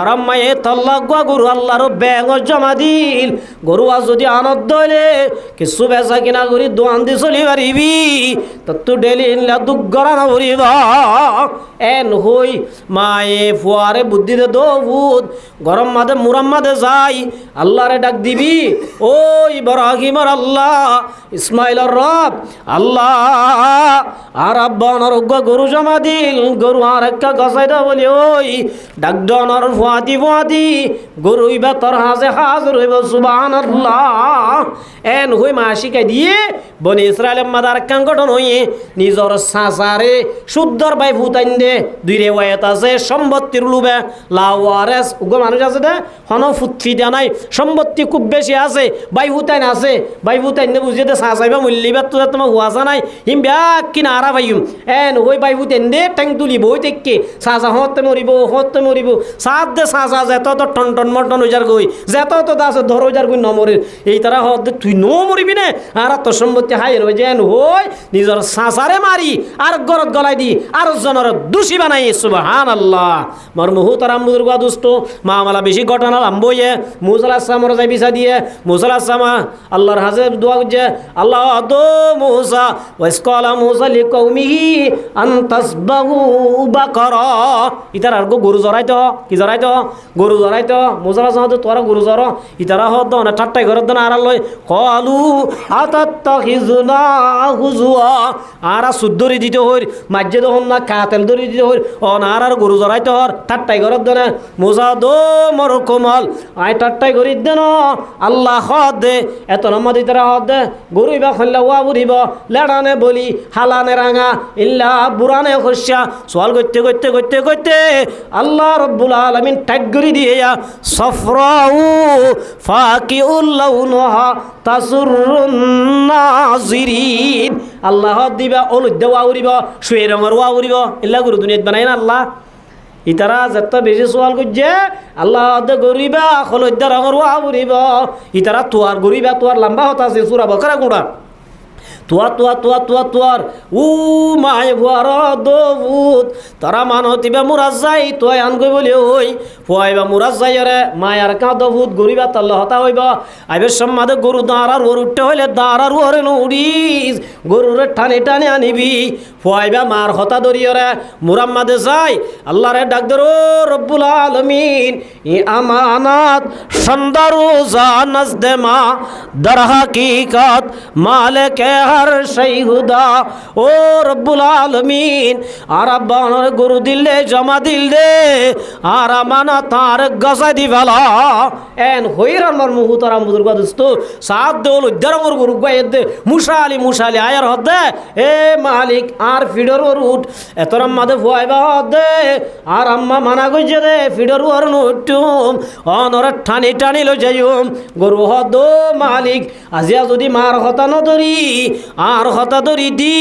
আরাম্মায়ে তল্লাগুয়া গরু আল্লাহর ব্যাঙ জমা দিল গরু আজ যদি আনন্দ হইলে কিছু বেচা কিনা করি দোয়ান দি চলি পারিবি তু ডেলি ইনলা দুঃখ গড়া না ভরিব এন হই মায়ে ফুয়ারে বুদ্ধি দে দৌদ গরম মাদে মুরাম মাদে যাই আল্লাহরে ডাক দিবি ও ইব্রাহিমর আল্লাহ ইসমাইলর রব আল্লাহ আর আব্বানর গরু জমা দিল গরু আর একটা গসাই দা বলি ওই ডাক ডনর ফুয়াদি ফুয়াদি গরু ইবা তোর হাজে হাজর হইব সুবহানাল্লাহ এন হই মা শিখাই দিয়ে বনি ইসরায়েলের মাদার কান গঠন হইয়ে নিজর সাসারে শুদ্ধর বাই ভূতাইন দে দুই রে ওয়াত আছে সম্পত্তির লুবে লাওয়ারেস উগ মানুষ আছে দে হন ফুটফি দে নাই সম্পত্তি খুব বেশি আছে বাই ভূতাইন আছে বাই ভূতাইন দে বুঝিয়ে দে সাসাইবা মূল্যবাদ তো তোমার হুয়াসা নাই হিম ব্যাক কিনা আরা ভাইম এন হই বাই ভূতাইন দে ট্যাং তুলি বই তেকে সাসা হতে মরিব সাত দে সাসা যেত তো টন টন মটন হইজার গই যেত তো দাস ধর হইজার গই নমরে এই তারা হত তুই নো মরিবি না আর তো সম্পত্তি হাই হই যেন হই নিজর সাসারে মারি আর গরত গলাই দি আর জনর দোষী বানাই সুবহানাল্লাহ মর মুহতারাম বুজুর্গ দোস্ত মামলা বেশি ঘটনা লাম্বয়ে মুসা আলাইহিস সালাম যাই বিসা দিয়ে মুসা আলাইহিস সালাম আল্লাহর হাজে দোয়া করছে আল্লাহ দো মুসা ওয়াসকালা মুসা লিকৌমিহি আন তাসবাহু বাকরা ইতার আর গরু জরাইতো কি জরাইতো গরু জরাইতো মুসা আলাইহিস সালাম তোরা গরু জর ইতারা হদ না ঠাট্টাই ঘর দনা আর লই কলু আতাত্তাখিজুনা হুজুয়া আরা সুদ্দরি দিতে হইর মাজ্জে দহন না কাতেল দরি দিতে হইর অনার আর গরু জরাইতে হর ঠাট্টাই ঘর দনা মুসা দো মর কোমল আই ঠাট্টাই ঘরি দেন আল্লাহ হদ দে এত নম্মা দিতারা হদ দে গরু ইবা খল্লা ওয়া বুড়িব লেড়ানে বলি হালানে রাঙা ইল্লা বুরানে খসা সওয়াল করতে আল্লাহ রব্বুল আলামিন টাগরি দিয়ে সফরাউ ফাকিউল লাউনহা তাসুরুন নাজিরিন আল্লাহ দিবা অলুদ্দা ওয়া উরিব শুয়ে রঙর ওয়া উরিব ইল্লা গরু দুনিয়াত বানাই না আল্লাহ ইতারা যত বেশি সওয়াল করছে আল্লাহ দে গরিবা খলদ্দা রঙর ওয়া উরিব ইতারা তোয়ার গরিবা তোয়ার লম্বা হতা আছে সূরা বকরা গুড়া তোয়ার উ মায় ভুয়ার দৌদ তারা মানতিবা মুরাজ যাই তোয় আনগই বলি ওই ফুয়াইবা মুরাজ যাই রে মায়ার কা দৌদ গরিবা তাল্লা হতা হইবা আইবে সম্মাদে গরু দাঁড়ার ওর উঠতে হইলে দাঁড়ার ওরে নউড়িস গরুরে টানে আনিবি ফুয়াইবা মার হতা ধরিয়ে রে মুরাম্মাদে যাই আল্লাহ রে ডাক দে ও রব্বুল আলামিন ই আমানাত সন্দারু জানাস দে মা দর হাকিকত মালিকে হর সেই হুদা ও রব্বুল আলামিন আর আব্বানর গরু দিলে জমা দিল দে আর আমানা তার গসা দি ভালা এন হইরান মর মুহতারাম বুজুর্গ দোস্ত সাত দৌল দরমর গরু গায়ে দে মুশালি আয়ার হদে এ মালিক আর ফিডর ওর উঠ এতরাম মাদে ফুয়াইবা হদে আর আম্মা মানা কইছে দে ফিডর ওর নুটুম অনর টানি লো যাইম গরু হদ মালিক আজিয়া যদি মার হতা নদরি আর হতা ধরি দি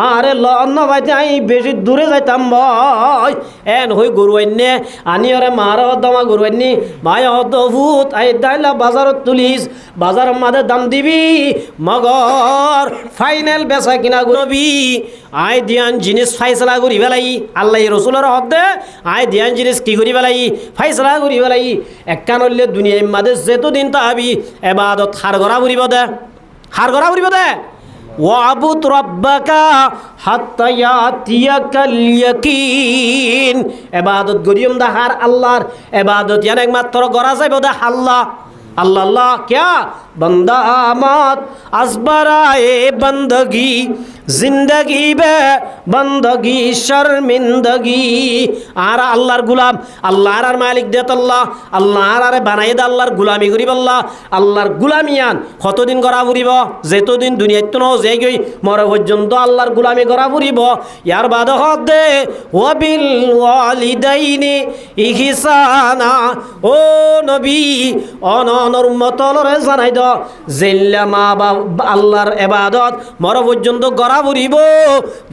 আরে লন্ন বাইতে আই বেশি দূরে যাইতাম ভাই এন হই গরু আইনে আনি ওরে মার দমা গরু আইনি ভাই হদ ভূত আই দাইলা বাজারত তুলিস বাজার মাদে দাম দিবি মগর ফাইনাল বেচা কিনা করবি আই দিয়ান জিনিস ফাইসলা করি বেলাই আল্লাহ রসুলের হদে আই দিয়ান জিনিস কি করি বেলাই ফাইসলা করি বেলাই একখান হইলে দুনিয়ার মাদে যেতদিন তাহাবি এবাদত হার গড়া ঘুরিব দে ওয়াবুদ রাব্বাকা হাত্তা ইয়াতিয়াকাল ইয়াকিন ইবাদত গরিয়ম দাহার আল্লাহর ইবাদত ইয়ান একমাত্র গরা যাইব দে আল্লাহ क्या बंदा आमद असबराए बंदगी जिंदगी बे बंदगी शर्मिंदगी আর আল্লাহর গোলাম আল্লাহর আর মালিক দেত আল্লাহর আরে বানাই দে আল্লাহর গোলামি করিব আল্লাহর গোলামিয়ান কতদিন করা ফুরিব যেতদিন দুনিয়াত ন যে গই মরে পর্যন্ত আল্লাহর গোলামি করা ফুরিব ইয়ার বাদ হদে ওয়াবিল ওয়ালিদাইনি ইহসানা ও নবী অনর উম্মতরে জানাই দ জেল্লা মা বাপ আল্লাহর ইবাদত মর পর্যন্ত করা ফুরিব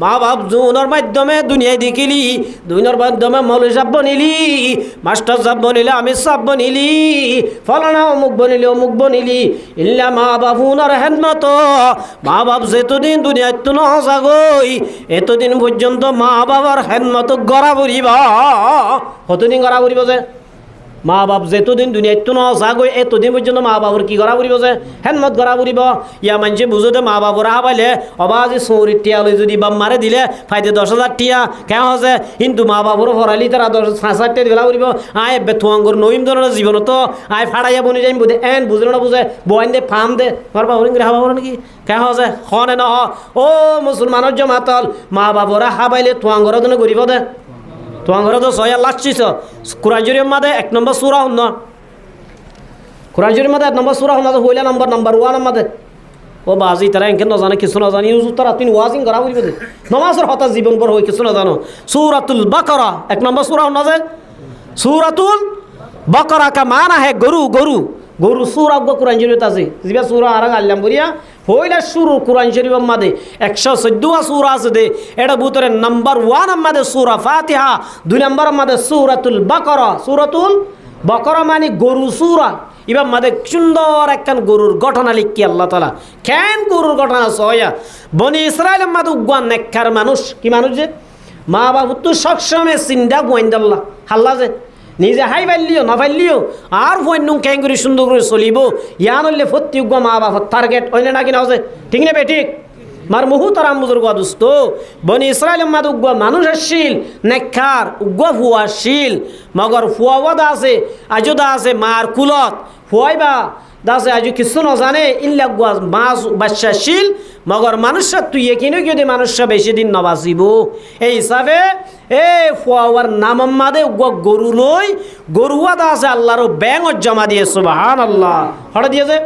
মা বাপ জুনের মাধ্যমে দুনিয়ায় দেখিলি দুনিয়ার মাধ্যমে মৌলভী সাহেব বনিলি মাস্টার সাহেব বনিলি আমির সাহেব বনিলি ফলানা অমুক বনিলি ইল্লা মা বাপ হুনার হেদমত মা বাপ যেতদিন দুনিয়ায় তো নজাগই এতদিন পর্যন্ত মা বাবার হেদমত গড়া ফুরিব কতদিন গড়া ফুরিব যে মা বাপ যেতদিন দুনিয়াত তো নজা গৈ এতদিন পর্যন্ত মা বাবুর কি করা ফুরিব যে হেনমত করা ফুরিব ইয়া মানুষে বুঝোতে মা বাবুর হাবাইলে অবাজি চৌরির টিয়া লই যদি বাপ মারে দিলে ফাইতে 10,000 টিয়া কেন হচ্ছে কিন্তু মা বাবুর ফরাইলি তারা 5,000 টিয়া দিলা ফুরিব আয় বেথুয়াঙ্গর নইম ধরনের জীবন তো আয় ফাড়াইয়া বনি যাই বুঝে এন বুঝলো না বুঝে বইন দে ফার্ম দে মার বাবুর হাবা বলো নাকি কেন হচ্ছে হনে ন ও মুসলমানের জমাতল মা বাবুরা হাবাইলে তুয়াঙ্গর দিনে গরিব দে তোমার ঘরে তো 6 লাখ চিস কোরআন শরীফের মাঝে 1 নম্বর সূরা হন কোরআন শরীফের মাঝে 1 নম্বর সূরা হন হইলা নাম্বার 1 মাঝে ও বাজি তারা এনকে না জানে কিছু না জানি তারা তিন ওয়াজিং করা বলবে যে নমাজের হতা জীবন পর হই কিছু না জানো সূরাতুল বাকারা 1 নম্বর সূরা হন যে সূরাতুল বাকারা কা মানা হে গরু গরু গরু সূরা কোরআন শরীফে আছে জিবা সূরা আরাং আল্লাম বলিয়া হইলা শুরু কোরআন শরীফের মধ্যে 114 সূরা আছে দে এটা ভিতরে নাম্বার 1 মধ্যে সূরা ফাতিহা 2 নম্বর মধ্যে সূরাতুল বাকারা মানে গরু সূরা ইবা মধ্যে সুন্দর একখান গরুর ঘটনা লিখি আল্লাহ তাআলা কেন গরুর ঘটনা সয়া বনি ইসরাইলের মধ্যে উগ্গান নেককার মানুষ কি মানুষ যে মা বাবু তো সবসময় চিন্তা গোয়েন্দাল্লাহ হাল্লা যে নিজে হাই পাইলিও না পাইলিও আর ফোন কেন করে সুন্দর করে চলিব ইয়ান হলে ফত্তি উগ্গা মা বাবার টার্গেট হইলে নাকি না হচ্ছে ঠিক না বেঠিক মার মুহু তারাম বুজুর্গ দোস্ত বনি ইসরায়েল মাদ উগ্গা মানুষ আসছিল নেককার উগ্গা ফুয়াশীল মগর ফুয়াওয়া দা আছে আজও দা আছে মার কুলত ফুয়াইবা দাসে আজ কিছু না জানে ইল্লা গুয়া মাছ বাচ্চাশীল মগর মানুষের তুই কিনে যদি মানুষরা বেশি দিন নবাসিব এই হিসাবে এ ফুয়াওয়ার নাম মাদে গরু লই গরুয়া দাসে আল্লাহর ব্যাঙত জমা দিয়ে সুবহানাল্লাহ হঠাৎ দিয়েছে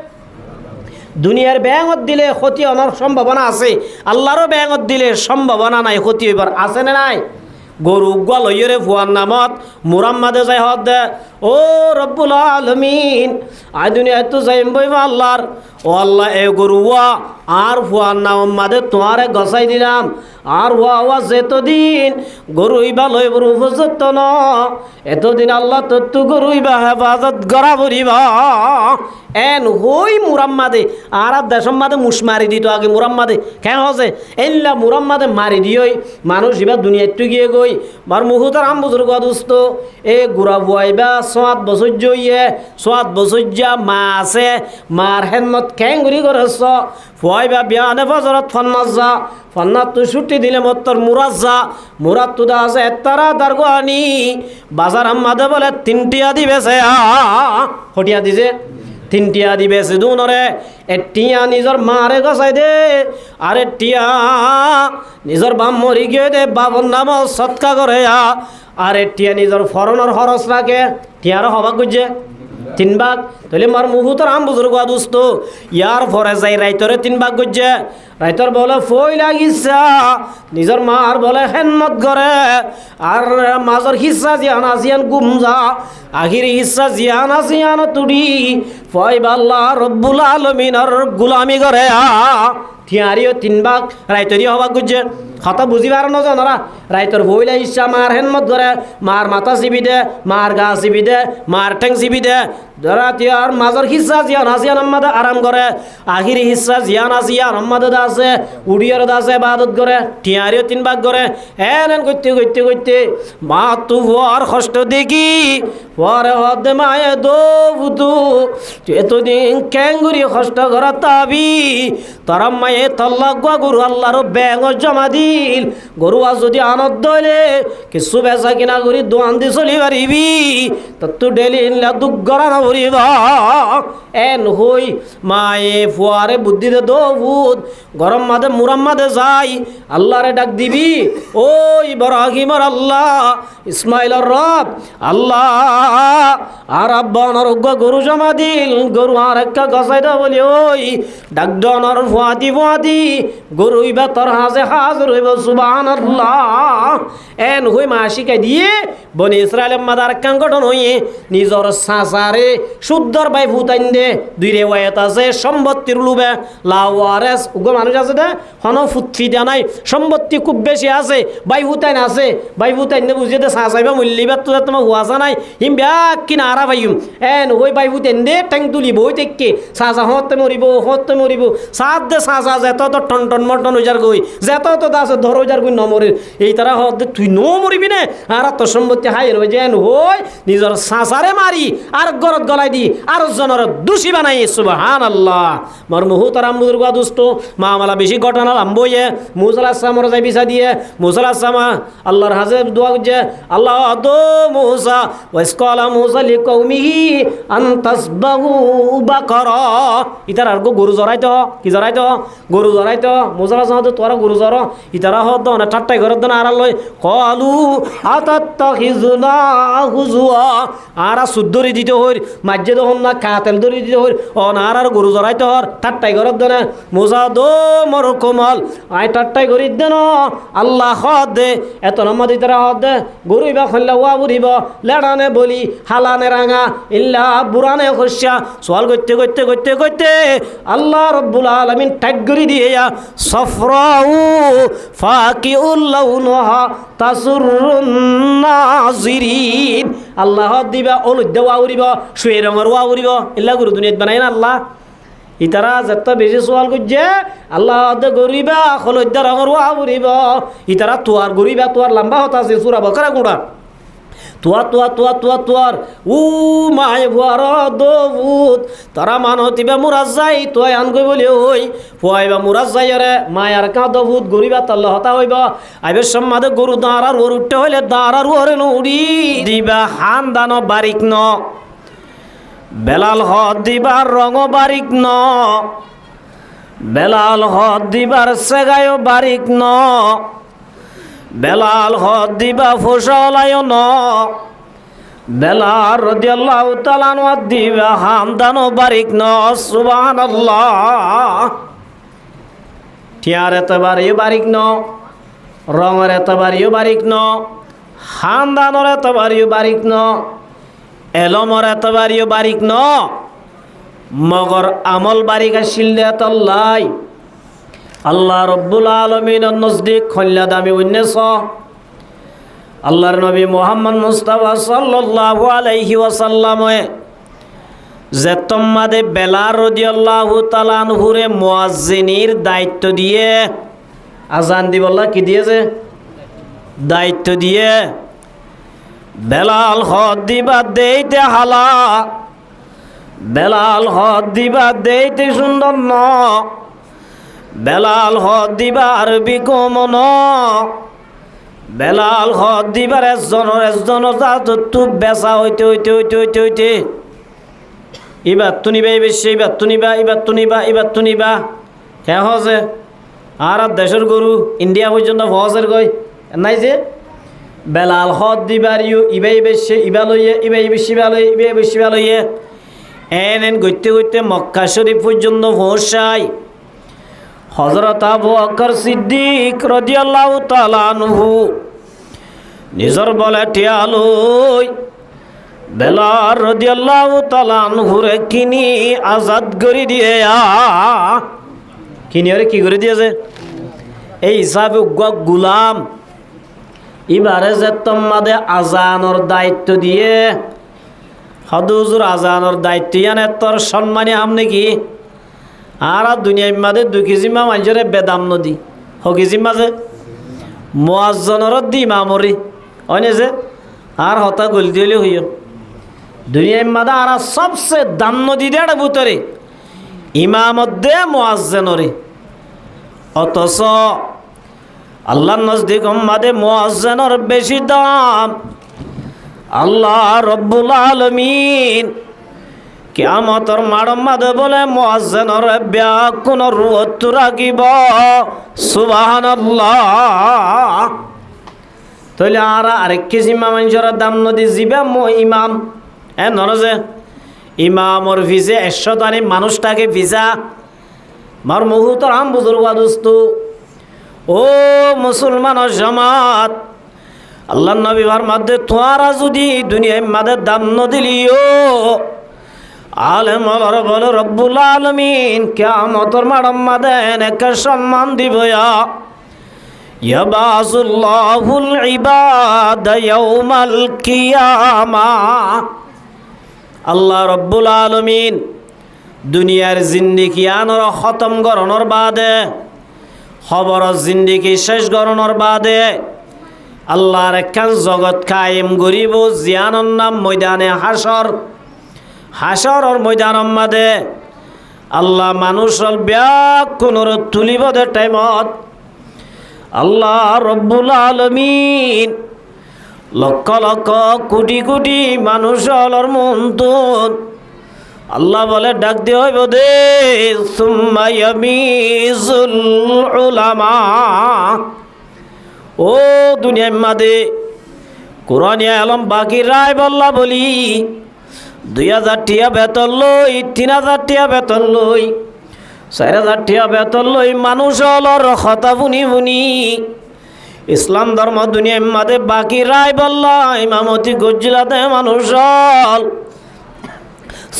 দুনিয়ার ব্যাঙত দিলে ক্ষতি হওয়ার সম্ভাবনা আছে আল্লাহরও ব্যাঙত দিলে সম্ভাবনা নাই ক্ষতি হইবার আছে না নাই গরু উগ্গা লইরে ফুয়ার নামত মুরাম্মাদে যাই হদ দে ও রব্বুল আলামিন আই দুনিয়ায় তো যাইম বইবা আল্লাহর ও আল্লাহ এ গরুয়া আর ফুয়ার নাম মাদে তোমারে গসাই দিলাম আর ওয়া যেতদিন গরুইবা লই বড় উপযুক্ত ন এতদিন আল্লাহ তত্তু গরুইবা হেফাজত গড়া ভরিবা এন হই মুরাম্মাদে আর দেশম মাদে মুস মারি দিত আগে মুরাম্মাদে কেন হচ্ছে এল্লা মুরাম্মাদে মারি দিয়ই মানুষ এবার দুনিয়াতে গিয়ে গই বার মুহুতার আম বুজুর্গ দুস্ত এ গুড়া বুয়াইবা 7 বছর জইয়ে 7 বছর যা মা আছে মার হেনমত ক্যাঙ্গুরি করেছ ফুয়াইবা বিয়ানে ফজরত ফন্নাস যা ফন্নাত তো ছুটি দিলে মত্তর মুরাদ তো দা আছে তারা দারগোয়ানি বাজার আম্মাদে বলে 3টিয়া দিবেছে হটিয়া দিছে 3টিয়া দিবেছে দুনরে এটিয়া নিজর মারে গসাই দে আরে টিয়া নিজর বাম মরি গিয়ে দে বাবন নাম সৎকা করে আরে টিয়া নিজর ফরনের খরচ রাখে টিয়ারও হবা গুজে 3 ভাগ তাহলে মার মুহুতর আম বুজুর্গ দোস্ত ইয়ার ফরে যাই রাইতরে 3 ভাগ গুজে রাইতর বলে ফই লাগিছা নিজর মার বলে হেনমত করে আর মাজর হিসা জিয়ান আসিয়ান গুমজা আখির হিসা জিয়ান আসিয়ান তুড়ি ফই বাল্লা রব্বুল আলামিনের গোলামি করে থিয়ারিও 3 ভাগ রাইতরি হবা গুজে কথা বুঝিবার ন জানারা রাইতর ভইলা ইচ্ছা মার হেনমত করে মার মাথা চিবি দে মার গা চিবি দে মার ঠেং চিবি দে ধরা তিয়ার মাজর হিসা জিয়ান আসিয়ান আম্মাদে আরাম করে আখির হিসা জিয়ান আসিয়ান আম্মাদে আছে উড়িয়ার দাসে ইবাদত করে টিয়ারিও 3 ভাগ করে এন করতে মা তু আর কষ্ট দেখি পরে হদ মায়ে দো বুতু এতদিন ক্যাঙ্গুরি কষ্ট করা তাবি তারা মায়ে তল্লাক গরু আল্লাহর ব্যাঙ জমা দিল গরুয়া যদি আনন্দ হইলে কিছু বেচা কিনা করি দোয়ান দি চলি পারিবি তু ডেলি ইনলা দুঃখ গড়া না ভরিবা এন হই মায়ে ফুয়ারে বুদ্ধি দে দো ভূত গরম মাদে মুরাম মাদে যাই আল্লাহরে ডাক দিবি ও ইব্রাহিমর আল্লাহ ইসমাইলর রব আল্লাহ আর আব্বানর গরু জমা দিল গরু আর একটা গসাই দা বলি ওই ডাক ডনর ফুয়াদি গরু ইবা তোর হাজে হাজর হইব সুবহানাল্লাহ এন হই মা শিখাই দিয়ে বনি ইসরায়েলের মাদার কান গঠন হইয়ে নিজর সাসারে শুদ্ধর বাই ভূতাইন দে দুই রেওয়ায়ত আছে সম্পত্তির লোভে লাওয়ারেস উগ্র মানুষ আছে দে হন ফুটফি দেয়া নাই সম্পত্তি খুব বেশি আছে বাই ভূতাইন আছে বাই ভূতাইন দে বুঝিয়ে দে চা চাইবা মূল্যবাদ তো তোমার হুয়াছা নাই হিম ব্যাগ কিনা আরা ভাইম এন ওই বাই ভূতাইন দে টেং তুলিব ওই দেখকে চা চা হতে মরিব সাত দে চা চা যেত তো টন টন মটন হইজার গই যেত তো দাস ধর হইজার গই নমরে এই তারা হত তুই ন মরিবি না আর তো সম্পত্তি হাই রয়ে যেন হই নিজের সাঁচারে মারি আর গরত গলাই দি আর জনের দোষী বানাই সুবহানাল্লাহ মর মুহু তারাম বুজুর্গ দুষ্ট মামলা বেশি ঘটনা লাম্বইয়ে মুসাল আসলামর যাই বিছা দিয়ে মুসাল আসলামা আল্লাহর হাজে দোয়া যে আল্লাহ দো মুসা ওয়াসকালা মুসা লিকৌমিহি আন তাসবাহু বাকরা ইতার আর গরু জরাইতো কি জরাইতো গরু জরাইতো মুসাল আসলাম তোরা গরু জর ইতারা হদ না ঠাট্টাই ঘরত না আর লই কলু আতাত্তাখিজুনা হুজুয়া আর সুদ্ধরি দিতে হইর মাজ্জে দহন না কাতেল দরি দিতে হইর অনার আর গরু জরাইতে হর ঠাট্টাই ঘরত না মুসা দো মর কোমল আই ঠাট্টাই ঘরি দেন আল্লাহ হদ দে এত নম্মা দিতে হদ দে গরু বা খল্লা ওয়া বুড়িব লেড়ানে বলি হালানে রাঙা ইল্লা বুড়ানে খসা সোয়াল করতে করতে করতে করতে আল্লাহ রব্বুল আলামিন টাইট গরি দিয়ে সফরাউ ফাকিউল লাউনহা তাসুরুন নাজিরিন আল্লাহ দিবা অলুদ্দা ওয়া উড়িব শুয়ে রঙের ওয়া উড়িব ইল্লা গরু দুনিয়াত বানাই না আল্লাহ ইতারা যত বেশি সোয়াল করছে আল্লাহ গরিবা হলুদ্দা রঙের ওয়া উড়িব ইতারা তোয়ার গরিবা তোয়ার লম্বা হতা আছে চূড়া বকরা গুঁড়া তোয়ার উ মায় ভুয়ার দবুত তারা মানতিবা মুরাজ যাই তোয় আনগৈ বলি ওই ফুয়াইবা মুরাজ যাই রে মায়ার কা দবুত গরিবা তাল্লা হতা হইব আইবে সম্মাদে গরু দাঁড়ার ওর উঠতে হইলে দাঁড়ার ওরে উড়ি দিবা হান দান বারিক ন বেলাল হদ দিবার রঙ বারিক ন বেলাল হদ দিবার সেগায় বারিক ন বেলাল হদ দিবা ফসলায় ন বেলাল রাদিয়াল্লাহু তাআলা আনহু দিবা হামদানো বারিক ন সুবহানাল্লাহ টিয়ার এতবারে বারিক ন রঙের এতবারে বারিক ন হামদানোর এতবারে বারিক ন এলমর এতবারে বারিক ন মগর আমল বারিক আসিল দেতল্লাই আল্লাহ রব্বুল আলমিনের নজদিক খল্লা দামি উন্নেস আল্লাহর নবী মুহাম্মদ মুস্তাফা সাল্লাল্লাহু আলাইহি ওয়াসাল্লামে যে তোমাদে বেলাল রাদিয়াল্লাহু তাআলা আনহুরে মুয়াজ্জিনের দায়িত্ব দিয়ে আজান দিবল্লাহ কি দিয়েছে দায়িত্ব দিয়ে বেলাল হদ দিবা দেইতে হালা বেলাল হদ দিবা দেইতে সুন্দর ন বেলাল হদ দিবা আরবি কমন বেলাল হদ দিবার এজন তু বেচা হইতে হইতে হইতে হইতে হইতে এবার তো নিবা বেশি এবার তো নিবা এবার তো নিবা এবার তো নিবা হ্যাঁ হজে আর দেশের গরু ইন্ডিয়া পর্যন্ত হজের গই নাই যে বেলাল হদ দিবার ইবাই বেশি ইবা লইয়ে ইবাই বেশি লইয়ে ইবাই বেশি লইয়ে এন গইতে গইতে মক্কা শরীফ পর্যন্ত পৌঁছায় হযরত আবু বকর সিদ্দিক রাদিয়াল্লাহু তাআলা আনহু নিজর বলে টিয়ালই বেলাল রাদিয়াল্লাহু তাআলা আনহুরে কিনি আজাদ করে দিয়ে কিনি আরে কি করে দিয়েছে এই হিসাবে গুলাম এবারে যে তোমাদে আজানোর দায়িত্ব দিয়ে হদুজুর আজানোর দায়িত্ব ইয়ানে তোর সম্মানী হাম নাকি আর দুনিয়ার মাঝে 2 কেজি মা মানুষের বেদাম নদী হকেজি মাঝে মুয়াজ্জনের দি মামরি অনে যে আর হতা গল দিলে হইও দুনিয়ার মাঝে আর সবচেয়ে দাম নদী দেড় ভিতরে ইমামত দে মুয়াজ্জনরে অথচ আল্লাহর নজদিক মাঝে মুয়াজ্জনের বেশি দাম আল্লাহ রব্বুল আলামিন কিয়ামতের মাড় মাঝে বলে মুয়াজ্জিনের ব্যাকুন রুয়ত রাখিব সুবহানাল্লাহ তাহলে আর আরেক কেজি মানুষের দাম নদী জিবা ইমাম নরজে ইমামর ভিজে 100 টানি মানুষটাকে ভিজা মার মুহূর্তর আম বুজুর্গ দোস্ত ও মুসলমানের জামাত আল্লাহ নবী ভার মধ্যে তোরা যদি দুনিয়ার মাঝে দাম নদিলিও আলেম হলর বলে রব্বুল আলামিন কিয়ামতের মাঠের মধ্যে একে সম্মান দিব ইয়াবাসুল্লাহুল ইবাদ ইয়াউমাল কিয়ামাহ। আল্লাহ রব্বুল আলামিন দুনিয়ার জিন্দিগি আনর খতম করণর বাদে, খবর জিন্দিগি শেষ করণর বাদে আল্লাহর একখান জগৎ কায়েম করিব, জিয়ানোর নাম ময়দানে হাসর। হাসরর ময়দানের মাঝে আল্লাহ মানুষের ব্যাকুণর তুলিবদের টাইমত আল্লাহ রব্বুল আলামিন লক্ষ লক্ষ কোটি কোটি মানুষের মন তুন আল্লাহ বলে ডাক দিয়ে হইব দে সুম্মা ইয়ামিজুল উলামা। ও দুনিয়ার মাঝে কোরআনে আলম বাকি রায় বল্লা বলি 2000 টিয়া বেতন লই, 3000 টিয়া বেতন লই, 4000 টিয়া বেতন লই মানুষ হলর কথা বুনি বুনি ইসলাম ধর্ম দুনিয়ার মাঝে বাকি রায় বল্লা ইমামতি গজ্জিলাতে মানুষ হল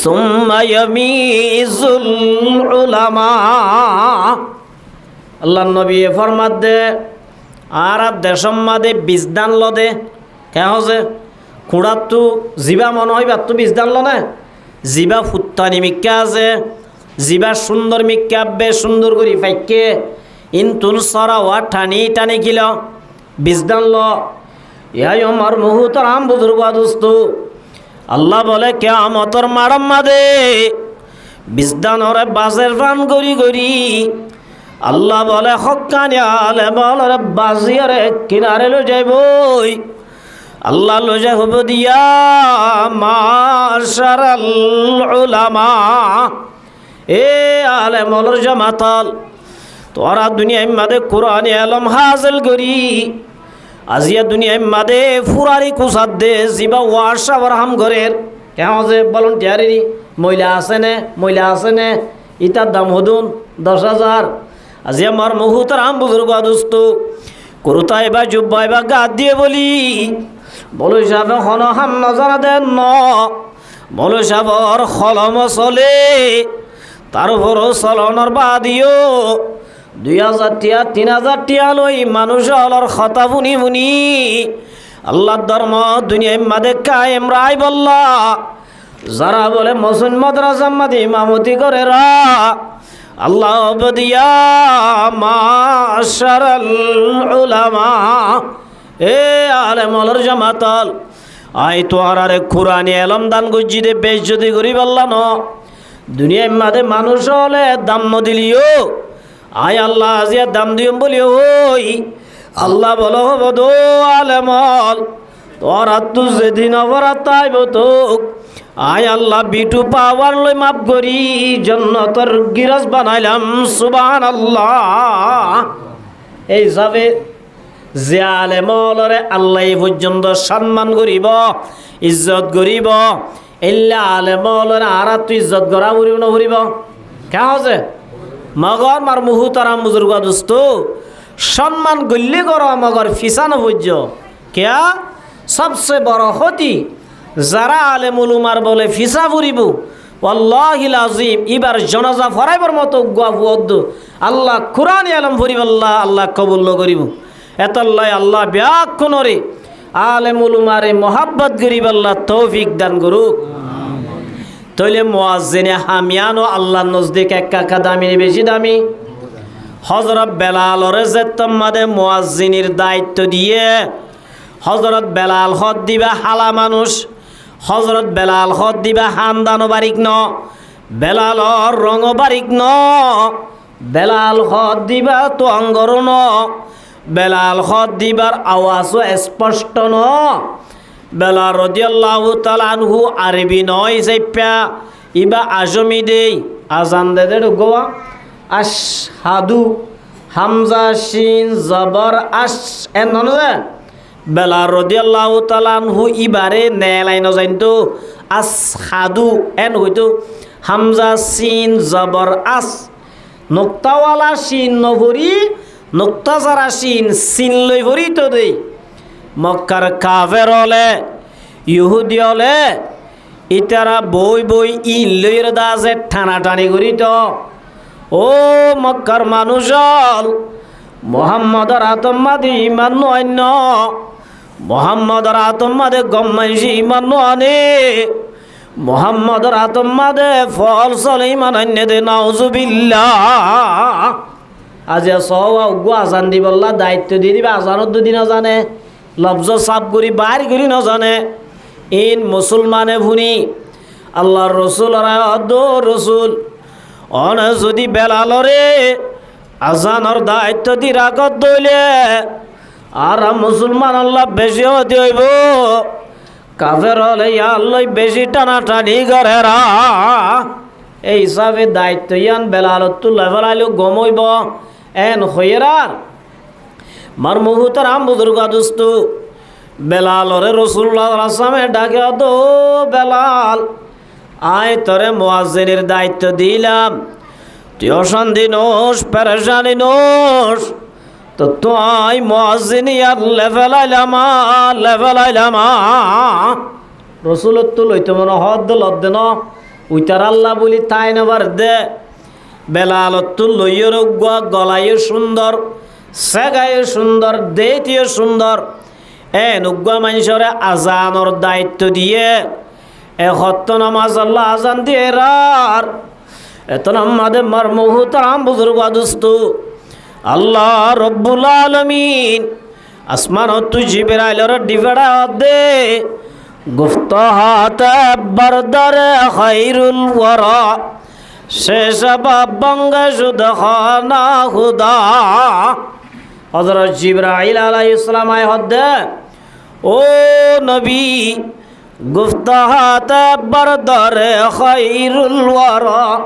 সুম্মা ইয়ামিজুল উলামা। আল্লাহ নবী ফরমাত দে আর দেশম মাদে বিজদান লদে কে হসে খুঁড়ার তো জিবা মনে হয় তো বিজদান ল না জিবা ফুত্তানি মিক্কা আছে, জিবা সুন্দর মিক্কা বে সুন্দর করি ফাইকে ইনতুন সরা ওয়া টানি টানি কিল বিজদান ল। ইয়াই আমার মুহুতর আম বুজুর্গ দোস্ত আল্লাহ বলে কিয়ামতের মাঠের মাঝে বিজদানরে বাজের রান গরি গরি আল্লাহ বলে হক্কানি আলেম বলে বাজিয়ারে কিনারে লো যাইবই আল্লাহ লো যাই হব দিয়া মাশারাল উলামা। এ আলেম বলর জামাতাল তোরা দুনিয়ার মাঝে কোরআন আলম হাসিল করি আজিয়া দুনিয়ার মাঝে ফুরারি কুসাদ দে জিবা ওয়াশা বরহাম ঘরের কেমন যে ভলান্টিয়ারি মহিলা আছে নে, মহিলা আছে নে ইটার দাম হদুন 10,000। আজি আমার মুহুতার আম বুজুর্গ দোস্ত করুতাই বা জুব্বাই বা গাদ দিয়ে বলি বলো সাহেব হন হাম নজানা দেন ন বলো সাহেবর খলম চলে তার উপর চলনের বাদিও 2000 টিয়া 3000 টিয়া লই মানুষ হলর কথা বুনি বুনি আল্লাহর ধর্ম দুনিয়ার মাঝে কায়েম রায় বল্লা যারা বলে মসুন মাদ্রাসা মাদি ইমামতি করে রা আল্লাহ বদিয়া মাশারাল উলামা। এ আলেম হলর জামাতাল আই তো আরে কোরআন এলম দান গজ্জি দে বেইজ্জতি করি বললা ন দুনিয়ার মাঝে মানুষ হলে দাম ন দিলিও আয় আল্লাহ আজিয়া দাম দিম বলি ওই আল্লাহ বলো বদো আলেমল তোরা তু যেদিন অপরাধ তাইব তো আয় আল্লাহ বিটু পাওয়ার লই মাপ করি জান্নাতের গিরাজ বানাইলাম সুবহানাল্লাহ। এই যাবে যে আলেমলরে আল্লাহ পর্যন্ত সম্মান করিব ইজ্জত করিব এল্লা আলেমলরে আর তুই ইজ্জত করা উড়িব না উড়িব কে আছে মগর মার মুহুতারাম বুজুর্গ দোস্ত সম্মান গল্লি করো মগর ফিসানো বুঝ কেয়া সবচেয়ে বড় ক্ষতি যারা আলেম উলুমার বলে ফিসা ফুরিব ওয়াল্লাহিল আজিম এবার জনাজা ফরাইবার মতো গুয়া ফুয়দ্দ আল্লাহ কুরআন আলম ফুরিব আল্লাহ কবুল করিব এতল্লাই আল্লাহ ব্যাকুনরে আলেম উলুমারে মোহাব্বত করিব আল্লাহ তৌফিক দান করুক। তাইলে মুয়াজ্জিনে হামিয়ানো আল্লাহ নজদিক একা দামি বেশি দামি হযরত বেলালরে জেত্তমাদে মুয়াজ্জিনের দায়িত্ব দিয়ে হযরত বেলাল হদ দিবা হালা মানুষ হযরত বেলাল হদ দিবা হামদানো বারিক ন বেলালর রঙ বারিক ন বেলাল হদ দিবা তো অঙ্গর ন বেলাল হদ দিবার আওয়াজও স্পষ্ট ন। বেলাল রাদিয়াল্লাহু তাআলা আনহু আরবি নয় যাইপা ইবা আজমি দেই আজান দে দে গোয়া আশহাদু হামজা শিন জবর আশ এন ননে বেলাল রাদিয়াল্লাহু তাআলা আনহু ইবারে নেলাইন জানতো আসহাদু এন হইতো হামজা শিন জবর আস নুক্তাওয়ালা শিন নভরি নুক্তা সারা শিন সিন লই ভরি তো দেই মক্কার কাফের হলে ইহুদি হলে ইতারা বই বই ইল্লইর দাজে টানাটানি করি তো ও মক্কার মানুষ মোহাম্মদর আতম্মাদি ইমান অন্য মোহাম্মদর আতম্মাদে গম্মাইছি ইমান আনে মোহাম্মদর আতম্মাদে ফল চলে ইমান অন্য দে নাউজুবিল্লাহ আজি সওয়া উগু আজান দি বললা দায়িত্ব দিয়ে দিবে আজানত দুদিন জানে লফজ সাফ করি বাইর করি নজানে ইন মুসলমানে ভুনি আল্লাহর রসুল রসুল অন যদি বেলালরে আজানর দায়িত্ব দি রাখত দইলে আর মুসলমান আল্লাহ বেশি হতে হইব কাফের হলে আল্লাহ বেশি টানাটানি করে এই হিসাবে দায়িত্ব ইয়ান বেলালত তুল্লা ফেলাইলেও গমইব এন হইরার মার মুহুতার আম বুজুর্গ দুস্ত বেলালরে রসুল্লাহ আসলামে ডাকে দো বেলাল আয় তোরে মুয়াজ্জিনের দায়িত্ব দিলাম তুই অশান্তি নোস পেরেশানি নোস তো তুই মুয়াজ্জিন ইয়ার লেভেলাইলাম রসুলত তো লইতে মনে হদ লদ্দে ন উইতার আল্লাহ বলি তাই নেবার দে বেলালত তো লইয়ের গলাইও সুন্দর সেগাইও সুন্দর দেতিও সুন্দর নুগুয়া মানুষরে আজানর দায়িত্ব দিয়ে হত্য নামাজ আল্লাহ আজান দিয়ে রার এত নামাদে মার মুহুতারাম বুজুর্গ দুস্ত আল্লাহ রব্বুল আলামিন আসমান তু জিবরাইলর ডিভেড়া দে গুফত হাতে বরদরে খায়রুল ওয়ারা শেষ বাবঙ্গে শুধ খানা খুদা হযরত জিবরাইল আলাইহিস সালাম আয় হদ্দে ও নবী গুফত হাতে বরদরে খায়রুল ওয়ারা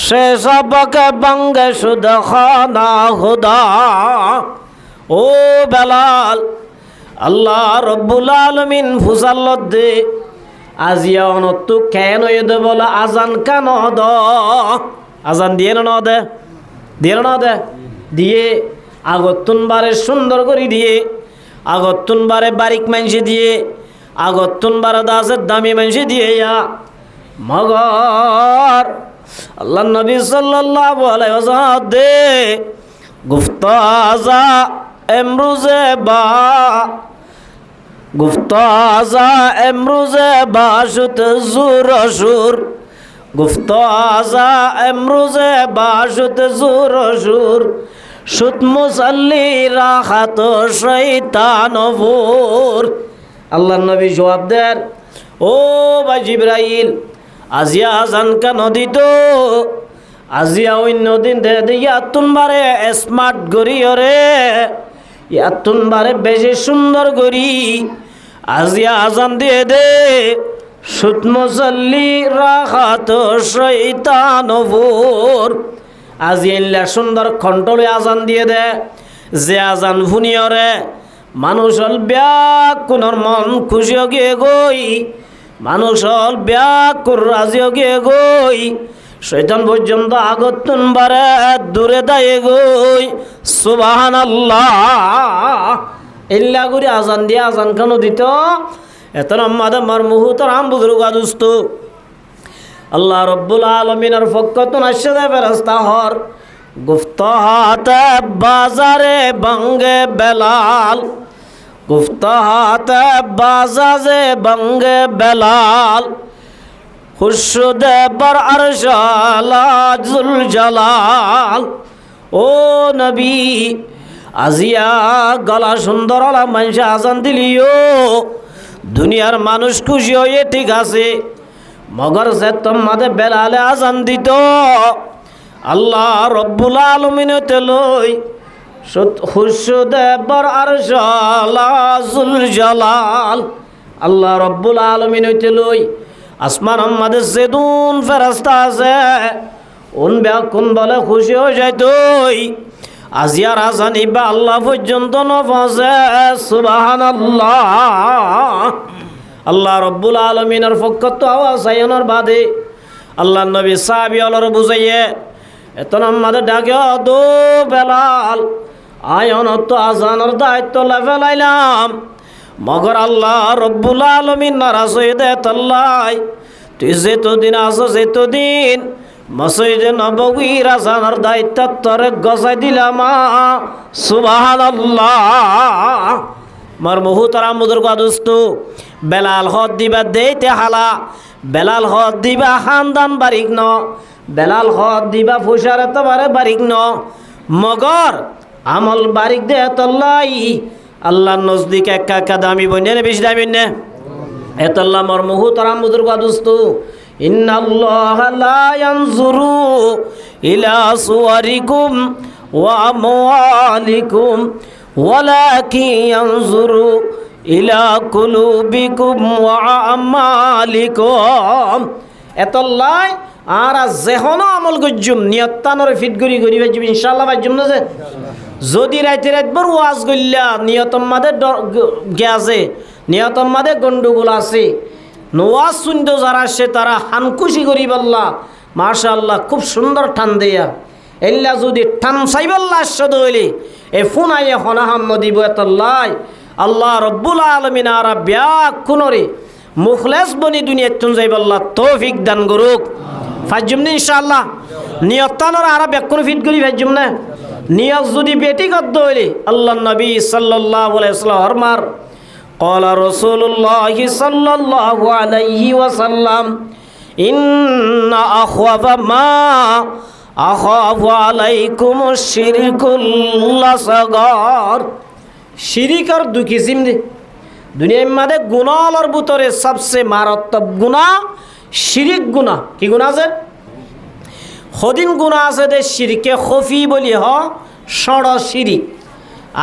শেষ বাকে বঙ্গে শুধ খানা খুদা ও বেলাল আল্লাহ রব্বুল আলামিন ফুসাল্লত দে আজিয়া অনত কেন দে বলে আজান কেন দ আজান দিয়ে না দে দিয়ে আগতুন বারে সুন্দর করে দিয়ে আগতুন বারে বারিক মানসি দিয়ে আগতুন বারে দাসের দামি মানসি দিয়ে মগর আল্লাহ নবী সাল্লাল্লাহু আলাইহি ওয়াসাল্লাম দে গুফত আজা এমরুজে বা গুফত আজা এমরুজে বাশুত জুর সুর গুফত আজা এমরুজে বাশুত জুর সুর সুত মুসাল্লি রাখাত শয়তান ভোর আল্লাহ নবী জবাব দেন ও ভাই জিবরাইল আজিয়া আজান কেন দিত আজিয়া অন্য দিন দে ইয়াতুন বারে স্মার্ট গড়ি রে ইয়াতুন বারে বেশি সুন্দর গড়ি আজিয়া আজান দিয়ে দে সুত মুসাল্লি রাখাত শয়তান ভোর আজিয়া সুন্দর কন্ট্রোলে আজান দিয়ে দে যে আজান ভুনিয়রে মানুষ হল ব্যাকুণর মন খুশি গিয়ে গই মানুষ হল ব্যাকুর রাজি গিয়ে গই শয়তান পর্যন্ত আগতুন বারে দূরে দায়ে গই সুবহানাল্লাহ ইল্লা গুরি আজান দিয়ে আজান কেন দিত এত আমাদের মার মুহুতারাম বুজুর্গ দুস্ত আল্লাহ রব্বুল আলামিনের ফকতুন আশদে ফেরেশতা হর গুফত হাতে বাজারে বঙ্গে বেলাল গুফত হাতে বাজারে বঙ্গে বেলাল খুশুদে বর আরশালা জুল জালাল ও নবী আজিয়া গলা সুন্দর মানুষ আজান দিলিও দুনিয়ার মানুষ খুশি হয়ে ঠিক আছে মগর সে তোমাদের বেলালে আজান দিত আল্লাহ রব্বুল আলামিন লই খুশুদে বর আরশালা জুল জালাল আল্লাহ রব্বুল আলামিন লই আসমান আমাদের সেদুন ফেরেশতা আছে উন ব্যাকুন বলে খুশি হয়ে যায় তুই আজিয়ার আজান ইবা আল্লাহ পর্যন্ত নফসে সুবহানাল্লাহ আল্লাহ রব্বুল আলামিনের পক্ষ আওয়াজ আয়নার বাদে আল্লাহ নবী সাহাবী অলর বুঝাইয়ে এত আমাদের ডাকে দো বেলাল আয়ন তো আজানের দায়িত্ব ফেলাইলাম মগর আল্লাহ রব্বুল আলামিন নারাজ হয়ে দেয় তাল্লাই তুই যেতদিন আসো যেতদিন মসজিদে নববী রাজানোর দায়িত্ব তোরে গজাই দিলাম সুবহানাল্লাহ। মার মুহুতারা মুদুর গাদুস্ত বেলাল হদ দিবা দেইতে হালা বেলাল হদ দিবা খানদান বারিক ন বেলাল হদ দিবা ফুসারে তোমারে বারিক ন মগর আমল বারিক দে তল্লাই আল্লাহর নজদিক একা একা দামি বইনে বেশি দামি নে এতল্লা মর মুহুতারা মুদুর গাদুস্ত ইন্নাল্লাহা লা ইয়ানজুরু ইলা সুওয়ারিকুম ওয়া আমওয়ালিকুম ওয়ালাকিন ইয়ানজুরু ইলা কুলুবিকুম ওয়া আমালিকুম। এতল্লাই আর যেহনো আমল গজ্জুম নিয়তানর ফিট গরি গরি বাজুম ইনশাআল্লাহ বাজুম না যে যদি রাইতে রাতভর ওয়াজ গল্লা নিয়তম মাদে গেছে নিয়তম মাদে গন্ডগোল আছে নওয়াজ শুনতে যারা আসে তারা হানকুশি করি বললা মাশাআল্লাহ খুব সুন্দর টান দেয়া এল্লা যদি টান চাইবল্লা আশ্বাদ হইলে এ ফোন আইয়ে হনাহাম নদীব এতল্লাই আল্লাহ রব্বুল আলমিন আর ব্যাক কুনরে মুখলেস বনি দুনিয়া তুন যাইবল্লা তৌফিক দান করুক ফাজুম নি ইনশাআল্লাহ নিয়তানোর আর ব্যাকুন ফিট করি ফাজুম না নিয়ত যদি বেটি গদ্দ হইলে আল্লাহ নবী সাল্লাল্লাহু আলাইহি ওয়াসাল্লাম ফরমার قال رسول الله صلى الله عليه وسلم إن أخوف ما أخاف عليكم الشرك الأصغر শিরিক আর দুই কিসিম দে দুনিয়ার মধ্যে গুনাহর ভিতরে সবচেয়ে মারাত্মক গুনাহ শিরিক গুনাহ কি গুনাহ আছে হদিন গুনাহ আছে দে শিরকে খফি বলি হ সড় শিরিক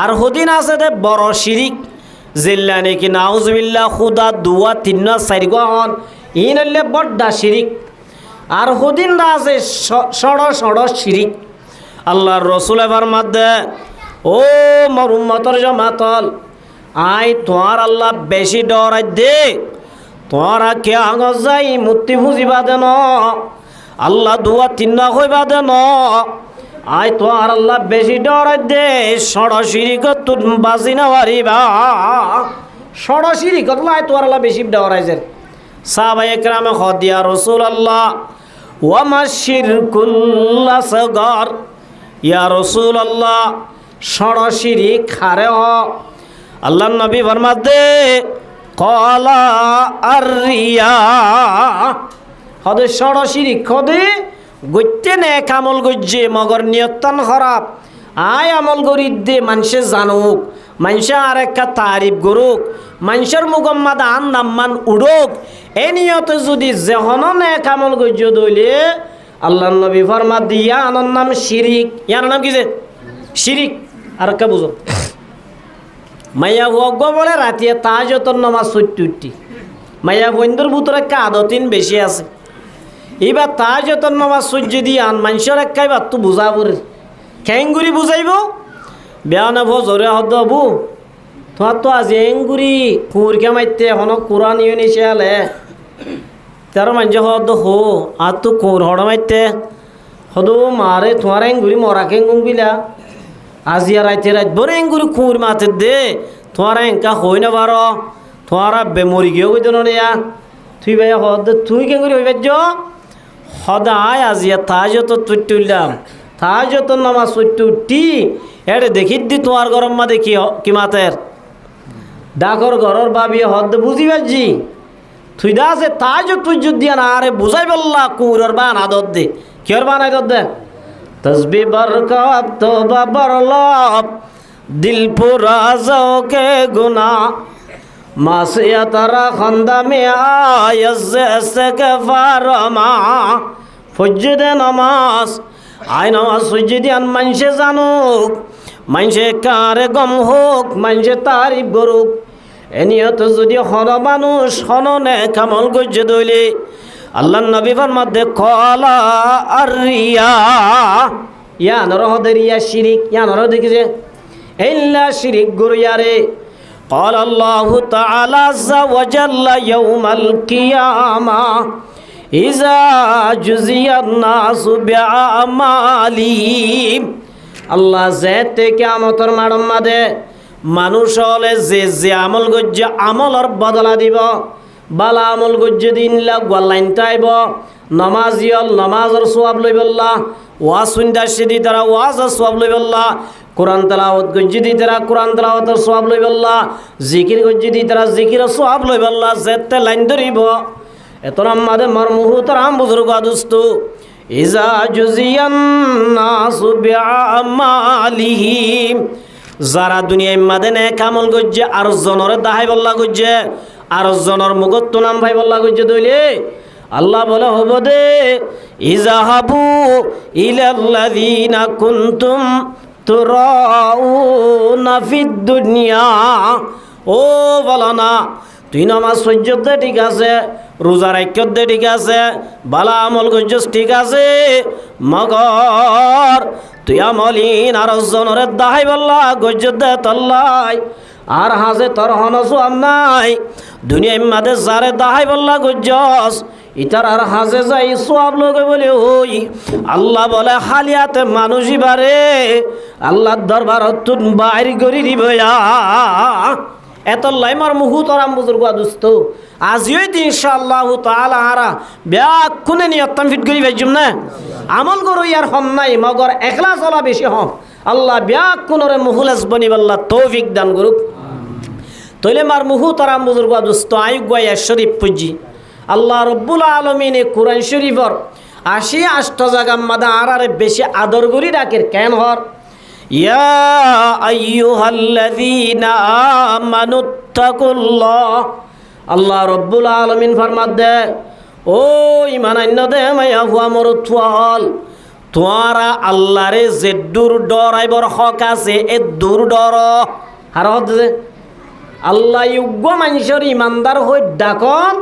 আর হদিন আছে দে বড় শিরিক জিল্লা নাকি নাউজুবিল্লাহ খুদা দুয়া তিন্না চারি গহন ইনলে বড় শিরিক আর হদিন আছে সড় সড় শিরিক আল্লাহর রাসূল এবার মধ্যে ও মোর উম্মতর জামাতল আই তোর আল্লাহ বেশি ডরাই দে তোরা কে আগজ যাই মুক্তি বুঝিবা দেন আল্লাহ দুয়া তিন্না হইবা দেন আই তোর আল্লাহ বেশি ডরাই দে সড়শিরি তুন বাজি না পারিবা সড়শিরি আল্লাহ তোর আল্লাহ বেশি ডরাই যে সাহাবায়ে একরামে হদিয়া রাসূলুল্লাহ ওয়া মাশিরকুল আসগর ইয়া রাসূলুল্লাহ সড়শিরি খারে হ আল্লাহর নবী ফরমাতে কলা আর রিয়া হদে সড়শিরি খদে গইতে নে কামল গজ্জে মগর নিয়তন খারাপ আয় আমল গরি দে মানুষে জানুক মানুষে আর একটা তারিফ করুক মানুষের মুগম্মাদ আন নাম্মান উড়ুক এ নিয়তে যদি যেহন নে কামল গজ্জ দইলে আল্লাহর নবী ফরমা দিয়া আনর নাম শিরিক ইয়ার নাম কি যে শিরিক আর কে বুঝো মাইয়া হগ বলে রাতিয়ে তাহাজ্জুদের নামাজ সত্যি মাইয়া বন্ধুর ভিতরে কাদতিন বেশি আছে এবার তাহাজ্জুদের নামাজ সূর্য দিয়ে আন মানুষের একাই বাত তো বুঝাবরে খেঙ্গুরি বুঝাইব বেয়া না ভজরে হদ আবু তোমার তো আজ এঙ্গুরি কুরকে মাইতে এখন কোরআন ইউনিসে আলে তার মানুষ হদ হো আর তো কোর হড় মাইতে হদু মারে তোমার এঙ্গুরি মরা খেঙ্গুং বিলা আজি আর রাইতে রাত বরে এঙ্গুরি কুর মাতে দে তোমার এঙ্কা হই না বারো তোমার বেমরি গিয়েও কই দেন ইয়া তুই ভাই হদ তুই কেঙ্গুরি হইবার য সদায় আজিয়া তাহাজ্জুদ তুললাম তাহাজ্জুদ নামাজ উঠি এড়ে দেখি দি তোমার গরম মা দেখি কি মাতের ডাকর ঘরের বাবি হদ বুঝি পাচ্ছি তুই দা আছে তাহাজ্জুদ তুজ্জুদ দিয়া না আরে বুঝাই বললা কুরর বান আদত দে কিয়র বান আদত দে তসবি বরকত তোবা বরলব দিল পুরা কে গুনা মাসিয়াত রাখন্দা মে আয়াজ কে ফারমা ফজদে নামাজ আই নামাজ সজ্জিদি আন মানুষে জানুক মানুষে কারে গম হোক মানুষে তারিফ করুক এনিয়ত যদি হন মানুষ হননে কামল গজ্জে দইলে আল্লাহর নবী ফরমাতে কলা আর রিয়া ইয়া নরহদে রিয়া শিরিক ইয়া নরহ দেখিছে ইল্লা শিরিক গুরিয়ারে قال الله تعالى عز وجل يوم القيامة إذا جزي الناس بأعمالهم আল্লাহ যেতে কিয়ামতের মাঠে মানুষ হলে যে যে আমল গজ্জে আমলর বদলা দিব বালা আমল গজ্জে দিন লাইন টাইব নমাজিয়ল নমাজর সোয়াব লইবল্লা ওয়াজ শুনতে সিদি তারা ওয়াজর সোয়াব লইবল্লা কোরআন তেলাওয়াত গজ্জে দি তারা কোরআন তেলাওয়াতের সোয়াব লইবল্লা জিকির গজ্জে দি তারা জিকিরের সোয়াব লইবল্লা যেতে লাইন ধরিব এত আমাদের মরমুহু তারাম বুজুর্গ দুস্তু ইজা জুজিয়ান নাসু বিআমালিহিম যারা দুনিয়ায় মাদেনে কামল গজ্জে আর জনরে দাহাই বল্লা গজ্জে আর জনর মুগত নাম ভাই বল্লা গজ্জে দইলে আল্লাহ বলে হব দে ইজাহাবু ইলাল্লাযিনা কুনতুম তুরাউনা ফিদ দুনিয়া ও বলনা তুই নামাজ সহ্যতে ঠিক আছে রোজা রাখ্যতে ঠিক আছে বালা আমল গজ্জস ঠিক আছে মগর তুই আমলিন আর জনরে দাহাই বল্লা গজ্জতে তল্লাই আর হাজে তোর হনসু নাই দুনিয়া মাদে যারে দাহাই বল্লা গজ্জস ইতার আর হাজে যাই সব লোক বলে ওই আল্লাহ বলে হালিয়াতে মানুষই বারে আল্লাহর দরবার তুন বাইর করি দিবয়া এত লাইমার মুহু তরাম বুজুর্গ দুস্ত আজিও দিন ইনশাআল্লাহ তাআলা আরা ব্যাকুনে নিয়তম ফিট করি ভাইজুম না আমল করো ইয়ার হম নাই মগর একলা চলা বেশি হম আল্লাহ ব্যাকুনরে মুখলেস বনিবাল্লাহ তৌফিক দান করুক তইলে মার মুহু তরাম বুজুর্গ দুস্ত আয়ুব গায়া শরীফ পুজি আল্লাহ রব্বুল আলমিনে কোরআন শরীফর 88 জায়গা মাদা আরারে বেশি আদর করি রাখের কেন হর ইয়া আইয়ুহাল্লাযীনা আমানুত্তাকুল্লাহ আল্লাহ রব্বুল আলমিন ফরমাত দে ও ইমান আন্য দে মায়া হুয়া মরুত্ওয়াল তোয়ারা আল্লাহরে যে দূর ডরাইবর হক আছে এ দূর ডর আর হচ্ছে আল্লাহ যোগ্য মানুষের ইমানদার হই ডাকন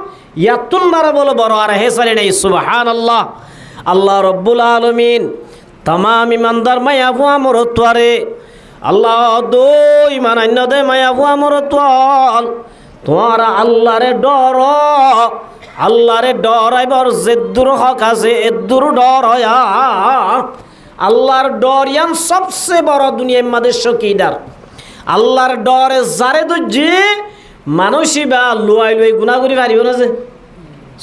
ইয়াতুন বারা বলো বড় আর হেসারে নেই সুবহানাল্লাহ আল্লাহ রব্বুল আলামিন तमाम ईमानदार माया हुआ मरत्वारे अल्लाह दो ईमान अन्य दे माया हुआ मरत्वाल तुम्हारा अल्लाह रे डर एबार जेद्दुर हक आछे एद्दुर डर हया अल्लाहर डर यान सबसे बड़ दुनियार मादे शकीदार अल्लाहर डरे जारे दुजी मानुषी बा लुआई लुआई गुनाह करि पारिब ना जे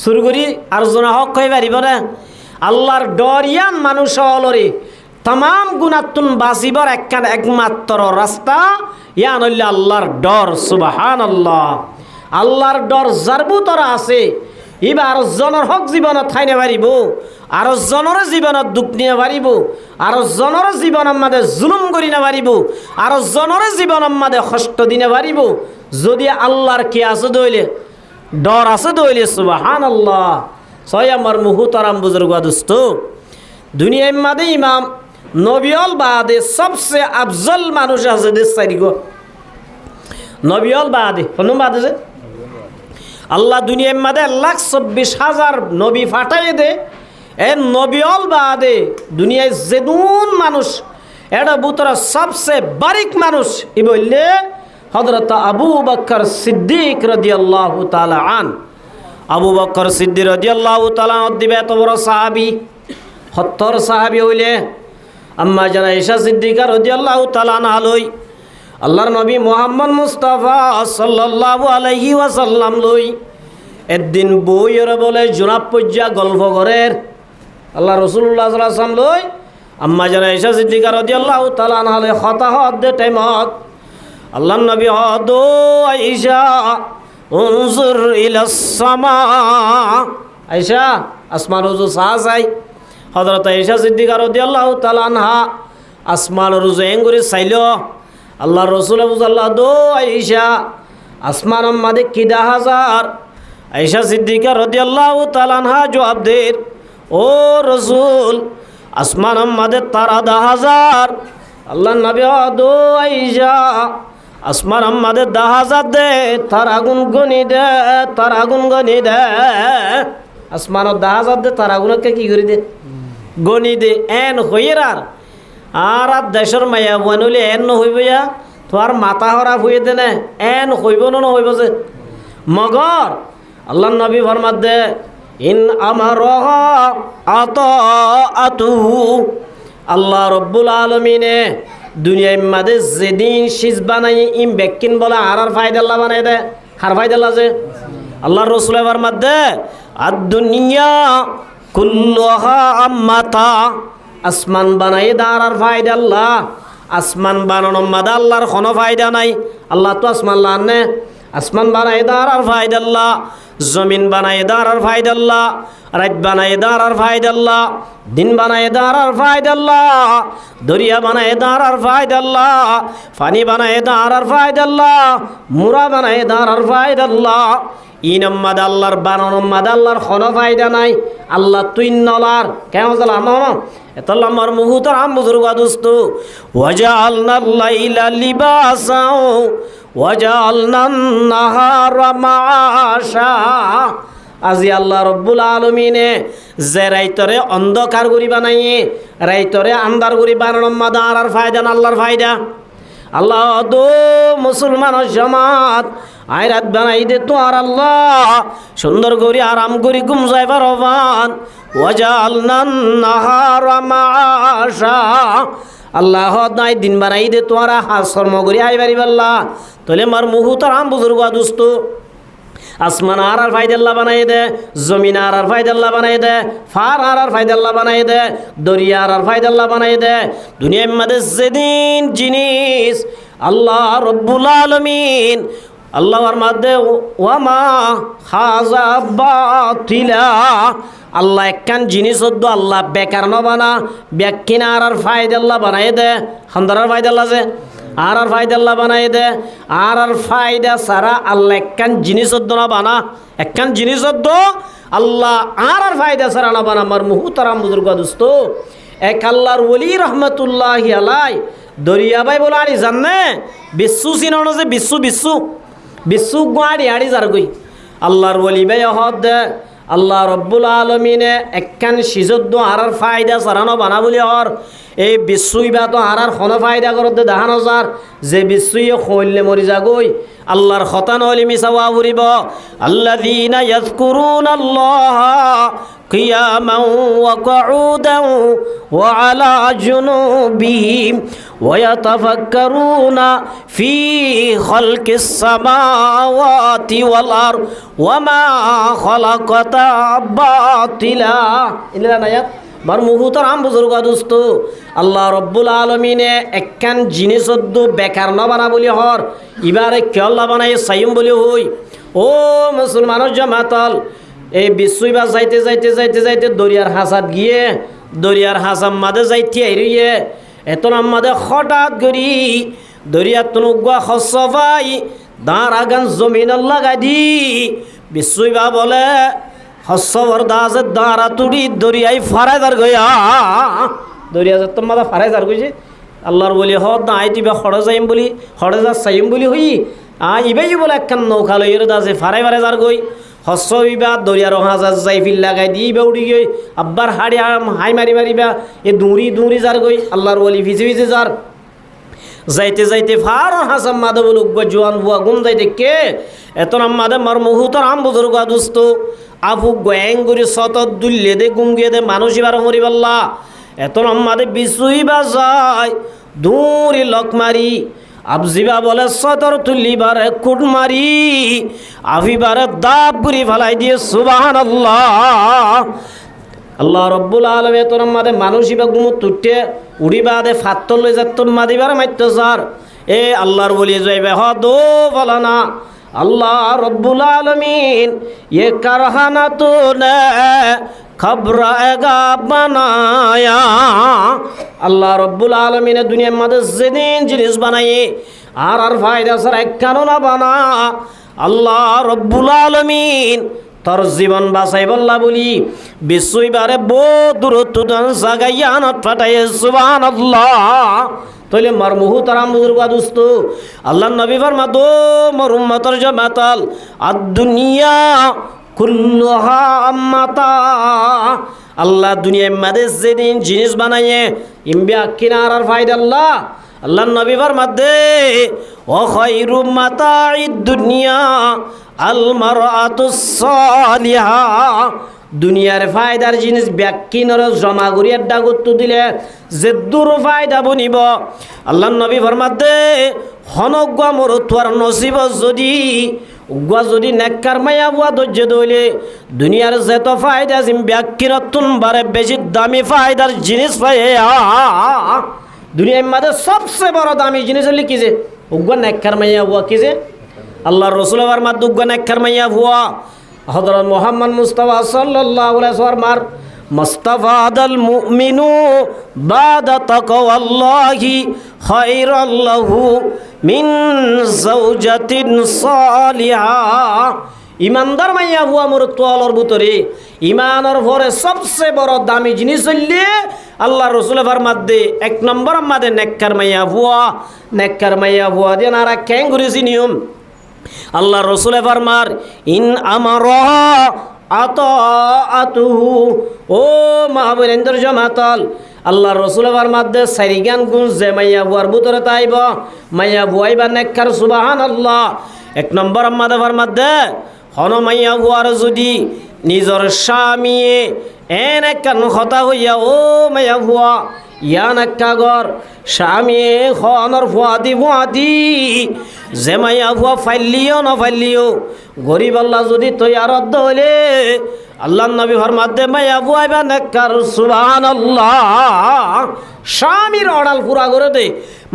शुरू करी आर जना हक कই पारिब ना আল্লাহর ডর ইয়ান মানুষ হলরে तमाम গুনাতুন বাঁচিবার একমাত্র রাস্তা ইয়ান হইল আল্লাহর ডর সুবহানাল্লাহ আল্লাহর ডর যার ভিতরে আছে এবার জনের হক জীবন থাইনে পারিব আর জনের জীবন দুঃখ নিয়ে পারিব আর জনের জীবন আমাদের জুলুম করি না পারিব আর জনের জীবন আমাদের কষ্ট দিনে পারিব যদি আল্লাহর কি আছে দইলে ডর আছে দইলে সুবহানাল্লাহ ছয় আমার মুহতারাম বুজুর্গ দোস্ত দুনিয়ার মাদে ইমাম নবিয়ল বাদে সবচেয়ে আফজল মানুষ আছে দেশ চারিগো নবিয়ল বাদে কোন বাদে যে আল্লাহ দুনিয়ার মাদে 1,24,000 নবী ফাটাই দে এ নবিয়ল বাদে দুনিয়ায় যেদুন মানুষ এটা বুতরা সবচেয়ে বারিক মানুষ ই বললে হযরত আবু বকর সিদ্দিক রাদিয়াল্লাহু তাআলা আন আবু বকর সিদ্দিক রাদিয়াল্লাহু তাআলা দিবে এত বড় সাহাবী 70 সাহাবী হইলে আম্মা জানা আয়েশা সিদ্দিকা রাদিয়াল্লাহু তাআলা আনহা লই আল্লাহর নবী মুহাম্মদ মুস্তাফা সাল্লাল্লাহু আলাইহি ওয়াসাল্লাম লই একদিন বইয়ের বলে জোনাব পজ্জা গল্প করের আল্লাহ রাসূলুল্লাহ সাল্লাল্লাহু আলাইহি ওয়াসাল্লাম লই আম্মা জানা আয়েশা সিদ্দিকা রাদিয়াল্লাহু তাআলা আনহা লই খতা হদ দে টাইমত আল্লাহর নবী হদ আয়েশা উনজুর ইলাস সামা আয়েশা আসমান রুজু সাজাই হযরত আয়েশা সিদ্দিকা রাদিয়াল্লাহু তাআলা আনহা আসমান রুজু এঙ্গুরি চাইলো আল্লাহর রাসূল বুঝাল্লাহ দো আয়েশা আসমান মাদে কিদা হাজার আয়েশা সিদ্দিকা রাদিয়াল্লাহু তাআলা আনহা জবাব দের ও রাসূল আসমান মাদে তারা 10,000 আল্লাহর নবী দো আয়েশা আসমান আমাদে 10,000 দে তার আগুন গনি দে তার আগুন গনি দে আসমান 10,000 দে তার আগুনকে কি করি দে গনি দে এন হইরার আর দেশের মায়া বনলে এন হইবয়া তোর মাথা হরা হইয়ে দে না এন হইব না হইব যে মগর আল্লাহর নবী ফরমাত দে ইন আমারহা আতাআতু আল্লাহ রাব্বুল আলামিনে দুনিয়ার মাঝে যেদিন শীষ বানাই ইম বেকিন বলে আর ফায়দাল্লাহ বানাই দে হার ফায়দাল্লাহ যে আল্লাহর রসুল এবার মধ্যে আর দুনিয়া কুল্লুহা আম্মাতা আসমান বানাই দার আর ফায়দাল্লাহ আসমান বানানো মাদা আল্লাহর কোনো ফায়দা নাই আল্লাহ তো আসমান লানে আসমান বানাই দার আর ফায়দাল্লাহ জমিন বানাই দার আর ফায়দাল্লাহ রাত বানাই দার আর ফায়দাল্লাহ দিন বানাই দার আর ফায়দাল্লাহ দরিয়া বানাই দার আর ফায়দাল্লাহ পানি বানাই দার আর ফায়দাল্লাহ মুরা বানাই দার আর ফায়দাল্লাহ ইনাম্মাদ আল্লাহর বানানো মাদ আল্লাহর কোনো ফায়দা নাই আল্লাহ তুই নলার কেমন জালাম এতলামার মুহুতর আম বুজুর্গ দোস্ত ওয়াজআলনাল লাইলা লিবাসাও ওয়াজআলনান নাহারা মাআশা আজি আল্লাহ রব্বুল আলমিনে যে রাইতরে অন্ধকার করি বানাইয়ে রাইতরে আন্দার করি বানানো মাদা আর ফায়দা না আল্লাহর ফায়দা আল্লাহ দো মুসলমানের জামাত আয় রাত বানাই দে তো আর আল্লাহ সুন্দর করি আরাম করি ঘুম যাইবার হবান ওয়াজআলনান নাহারা মাআশা আল্লাহ নাই দিন বানাই দে তোরা হাস কর্ম করি আই বাড়ি বাল্লা তোলে মার মুহুতর আম বুজুর্গ দোস্ত আসমান আর ফায়দাল্লাহ বানাই দে জমিন আর ফায়দাল্লাহ বানাই দে ফার আর ফায়দাল্লাহ বানাই দে দরিয়া আর ফায়দাল্লাহ বানাই দে দুনিয়ার মধ্যে যেদিন জিনিস আল্লাহ রব্বুল আলামিন আল্লাহর মধ্যে ওয়ামা হাজা বাতিলা আল্লাহ একখান জিনিস হদ্দ আল্লাহ বেকার ন বানা ব্যাকিনা আর ফায়দাল্লাহ বানাই দে হামদার ফায়দাল্লাহ যে আর ফায়দাল্লাহ বানাই দে আর ফায়দা সারা আল্লাহ একখান জিনিস হদ্দ না বানা একখান জিনিস হদ্দ আল্লাহ আর ফায়দা সারা না বানা আমার মুহুতারাম বুজুর্গ দোস্ত এক আল্লাহর ওলি রহমতুল্লাহি আলাই দরিয়া ভাই বলে আনি জানে বিশ্বু চিনানো যে বিশ্বু গাড়ি আড়ি যার গই আল্লাহর ওলি ভাই হদ আল্লাহ রব্বুল আলমিনে একখান সিজদ্দ আর ফায়দা সারানো বানা বলি হর এই বিশ্বই বা তো আর কোনো ফায়দা করতে দেখানো যার যে বিশ্বই খৈলে মরি যাগই আল্লাহর খতান হলি মিসাওয়া ফুরিব আল্লাযীনা ইয়াযকুরুনাল্লাহ কিয়ামান ওয়া কুউদান ওয়া আলা জুনুবিহিম ওয়া ইয়াতাফাক্কারুনা ফি খালকিস সামাওয়াতি ওয়াল আরদ ওয়া মা খালাকাতা বাতিলা ইলা নায়াত মার মুহুতর আম বুজুর্গ দোস্ত আল্লাহ রব্বুল আলমিনে একখান জিনিস বেকার ন বানা বলি হর ইবারে কেল্লা বানাই সাইম বলি হই ও মুসলমানের জামাতল এই বিশ্বই বা যাইতে যাইতে যাইতে যাইতে দরিয়ার হাসাত গিয়ে দরিয়ার হাসাম মাদে যাইতে আইরিয়ে এত মাদে হঠাৎ করি দরিয়ার তনুগুয়া খসফাই দাঁড় আগান জমিন লাগাই দি বিশ্বই বা বলে হসবর দাসের দাঁড়া তুড়ি দরিয়াই ফারাই দার গয়া দরিয়া যাত মাদা ফারাই দার গইছে আল্লাহর বলি হদ না আইতি বা খড়ে যাইম বলি খড়ে যা চাইম বলি হই ইবাই বলে একখান নৌকা লইয়ের দাসে ফারাই ফারাই যার গই হস ইবা দরিয়ার হাজার যাই ফিল লাগাই দি বা উড়ি গই আব্বার হাড়ি হাই মারি মারিবা এ দৌড়ি যার গই আল্লাহর বলি ভিজে ভিজে যার যাইতে যাইতে ফার হাসাম মাদে বলে জোয়ান বুয়া গুম যাইতে কে এত নাম মাদে মার মুহুতর আম বুজুর্গ দোস্ত আফু গোয়াং করে সতত দুল্লে দে গুঙ্গিয়ে দে মানুষ এবার মরি পাল্লা এত নাম মাদে বিশুই বা যায় দূরে লক মারি আবজিবা বলে সতর তুলিবারে কুট মারি আফিবারে দাব বুড়ি ফেলাই দিয়ে সুবহানাল্লাহ আল্লাহ রব্বুল আলমে তোর মাদে মানুষ ইবা গুমু তুটে উড়িবা দে ফাত্তর লই যাত তোর মাদিবার মাইত্য সার এ আল্লাহর বলি যাইবে হ দো ফলানা আল্লাহ রব্বুল আলমিন ये करहाना तूने खबरेगा बनाया আল্লাহ রব্বুল আলমিনে দুনিয়ার মধ্যে যেদিন জিনিস বানাইয়ে আর ফায়দা সার এক কারণ বানা আল্লাহ রব্বুল আলমিন তোর জীবন বাঁচাই বললা বলি বিশ্বইবারে বহু দূরত্ব জাগাইয়ানত ফাটাইয়ে সুবহানাল্লাহ তইলে মার মুহুতারাম বুজুর্গ দোস্ত আল্লাহ নবী ফরমা দো মোর উম্মতের জামাতাল আদ দুনিয়া কুল্লুহা আম্মাতা আল্লাহ দুনিয়ার মধ্যে যেদিন জিনিস বানাইয়ে ইমবিয়া কিনার আর ফায়দাল্লাহ আল্লাহ নবী ফরমা দে ও খায়রু মাতাইদ দুনিয়া আল মারআতুস সালিহা দুনিয়ার ফায়দার জিনিস ব্যাকিনর জমা করিয়া ডাগত দিলে যে দূর ফায়দা বনিব আল্লাহ নবী ফরমাতে হনগুয়া মোর তোর নসিব যদি উগুয়া যদি নেককার মায়া বুয়া ধৈর্য দইলে দুনিয়ার যেত ফায়দা জিম ব্যাকিরতুন বারে বেশি দামি ফায়দার জিনিস পায় দুনিয়ার মধ্যে সবচেয়ে বড় দামি জিনিস হলে কি যে উগুয়া নেককার মায়া বুয়া কি যে আল্লাহ রসুল আবার মাদ উগুয়া নেককার মায়া বুয়া হযরত মুহাম্মদ মুস্তাফা সাল্লাল্লাহু আলাইহি ওয়াসাল্লাম মুস্তাফাদাল মুমিনু বাদা তাকওয়াল্লাহি খায়রাল্লাহু মিন যাওজাতিন সালিহা ইমানদার মাইয়া হুয়া মোর তোয়ালর ভিতরে ইমানের পরে সবচেয়ে বড় দামি জিনিস হইলে আল্লাহ রসুল ফরমাদে এক নম্বর আমাদের নেককার মাইয়া হুয়া দিয়ে নারা ক্যাং করেছি নিয়ম আল্লাহ রসুল ফরমার ইন আমার আতাআতুহু ও মাহবুবেন্দ্র জমাতাল আল্লাহ রসুল ফরমাদে সারিগান গুণ যে মাইয়া বুয়ার ভিতরে তাইব মাইয়া বুয়াইবা নেককার সুবহানাল্লাহ এক নম্বর আমাদের ফরমাদে হন মাইয়া বুয়ার যদি নিজর স্বামীয়ে এন একখান কথা হইয়া ও মাইয়া বুয়া ইয়ান একটা ঘর স্বামীয়ে খনর ফুয়াদি যে মাইয়া বুয়া ফাইলিও না ফাইলিও গরিব আল্লাহ যদি তৈয়ারত হইলে আল্লাহ নবী ফরমাতে মাইয়া বুয়াইবা নেককার সুবহানাল্লাহ স্বামীর অড়াল পুরা করে দে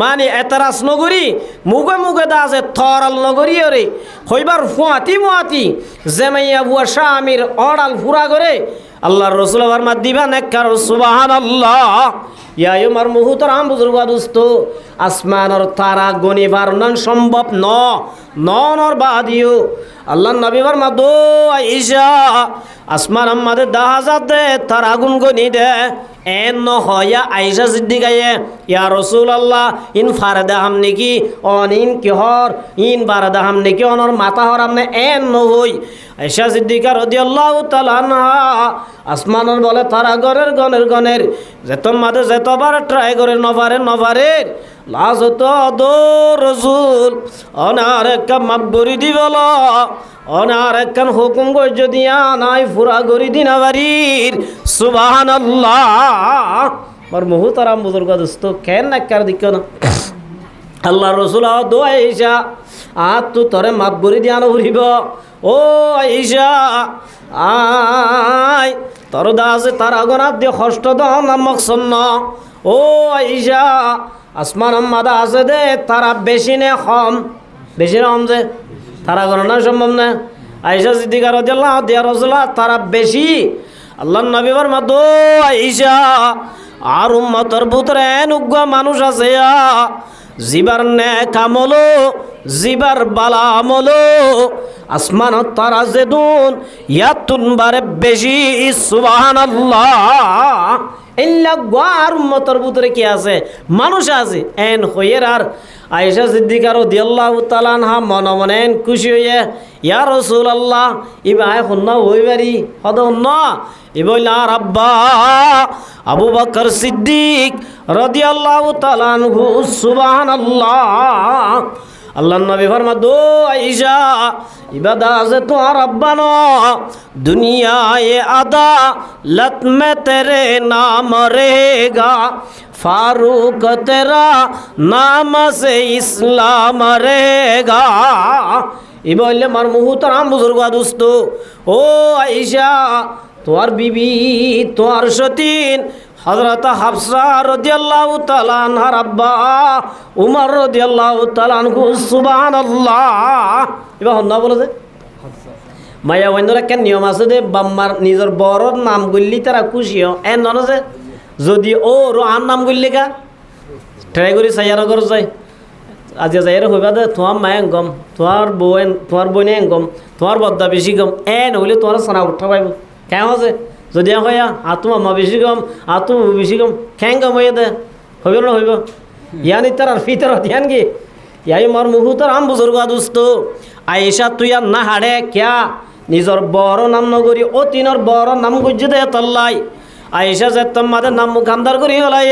মানে এতরাস নগরী মুগে মুগে দা আছে থরাল নগরী রে হইবার ফুয়াতি যে মাইয়া বুয়া স্বামীর অড়াল পুরা করে আল্লাহর রসুল ফরমাত দিবা নেককার সুবহানাল্লাহ ইয়া আমার মুহতারাম বুজুর্গ দোস্ত আসমানের তারা গনিবার নন সম্ভব নর বাদিও আল্লাহ নবী ফরমাত দো আয়েশা আসমান আমাদের দাহাজাত দে তারা গুন গনি দে এন ন হয়া আয়েশা সিদ্দিকায়ে ইয়া রাসূলুল্লাহ ইন ফারদা হাম নেকি অনিন কিহর ইন বারদা হাম নেকি অনর মাথা হর আমনে এন ন হই আয়েশা সিদ্দিকা রাদিয়াল্লাহু তাআলা আনহা আসমানের বলে তারা গনের যেত মাদে যেতবার ট্রাই করে নভারে লাজত দো রসুল অনার একটা মাপ গরি দিবল অনার একখান হুকুম গই যদি নাই ফুরা গরি দিনা বাড়ির সুবহানাল্লাহ আমার মুহতারাম বুজুর্গ দোস্ত কেন নাকার দিক না আল্লাহ রসুল দো আয়েশা তু তরে মাপ গরি দিয়ানো উড়িব ও আয়েশা আয় তোর দাস তার আগনাত দিয়ে কষ্ট দাও নামক সন্ন ও আয়েশা আসমান আম্মাদা আছে দে তারা বেশি নে কম যে তারা গণনা সম্ভব না আয়েশা সিদ্দিকা রাদিয়াল্লাহু দিয়া রাসূলুল্লাহ তারা বেশি আল্লাহ নবী ফরমাত ও আয়েশা আর উম্মতের ভিতরে নুগ্গা মানুষ আছে জিবার নে কামলো জিবার বালা আমলো আসমান তারা যেদুন ইয়াতুন বারে বেশি সুবহানাল্লাহ ইল্লা গার উম্মতের ভিতরে কি আছে মানুষ আছে এন হইয়ের আর আয়েশা সিদ্দিকা রাদিয়াল্লাহু তাআলা আনহা মনে মনে খুশি হইয়া ইয়া রাসূলুল্লাহ ইবাই হন্না হইবারি হদ হন্না ইবইলা রাব্বা আবু বকর সিদ্দিক রাদিয়াল্লাহু তাআলা আনহু সুবহানাল্লাহ আল্লাহ নবী ফরমাত দো আয়েশা ইবাদা আছে তোমার আব্বা না দুনিয়ায়ে আদা লত মে তেরে নাম रहेगा फारूक तेरा नाम से इस्लाम रहेगा ই বললে মার মুহতারাম বুজুর্গ দোস্ত ও আয়েশা তোমার বিবি তোমার সতীন হযরত হাফসা রাদিয়াল্লাহু তাআলা আনহার আব্বা উমর রাদিয়াল্লাহু তাআলা আনহু সুবহানাল্লাহ এবার হন্না বলেছে মায়া বন্ধুরা কেন নিয়ম আছে দে বাম্মার নিজের বড় নাম গল্লি তারা খুশি এন ননছে যদি ও আর নাম গল্লি কা ট্রাই করি সাইয়ার ঘর যাই আজ যাইরে হইবা দে তোমার মায়ে গম তোমার বইনে গম তোমার বদ্দা বেশি গম এন হইলে তোমার সোনা উঠা পাইব কেন আছে যদি হইয়া আতু মামা বেশি গম আতু বেশি গম খ্যাং গম হইয়া দে হইব না হইব ইয়ানি তার আর ফিতর ধ্যান কি ইয়াই মোর মুহুতর আম বুজুর্গ দোস্ত আয়েশা তুই আর না হাড়ে ক্যা নিজর বড় নাম নগরী ও তিনর বড় নাম গুজ্জে দে তল্লাই আয়েশা যে তোমাদের নাম মুখামদার করি হলাই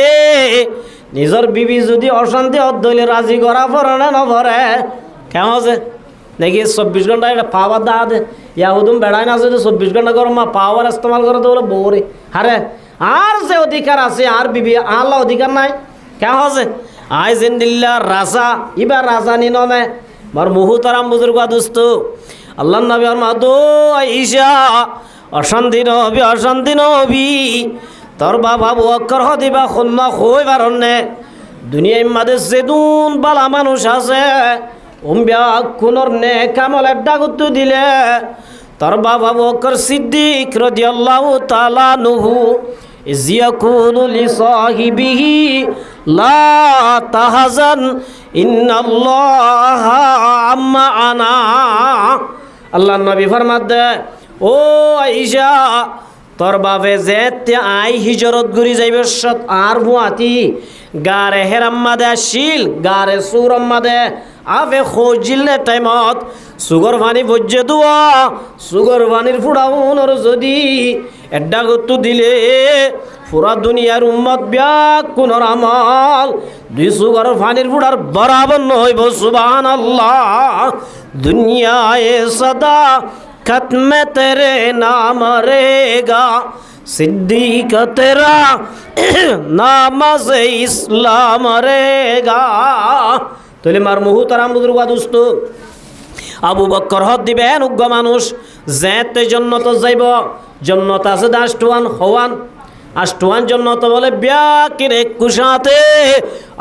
নিজর বিবি যদি অশান্তি অধ্যলে রাজি করা পরে না নভরে কেমন আছে নাকি 24 ঘন্টা এটা পাওয়ার দা দে ইয়াহুদুম বেড়ায় না যদি 24 ঘন্টা গরম মা পাওয়ার ইস্তেমাল করে তো বলে বউরে হারে আর যে অধিকার আছে আর বিবি আল্লাহ অধিকার নাই কে হসে আই জিন্দিল্লা রাজা ইবার রাজা নি ননে মার মুহুতারাম বুজুর্গ দুস্ত আল্লাহ নবী আর মাদো আইসা অশান্তি নবী তোর বাবা বকর হদিবা খুন্না হই বারনে দুনিয়ায় মাদে যেদুন বালা মানুষ আছে উম্বিয়া কুনর নে কামলের ডাগুত দিলে তোর বাবা বকর সিদ্দিক রাদিয়াল্লাহু তাআলা নুহু ইয়াকুলু লিসাহিবিহি লা তাহজান ইন্নাল্লাহা আম্মাআনা আল্লাহর নবী ফরমাত দে ও আয়েশা তোর বাপে যেতে আই হিজরত ঘুরি যাইবে সত আর বুয়াতি গারে হেরাম্মা দে শিল গারে সুরম্মা দে আবে খোঁজিলে টাইমত সুগর পানি বজ্জে দুয়া সুগর পানির ফুড়াউনর যদি এড্ডা গত্তু দিলে পুরা দুনিয়ার উম্মত ব্যাক কোনর আমল দুই সুগর পানির ফুড়ার বরাবর নইব সুবহানাল্লাহ দুনিয়ায়ে সদা खत्म तेरे नाम रहेगा सिद्दीक तेरा नाम से इस्लाम रहेगा তোলে মার মুহুতারাম বুজুর্গ দুস্ত আবু বকর হদ দিবেন উগ্র মানুষ যেতে জন্নত যাইব জন্নত আছে 10 হওয়ান আষ্টওয়ান জন্নত বলে ব্যাকিরে কুশাতে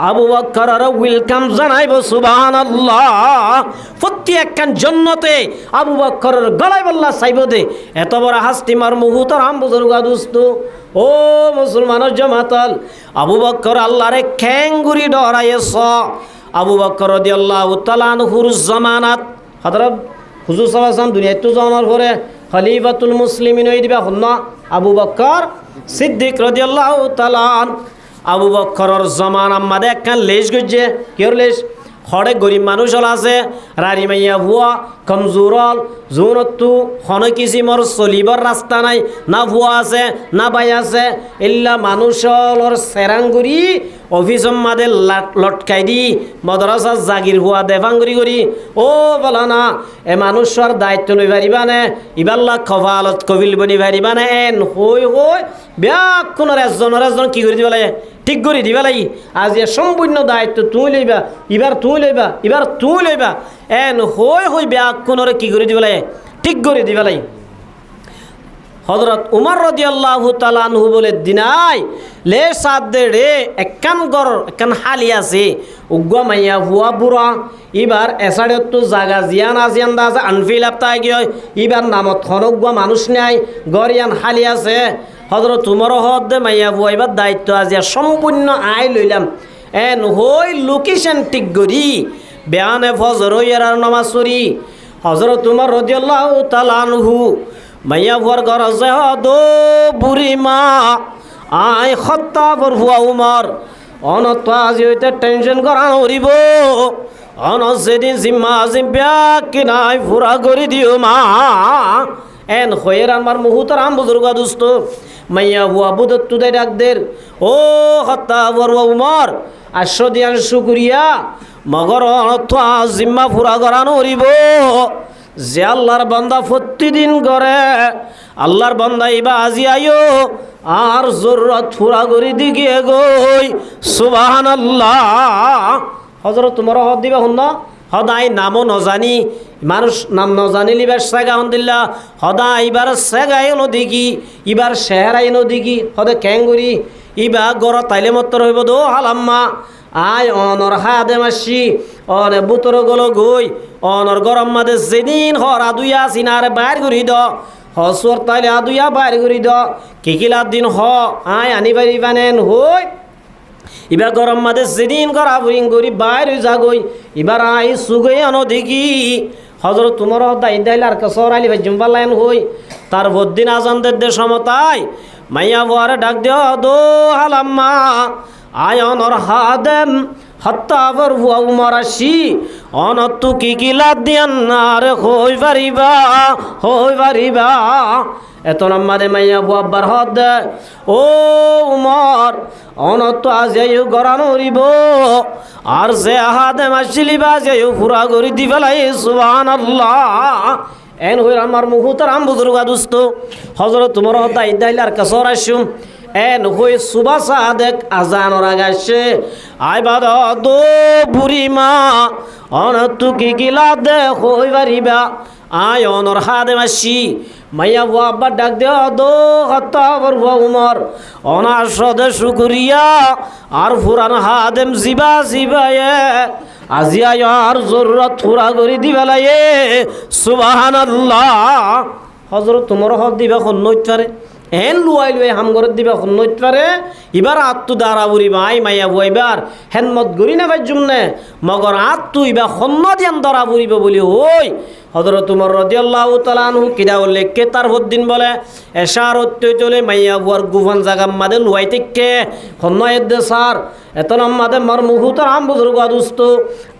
আবু বকর আর ওয়েলকাম জানাইব সুবহানাল্লাহ প্রত্যেকখান জন্নতে আবু বকরের গলায় বল্লা চাইব দে এত বড় হাস্তি মার মুহুতারাম বুজুর্গ দুস্ত ও মুসলমানের জামাতাল আবু বকর আল্লাহরে খ্যাঙ্গুরি ডরাইছ আবু বকর রাদিয়াল্লাহু তাআলা আনহুর জামানাত হযরত হুজুর সাল্লাল্লাহু আলাইহি ওয়াসাল্লাম দুনিয়াতে যাওয়ার পরে খলিফাতুল মুসলিমিন হই দিবা হন্না আবু বকর সিদ্দিক রাদিয়াল্লাহু তাআলা আবু বকরের জামানা মাদে একখান লেশ গজে কের লেশ হড়ে গরিব মানুষ হল আছে রারি মাইয়া ভুয়া কমজোরল জোনতু হন কিসিমর চলিবার রাস্তা নাই না ভুয়া আছে না বাই আছে এল্লা মানুষর সেরাঙ্গুরি অফিসম মাদে লটকাই দি মদরসা জাগির হুয়া দেভাঙ্গুরি করি ও বলা না এ মানুষর দায়িত্ব লই পারিবানে ইবাল্লা কফালত কবিল বনি পারিবানে এন হই হই ব্যাক কোন একজন কি করে দিবা লাগে ঠিক করে দিবা লাগি আজ এ সম্পূর্ণ দায়িত্ব তুই লইবা এবার তুই লইবা এন হই হই ব্যাক কোনরে কি করে দিবা লাগে ঠিক করে দিবা লাগি হযরত উমর রাদিয়াল্লাহু তাআলা আনহু বলে দিনাই লে সাদ দে রে একখান হালি আছে উগ্গা মাইয়া হুয়া বুড়া এবার এসাড়ে তো জাগা জিয়ান আজিয়ান দা আছে আনফিল আপতাই গিয়ে এবার নামত খনগুয়া মানুষ নাই গরিয়ান হালি আছে হযরত উমর হদ দে মাইয়া হুয়া এবার দায়িত্ব আজিয়া সম্পূর্ণ আই লইলাম এন হই লোকেশন ঠিক গরি বেয়ানে ফজর হইয়ার নামাজ পড়ি হযরত উমর রাদিয়াল্লাহু তাআলা আনহু মাইয়া ভর ঘর আছে দো বুড়ি মা আই খত্তাবর হুয়া উমর অনত আজি হইতে টেনশন করা হরিব অন সেদিন জিম্মা জিম্পা কি নাই ফুরা করে দিও মা এন হয়ের আমার মুহুতারাম বুজুর্গ দুস্ত মাইয়া হুয়া বুদত্তু দে ডাকদের ও খত্তাবর হুয়া উমর আশ্র দিয়ান শুকুরিয়া মগর অনত জিম্মা ফুরা করানো হরিব যে আল্লাহর বান্দা প্রতিদিন করে আল্লাহর বান্দা ইবা আজি আইও আর জরুরত পুরা করে দিকে গই সুবহানাল্লাহ হযরত উমর হদ দিবা হন হদাই নামও নজানি মানুষ নাম নজানিলি বেশ সেগা হন্দিল্লা হদা ইবার সেগাই নদীকি ইবার শেহরাই নদীকি হদে ক্যাঙ্গুরি ইবা গড় তাইলে মত্তর হইব দো হালাম্মা আয় অনর হাদে মাসি অনে বুতর গলো গই অনর গরম মাদে যেদিন হর আদুয়া সিনারে বাইর করি দ হসর তাইলে আদুয়া বাইর করি দ কিকিলার দিন হ আয় আনি পারি বানেন হই এবার গরম মাদে যেদিন করা বুরিং করি বাইর যাগই এবার আই সুগই আনো দেখি হজরত তোমার দাই দাইলার কাছর আলি ভাই জুম্বালাইন হই তার বদিন আজানদের দে সমতায় মাইয়া বুয়ারে ডাক দিও দো হালাম্মা আয়নর হাদেম হত্যাবর হুয়া উমর আসি অনত্তু কি কিলা দিয়ান না রে হই পারিবা এত নাম্মাদে মাইয়া বুয়া বার হদ ও উমর অনত্ত আজ গড়ানো রিব আর যে আহাদে মাসিলিবা যে পুরা গরি দি ফেলাই সুবহানাল্লাহ এন হই আমার মুহুতার আম বুজুর্গা দুস্ত হযরত উমর দাই দাইলার কাছর আসুম এন হই সুবা সাদেক আজানর আগাছে আই বাদ দো বুড়িমা অনত্তু কি গিলা দে হই পারিবা আয় অনর হাদে মাসি মাইয়া বাবা ডাক দে দো হত্যাবর হুয়া উমর অনার সদে শুকরিয়া আর ফুরান হাদেম জিবায়ে আজিয়া আর জরুরত পুরা করি দিবেলায়ে সুবহানাল্লাহ হযরত উমর হদ দিবা খন্নইত পারে এন লুয়াই লুয়াই হাম ঘরত দিবা খন্নইত পারে এবার আত্মু দাঁড়া বুড়ি ভাই মাইয়া বইবার হেনমত গরি না ভাই জুমনে মগর আত্মু ইবা খন্ন দিয়ান দাঁড়া বুড়িব বলি ওই হযরত উমর রাদিয়াল্লাহু তাআলা আনহু কিদা উল্লেখকে তার হদ্দিন বলে এশারত চলে মাইয়া বুয়ার গুফান জাগা মাদে লুয়াই থেকে খন্নয়েদ সার এত নামাদে মর মুহুতার আম বুজুর্গ দুস্ত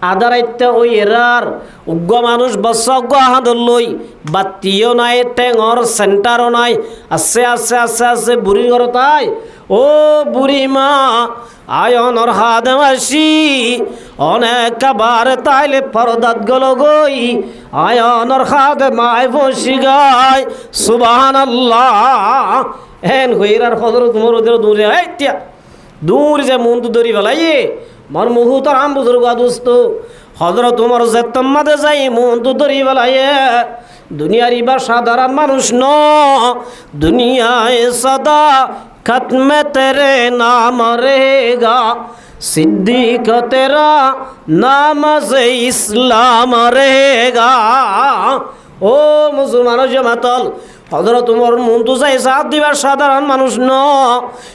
আদারাইতে ওই এরার উগ্র মানুষ বসজ্ঞ আহাদর লই বাতিও নাই টেঙর সেন্টারও নাই আছে বুড়ি ঘর তাই ও বুড়ি মা আয়নর হাদমাসি অনেক কাবার তাইলে পরদাত গল গই আয়নর হাদমায় বসি গায় সুবহানাল্লাহ হেন হইরার হযরত উমর দূরে আইতিয়া দূর যে মন তো দরি ফেলাইয়ে মর মুহুতর আম বুজুর্গ দুস্ত হযরত উমর যে তম্মাদে যাই মন তো দরি ফেলাইয়ে দুনিয়ার ইবা সাধারণ মানুষ ন দুনিয়ায় সদা খতমে তেরে নাম রেগা সিদ্দিক তেরা নাম সে ইসলাম রেগা ও মুসলমান জামাতল হযরত উমর মন তো যাই সাথ দিবার সাধারণ মানুষ ন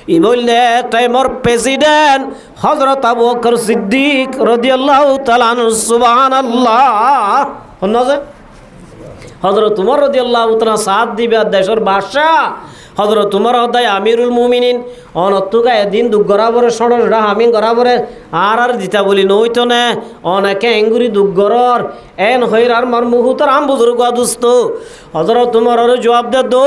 ই বললে টাইমর প্রেসিডেন্ট হযরত আবু বকর সিদ্দিক রাদিয়াল্লাহু তাআলা আনহু সুবহানাল্লাহ হনজে হযরত উমর রাদিয়াল্লাহু তাআলা সাথ দিবা দেশের বাদশা হযরত উমর হদায় আমিরুল মুমিনিন অনতুকা এদিন দুগরাবরে সড়রা হামিন গরাবরে আর দিতা বলি নইতো না অনেকে এঙ্গুরি দুগরর এন হইরার মার মুহুতর আম বুজুর্গ দুস্ত হযরত উমরের জবাব দে দো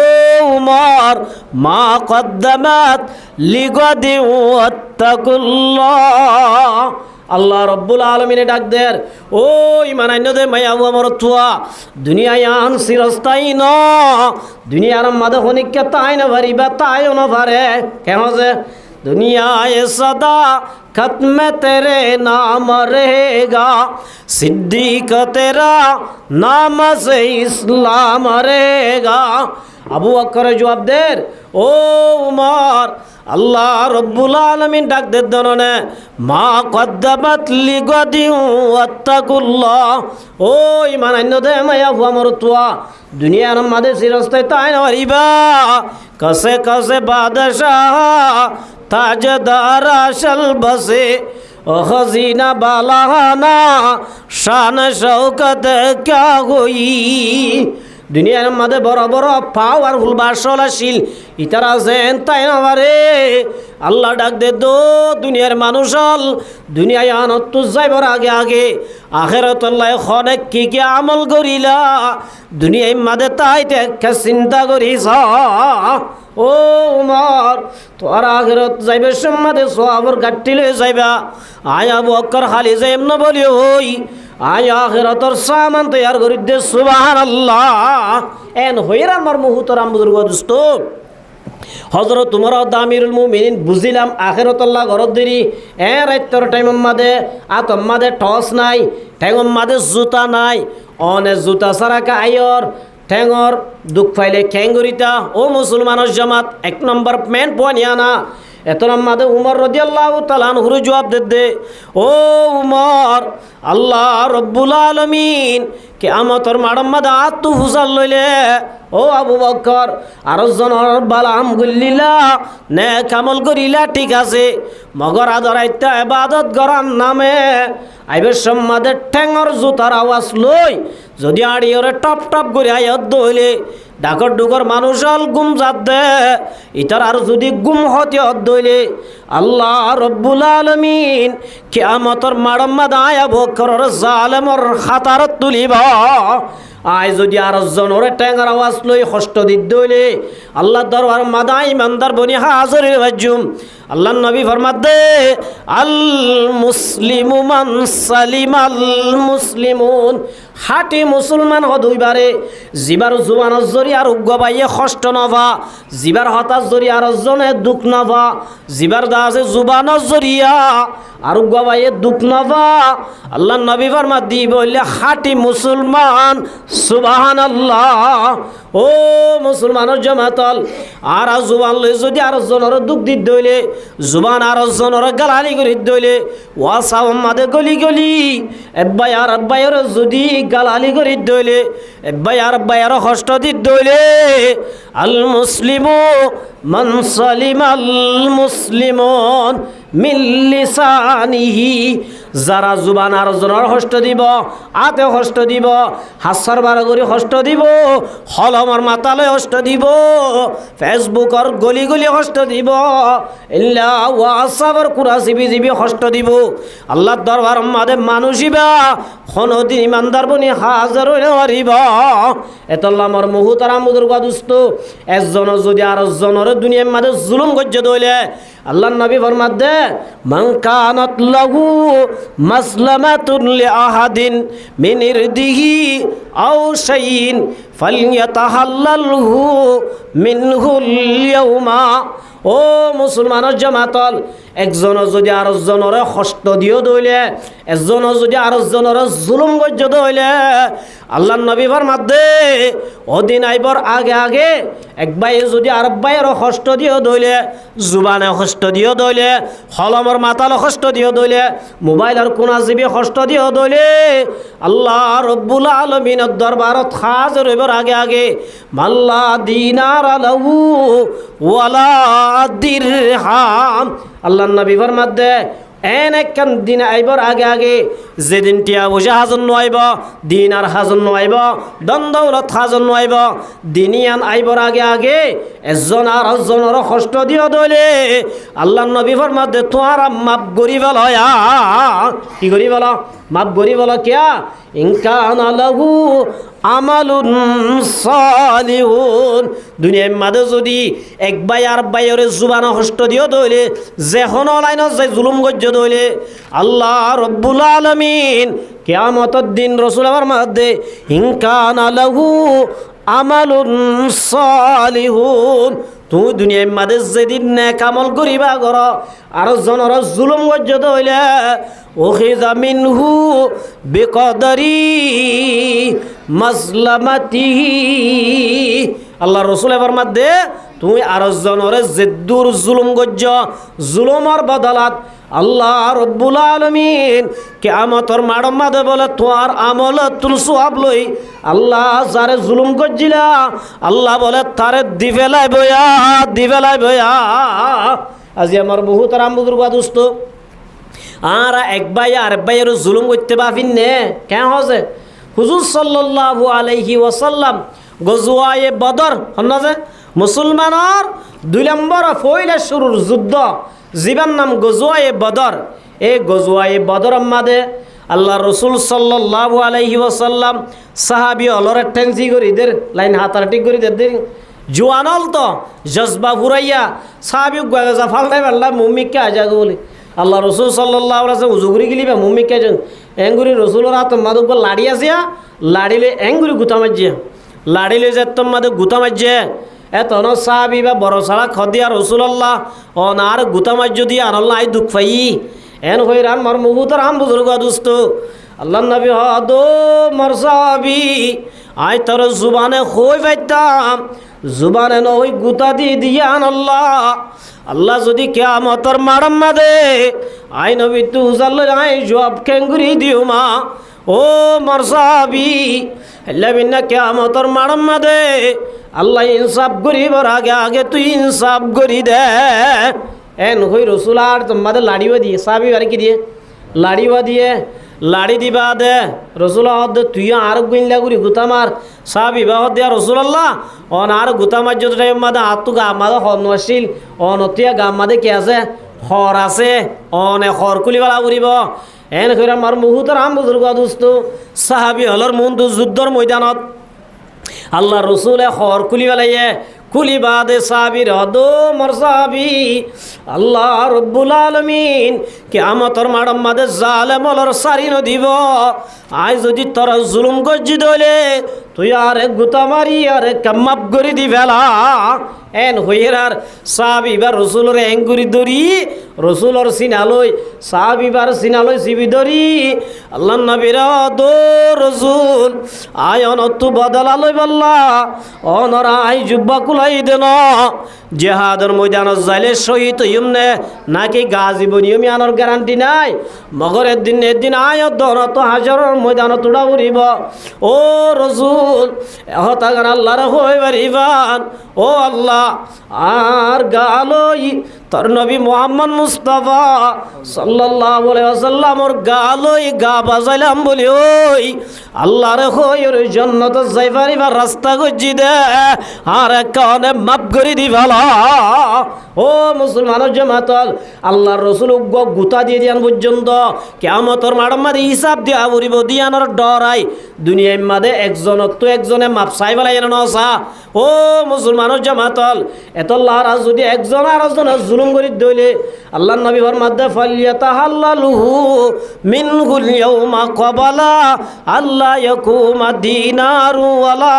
উমর মা কদ্দামাত লিগাদি ওয়াত্তাকুল্লাহ আল্লাহ রব্বুল আলমিনে ডাক দের ও ইমানান্য দে মাইয়া আমার তুয়া দুনিয়ায় আন চিরস্থায়ী ন দুনিয়ার মাদে হনিককে তাই না ভারিবা তাইও না ভারে কেন যে দুনিয়ায় সদা খতমে তেরে নাম রেগা সিদ্দিক তেরা নাম সে ইসলাম রেগা আবু বকর জবাব দের ও উমর আল্লাহ রব্বুল আলামিন ডাক দে দননে মা কদ্দামাত লিগাদি ওয়াত্তাকুল্লাহ ও ইমানান্য দে মায়া আমার তুয়া দুনিয়ার মাঝে চিরস্থায়ী তাই না পারিবা কসে কসে বাদশাহ তাজদার আসল বসে ও খজিনা বালাহানা শান শৌকত ক্যা হই দুনিয়ার মাঝে বড় বড় পাওয়ারফুল বাসল আসিল ইতারা যেন তাই না পারে আল্লাহ ডাক দে দো দুনিয়ার মানুষ হল দুনিয়ায় আনত যাইবার আগে আগে আখেরাত আল্লাহ অনেক কি কি আমল করিলা দুনিয়ায় মাঝে তাই দেখা চিন্তা করিস ও উমর তোর আখেরাত যাইবে সম্মাদে সোয়াবর গাঠি লয়ে যাইবা আয় আবু বকর খালি যাইম না বলি হই আয় আখিরাতর সামান তৈয়ার করি দে সুবহানাল্লাহ এন হইরা আমার মুহুতর আম বুজুর্গ দোস্ত হযরত উমর আমিরুল মুমিনিন বুঝিলাম আখিরাত আল্লাহ ঘরত দেরি এ রাইতর টাইম মাদে আতম মাদে টস নাই ঠ্যাং মাদে জুতা নাই অনে জুতা সারা কায়র ঠ্যাঙর দুঃখ ফাইলে খ্যাঙ্গরিতা ও মুসলমানের জামাত এক নম্বর প্যান্ট পোয়ানিয়ানা এত নামাদে উমর রাদিয়াল্লাহু তাআলা আনহু জবাব দে ও উমর আল্লাহ রব্বুল আলামিন কিয়ামতের মাড়ম মাদে আত্তু ফুসাল লইলে ও আবু বকর আর জনের বালাম গুল্লিলা নেক আমল করিলা ঠিক আছে মগর আদরাইতা ইবাদত করার নামে আইবে সম্মাদে ঠ্যাঙর জুতার আওয়াজ লই যদি আড়িয়রে টপ টপ করে আয়াত দইলে ডাকর ডুকর মানুষ হল গুম যাত দে ইতার আর যদি গুম হতে দইলে আল্লাহ রব্বুল আলামিন কিয়ামতর মাড়ম্মা দায়া বকরর জালেমর খাতারত তুলিব আয় যদি আর জনরে ট্যাঙ্গার আওয়াজ লই কষ্ট দিত দইলে আল্লাহ দরবার মাদা ইমানদার বনি হাজরের বাজুম আল্লাহ নবী ফরমাত দে আল মুসলিমু মান সালিমাল মুসলিমুন হাটি মুসলমান হদুইবারে জিবার জুবানৰ জরিয়ার উগ্গবাইয়ে কষ্ট নভা জিবার হতাশ জরিয়ার জনে দুঃখ নভা জিবার দাসে জুবানৰ জরিয়া আর উগ্গবাইয়ে দুঃখ নভা আল্লাহ নবী ফরমাত দি বললে হাটি মুসলমান সুবহানাল্লাহ ও মুসলমানের জমাতল আর জুবান লই যদি আর জনের দুঃখ দিত দইলে জুবান আর জনের গালালি করি দইলে ওয়াসা উম্মাদে গলি গলি এব্বাই আর আব্বাইয়ের যদি গালালি করি দইলে এব্বাই আর আব্বাইয়ের কষ্ট দিত দইলে আল মুসলিমু মান সালিমাল মুসলিমুন মিন লিসানিহি যারা জুবান আর জনের কষ্ট দিব আতে কষ্ট দিব হাসার বার করে কষ্ট দিব হলমর মাতালে কষ্ট দিব ফেসবুকর গলি গলি কষ্ট দিব ইল্লা ওয়াসাবর কুরাসিবি জিবি কষ্ট দিব আল্লাহর দরবার মাদে মানুষিবা কোনদিন ইমানদার বনি হাজার হইলে পারিব এতল্লামর মুহুতারাম বুজুর্গ দোস্ত একজন যদি আর জনের দুনিয়ার মাঝে জুলুম গজ্জে দইলে আল্লাহর নবী ফরমাত দে মান কানাত লাহু মাসলামাতুন লিআহাদিন মিন ইরদিহি আও শাইইন ফালইয়াতাহাল্লালহু মিনহুল ইয়াউমা ও মুসলমানের জামাতল একজন যদি আর জনরে কষ্ট দিও দইলে একজন যদি আর জনরে জুলুম গজ্জ দইলে আল্লাহর নবী ফরমাত দে ওদিন আইবর আগে আগে এক ভাই যদি আর ভাইয়ের কষ্ট দিও দইলে জুবানে কষ্ট দিও দইলে হলমর মাতাল কষ্ট দিও দইলে মোবাইলের কোনাজিবি কষ্ট দিও দইলে আল্লাহ রব্বুল আলামিনের দরবারত হাজির হইবার আগে আগে মাল্লা দিনার আলাহু ওয়ালা দিরহাম আল্লাহর নবী ফরমাত দে এন একখান দিন আইবর আগে আগে যেদিন টিয়া বসে হাজন নোয়াইব দিন আর হাজন নোয়াইব দন্দৌলত হাজন নোয়াইব দিনিয়ান আইবর আগে আগে এজন আর একজনের কষ্ট দিও দইলে আল্লাহর নবী ফরমাত দে তোমার মাপ গরি বল কি গরি বল মাপ গরি বল কিয়া ইনকান লাহু আমালুন সালিহুন দুনিয়ার মাঝে যদি এক ভাই আর ভাইয়ের জুবানা কষ্ট দিও দইলে যেখন লাইনত যাই জুলুম গজ্জ দইলে আল্লাহ রব্বুল আলামিন কিয়ামতের দিন রাসূল আমার মধ্যে ইনকান লাহু আমালুন সালিহুন তুমি দুনিয়ার মাঝে যেদিন নেক আমল করিবা কর আর জনর জুলুম গজ্জ দইলে ওখিযা মিনহু বিকদরি মাজলামাতিহি আল্লাহ রাসূল ফরমাত দে তুমি আর জনরে জেদ্দুর জুলুম গজ্জ জুলুমর বদলাত আল্লাহ রব্বুল আলামিন কিয়ামতের মাড়ম মাদে বলে তোমার আমল তুল সওয়াব লই আল্লাহ যারে জুলুম গজ্জিলা আল্লাহ বলে তারে দিবেলাই বয়া আজি আমার বহুত আরাম বুজুর্গ দোস্ত আর এক ভাই আর ভাইয়ের জুলুম করতে পারবেন নে কেন হচ্ছে হুজুর সাল্লাল্লাহু আলাইহি ওয়াসাল্লাম গজওয়ায়ে বদর হন্না যে মুসলমানের 2 নম্বর ফয়লা শুরুর যুদ্ধ জীবন নাম গজওয়ায়ে বদর এই গজওয়ায়ে বদর মাদে আল্লাহ রসুল সাল্লাল্লাহু আলাইহি ওয়াসাল্লাম সাহাবী অলরে টেনসি করি দের লাইন হাতারাটি করি দের জোয়ানল তো জজবা ফুরাইয়া সাহাবী গজা ফালতাই পারলা মুমিককে আজাগো বলে আল্লাহ রসুল সাল্লাল্লাহু আলাইহি ওয়াসাল্লাম উজুগুরি গিলিবা মুমিককে জন এঙ্গুরি রসুলের হাত মাদুক লাড়ি আসিয়া লাড়িলে এঙ্গুরি গুতা মাজিয়া লাড়িলে যে তোম মাদুক গুতা মাজিয়া এতন সাহাবী বা বড় সারা খদিয়া রসুল্লাহ অনার গুতা মাজ্য দিয়ে আনল্লাহ আই দুঃখ পাই এন হই রান মর মুহুতর আম বুজুর্গ দোস্ত আল্লাহ নবী হদো মর সাহাবী আই তোর জুবানে হই পাইতাম জুবানে নই গুতা দিয়ে আনল্লাহ আল্লাহ যদি কিয়ামতের মাড়ম মাদে আই নবী তু জাল্ল আই জবাব কেঙ্গুরি দিও মা ও মর সাহাবী আল্লাহ বিনা কিয়ামতের মাড়ম মাদে আল্লাহ ইনসাফ করিবার আগে আগে তুই ইনসাফ করি দে এন হই রসুল আর তোমাদের লাড়িও দিয়ে সাহাবী আর কি দিয়ে লাড়িও দিয়ে লাড়ি দিবা দে রসুল দে তুই আর গুইনলা গুড়ি গুতামার সাহ বিবাহ দিয়া রসুল্লাহ অন আর গুতামার যত টাইম মাদে আত্মু গা মাদে হনশীল অনতিয়া গা মাদে কি আছে হর আছে অনে হর কুলিবালা উড়িব এন করে আমার মুহুতর আম বুজুর্গ দুস্ত সাহাবি হলর মুন্দু যুদ্ধর ময়দানত আল্লাহ রসুলে হর কুলিবালাইয়ে কুলি বাদে সাবির হদো মর সাবি আল্লাহ রব্বুল আলামিন কিয়ামতর মাডম মাদে জালেম অলর সারি ন দিব আই যদি তোর জুলুম গজ্জি দলে তুই আরে গুতা মারি আরে কামাপ গরি দিবেলা এন হইরার সাবিবার রসুলরে এঙ্গুরি দরি রসুলর সিনালই সাবিবার সিনালই সিবি দরি আল্লাহ নবীর দো রসুল আয় অনতু বদলালই বল্লা অনরা আই জুব্বা কুলাই দেন জেহাদের ময়দান যাইলে শহীদ হইমনে নাকি গাজী বনিয়মি আনার গ্যারান্টি নাই মগর এদিন আয় দনত হাজারের ময়দান তুড়া উড়িব ও রসুল হতাগান আল্লাহর হই বারিবান ও আল্লাহ আর গালই তোর নবী মুহাম্মদ মুস্তাফা সাল্লাল্লাহু আলাইহি ওয়াসাল্লামর গালই গা বাজাইলাম বলি ওই আল্লাহর হই ওর জান্নাত যাই পারিবার রাস্তা গজি দে আর কানে মাপ করি দিবালা ও মুসলমানের জামাতল আল্লাহর রাসূল গুতা দিয়ে দিয়ান পর্যন্ত কিয়ামতের মাঠের মাঝে হিসাব দিয়া বলিব দিয়ানোর ডরাই দুনিয়ার মাঝে একজনত তো একজনে মাপ চাই বেলাই নসা ও মুসলমানের জামাতল এত আল্লাহর যদি একজন আর একজন জুলুম করি দইলে আল্লাহর নবী ফরমাতে ফালিয়াতাহাল্লালুহু মিনহুল ইয়াউমা ক্বাবালা আল্লাহ ইয়াকুমা দিনারু ওয়ালা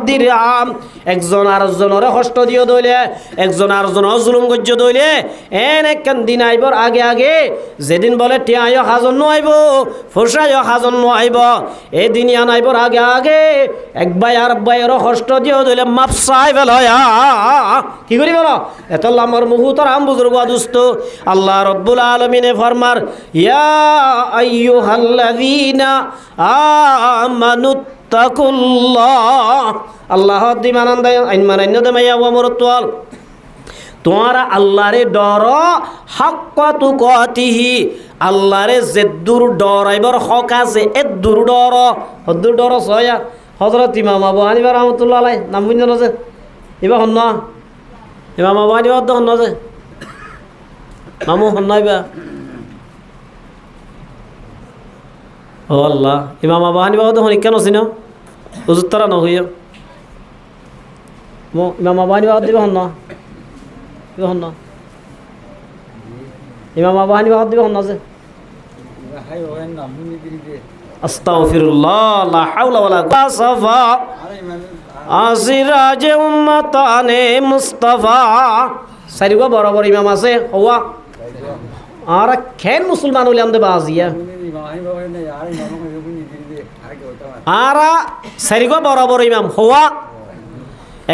দিরহাম একজন আর একজনের কষ্ট দিও দইলে একজন আর একজন জুলুম গজ্জ দইলে এন একখান দিন আইবর আগে আগে যেদিন বলে টিয়ায় হাজন নইব ফোসায় হাজন নইব এই দিন আনাইবর আগে আগে এক ভাই আর ভাইয়ের কষ্ট দিও দইলে মাপ চাই বেলয়া কি করি বলো এত আমার মুহুতর আম বুজুর্গ দুস্ত আল্লাহ রব্বুল আলামিনে ফরমার ইয়া আইয়ুহাল্লাযীনা আমানু তাকুল্লাহ আল্লাহ দিমানন্দায় আইন মানান্য দেমাইয়া ওয়ামরতুল তোমারা আল্লাহরে ডর হাক্কা তুকাতিহি আল্লাহরে যেদুর ডরাইবর হক আছে এদুর ডর হদ্দুর ডর সয়া হযরত ইমাম আবু হানিফা রাহমাতুল্লাহ আলাইহি নাম বুঝন আছে এবা হন না ইমাম আবু হানিফা হন না যে মামু হন নাইবা ও আল্লাহ ইমাম আবু হানিফা হন কেন ছিল হুজুর তারা না হইয়া ইমাম আবু হানিফা দিবা হন না হন না ইমাম আবু হানিফা দিবা হন না যে আস্তাগফিরুল্লাহ লা হাওলা ওয়ালা কুওয়াতা আজিরাজে উম্মতানে মুস্তাফা সারিগো বরাবর ইমাম আছে হওয়া আর কেন মুসলমান হইলে আমাদের বাজিয়া আর সারিগো বরাবর ইমাম হওয়া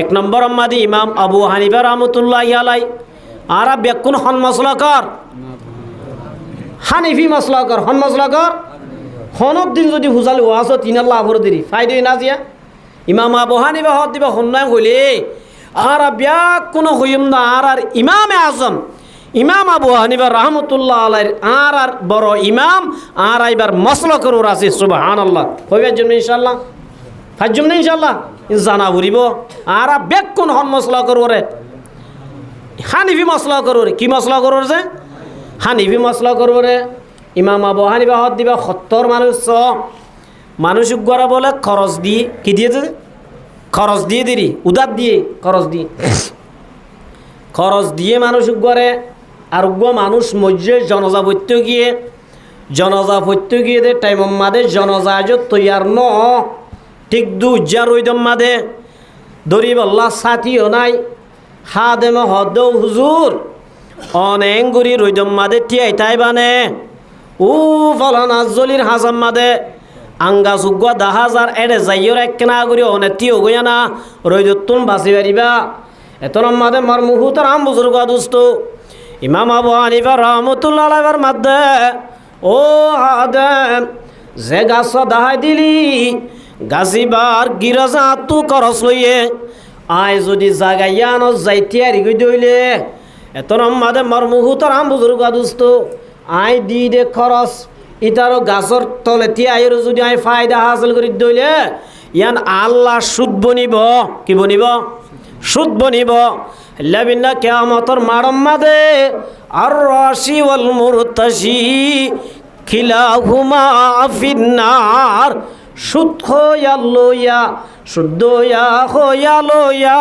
এক নম্বর আমাদি ইমাম আবু হানিফা রাহমাতুল্লাহি আলাইহি আর বেকুন হন মাসলাকর হানিফি মাসলাকর হন মাসলাকর হনব দিন যদি হুজাল ওয়াস তিন আল্লাহ ভর দিরি ফাইদে না জিয়া ইমাম আবু হানিফা হদ দিবা হন্নায় হইলে আর বেকুন হইম না আর ইমামে আজম ইমাম আবু হানিফা রাহমাতুল্লাহ আলাইহি আর বড় ইমাম আর আইবার মাসলাকর আছে সুবহানাল্লাহ হইবার জন্য ইনশাআল্লাহ ফাজম না ইনশাআল্লাহ জানা ভরিব আর বেকুন হন মশলা কররে হানিফি মশলা কররে কি মশলা কররে যে হানিফি মশলা কররে ইমাম আবু হানিফা হদ দিবা 70 মানুষ গড়া বলে খরচ দিয়ে কি দিয়ে খরচ দিয়ে দিরি উদার দিয়ে খরচ দিয়ে মানুষ গড়ে আর মানুষ মধ্যে জনজা পত্য গিয়ে দে টাইম মাদে জনজা তৈয়ার ন ঠিক দুজার ওইদম মাদে দরিব আল্লাহ সাথীও নাই হাদেম হদ হুজুর অনেঙ্গুরি রইদম মাদে টিয়াই তাই বানে ও ফলানা জলির হাসাম মাদে আঙ্গা সুগ্গ 10,000 এড়ে যাইয়র একনা করি অনেতিও গইয়া না রইদতুন বাঁচি পারিবা এতন মাদে মার মুহুতর আম বুজুর্গ দুস্ত ইমাম আবু হানিফা রাহমাতুল্লাহ আলাইহির মাদে ও হাদেম যে গাছ দাহাই দিলি গাছিবার গিরাজা তু খরচ লইয়ে আয় যদি জাগাইয়া ন যাইতিয়ারি গই দইলে এতন মাদে মার মুহুতর আম বুজুর্গ দুস্ত আয় দি দে খরচ ইটারও গাছর তলে তিয়াইয়ের যদি আই ফায়দা হাসিল করি দইলে ইয়ান আল্লাহ সুদ বনিব কি বনিব সুদ বনিব লাবিনা কিয়ামতর মারম মাদে আর রাশি ওয়াল মুরতাশি খিলাহুমা ফিন্নার সুদ খোয়া লইয়া শুদ্ধ হইয়া লইয়া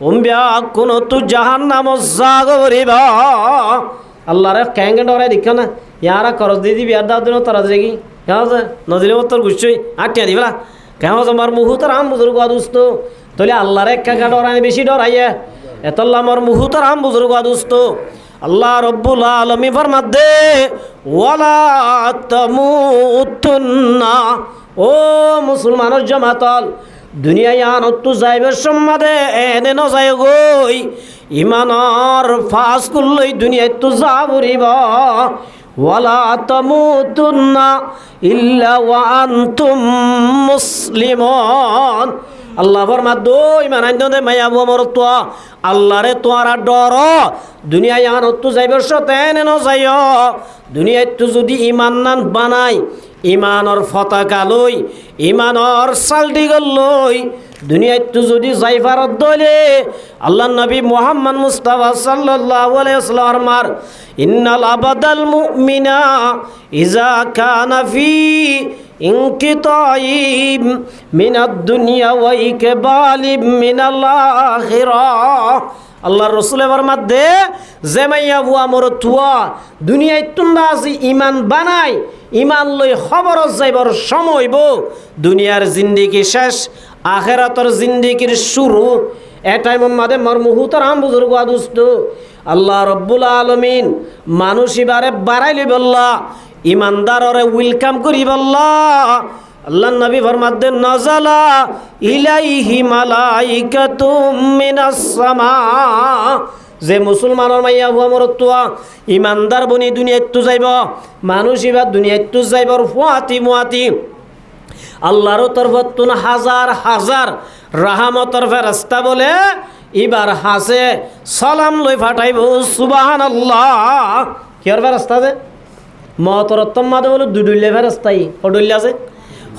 উম্বিয়া কোন তু জাহান্নাম জাগরিবা আল্লাহরে কেঙ্গে ডরাই দেখ না ইয়ারা খরচ দিয়ে দিবি আর দাও দিন তারা দেখি কেমন আছে নদীর তোর গুছছই আটিয়া দিবলা কেমন আমার মুহুতর আম বুজুর্গ আদুস্ত তাহলে আল্লাহরে একা ডরাই বেশি ডরাইয়ে এতল্লা আমার মুহুতর আম বুজুর্গ আদুস্ত আল্লাহ রব্বুল আলামিন ফরমাদে ওয়ালা তামুতুন্না ও মুসলমানের জামাতল দুনিয়ায় আনত্তু যাইবে সম্মাদে এনে ন যায় গই ইমানর ফাঁস করলই দুনিয়ায় তো যাবরিব ওয়ালা তামুতুন্না ইল্লা ওয়া আনতুম মুসলিমুন আল্লাহ ফরমাদ ইমান আনতে মায়াবু আমার তো আল্লাহরে তোয়ারা ডর দুনিয়ায় আনত্তু যাইবে সতে এনে ন যায় দুনিয়ায় তো যদি ইমান নান বানাই ইমানর পতাকা লই ইমানর সালটিগল লই দুনিয়ায় তো যদি যাইফারত দলে আল্লাহ নবী মুহাম্মদ মুস্তাফা সাল্লাল্লাহু আলাইহি ওয়াসাল্লাম ইন্নাল আবাদাল মুমিনা ইজা কানা ফি ইনকিতাইম মিনাদ দুনিয়া ওয়া ইকবালিম মিনাল আখিরাহ আল্লাহর রাসূল এর মধ্যে জেমাইয়া বুয়া মোর তুয়া দুনিয়ায় তুন্দা আছে ইমান বানাই ইমান লই খবর যাইবার সময় বো দুনিয়ার জিন্দেগি শেষ আখিরাতের জিন্দেগির শুরু এটাই মধ্যে মোর মুহুতর আম বুজুর্গ আদুস্ত আল্লাহ রব্বুল আলামিন মানুষ এবারে বাড়াইলি বল্লা ইমানদাররে ওয়েলকাম করি বল্লা আল্লাহ নবী ফরমাতেন নাজালা ইলাইহি মালাইকাতুম মিনাস সামা যে মুসলমানের মাইয়া হুয়া মরতুয়া ইমানদার বনি দুনিয়াত তো যাইব মানুষ এবার দুনিয়াত তো যাইব ফুয়াতি মুয়াতি আল্লাহর তরফতুন হাজার হাজার রাহমতের ফেরেশতা বলে এবার হাসে সালাম লই ফাটাইব সুবহানাল্লাহ কিয়ার ফেরেশতা যে মতরত্তম মাদে বলে দুডুল্লে ফেরেশতাই হডুল্লে আছে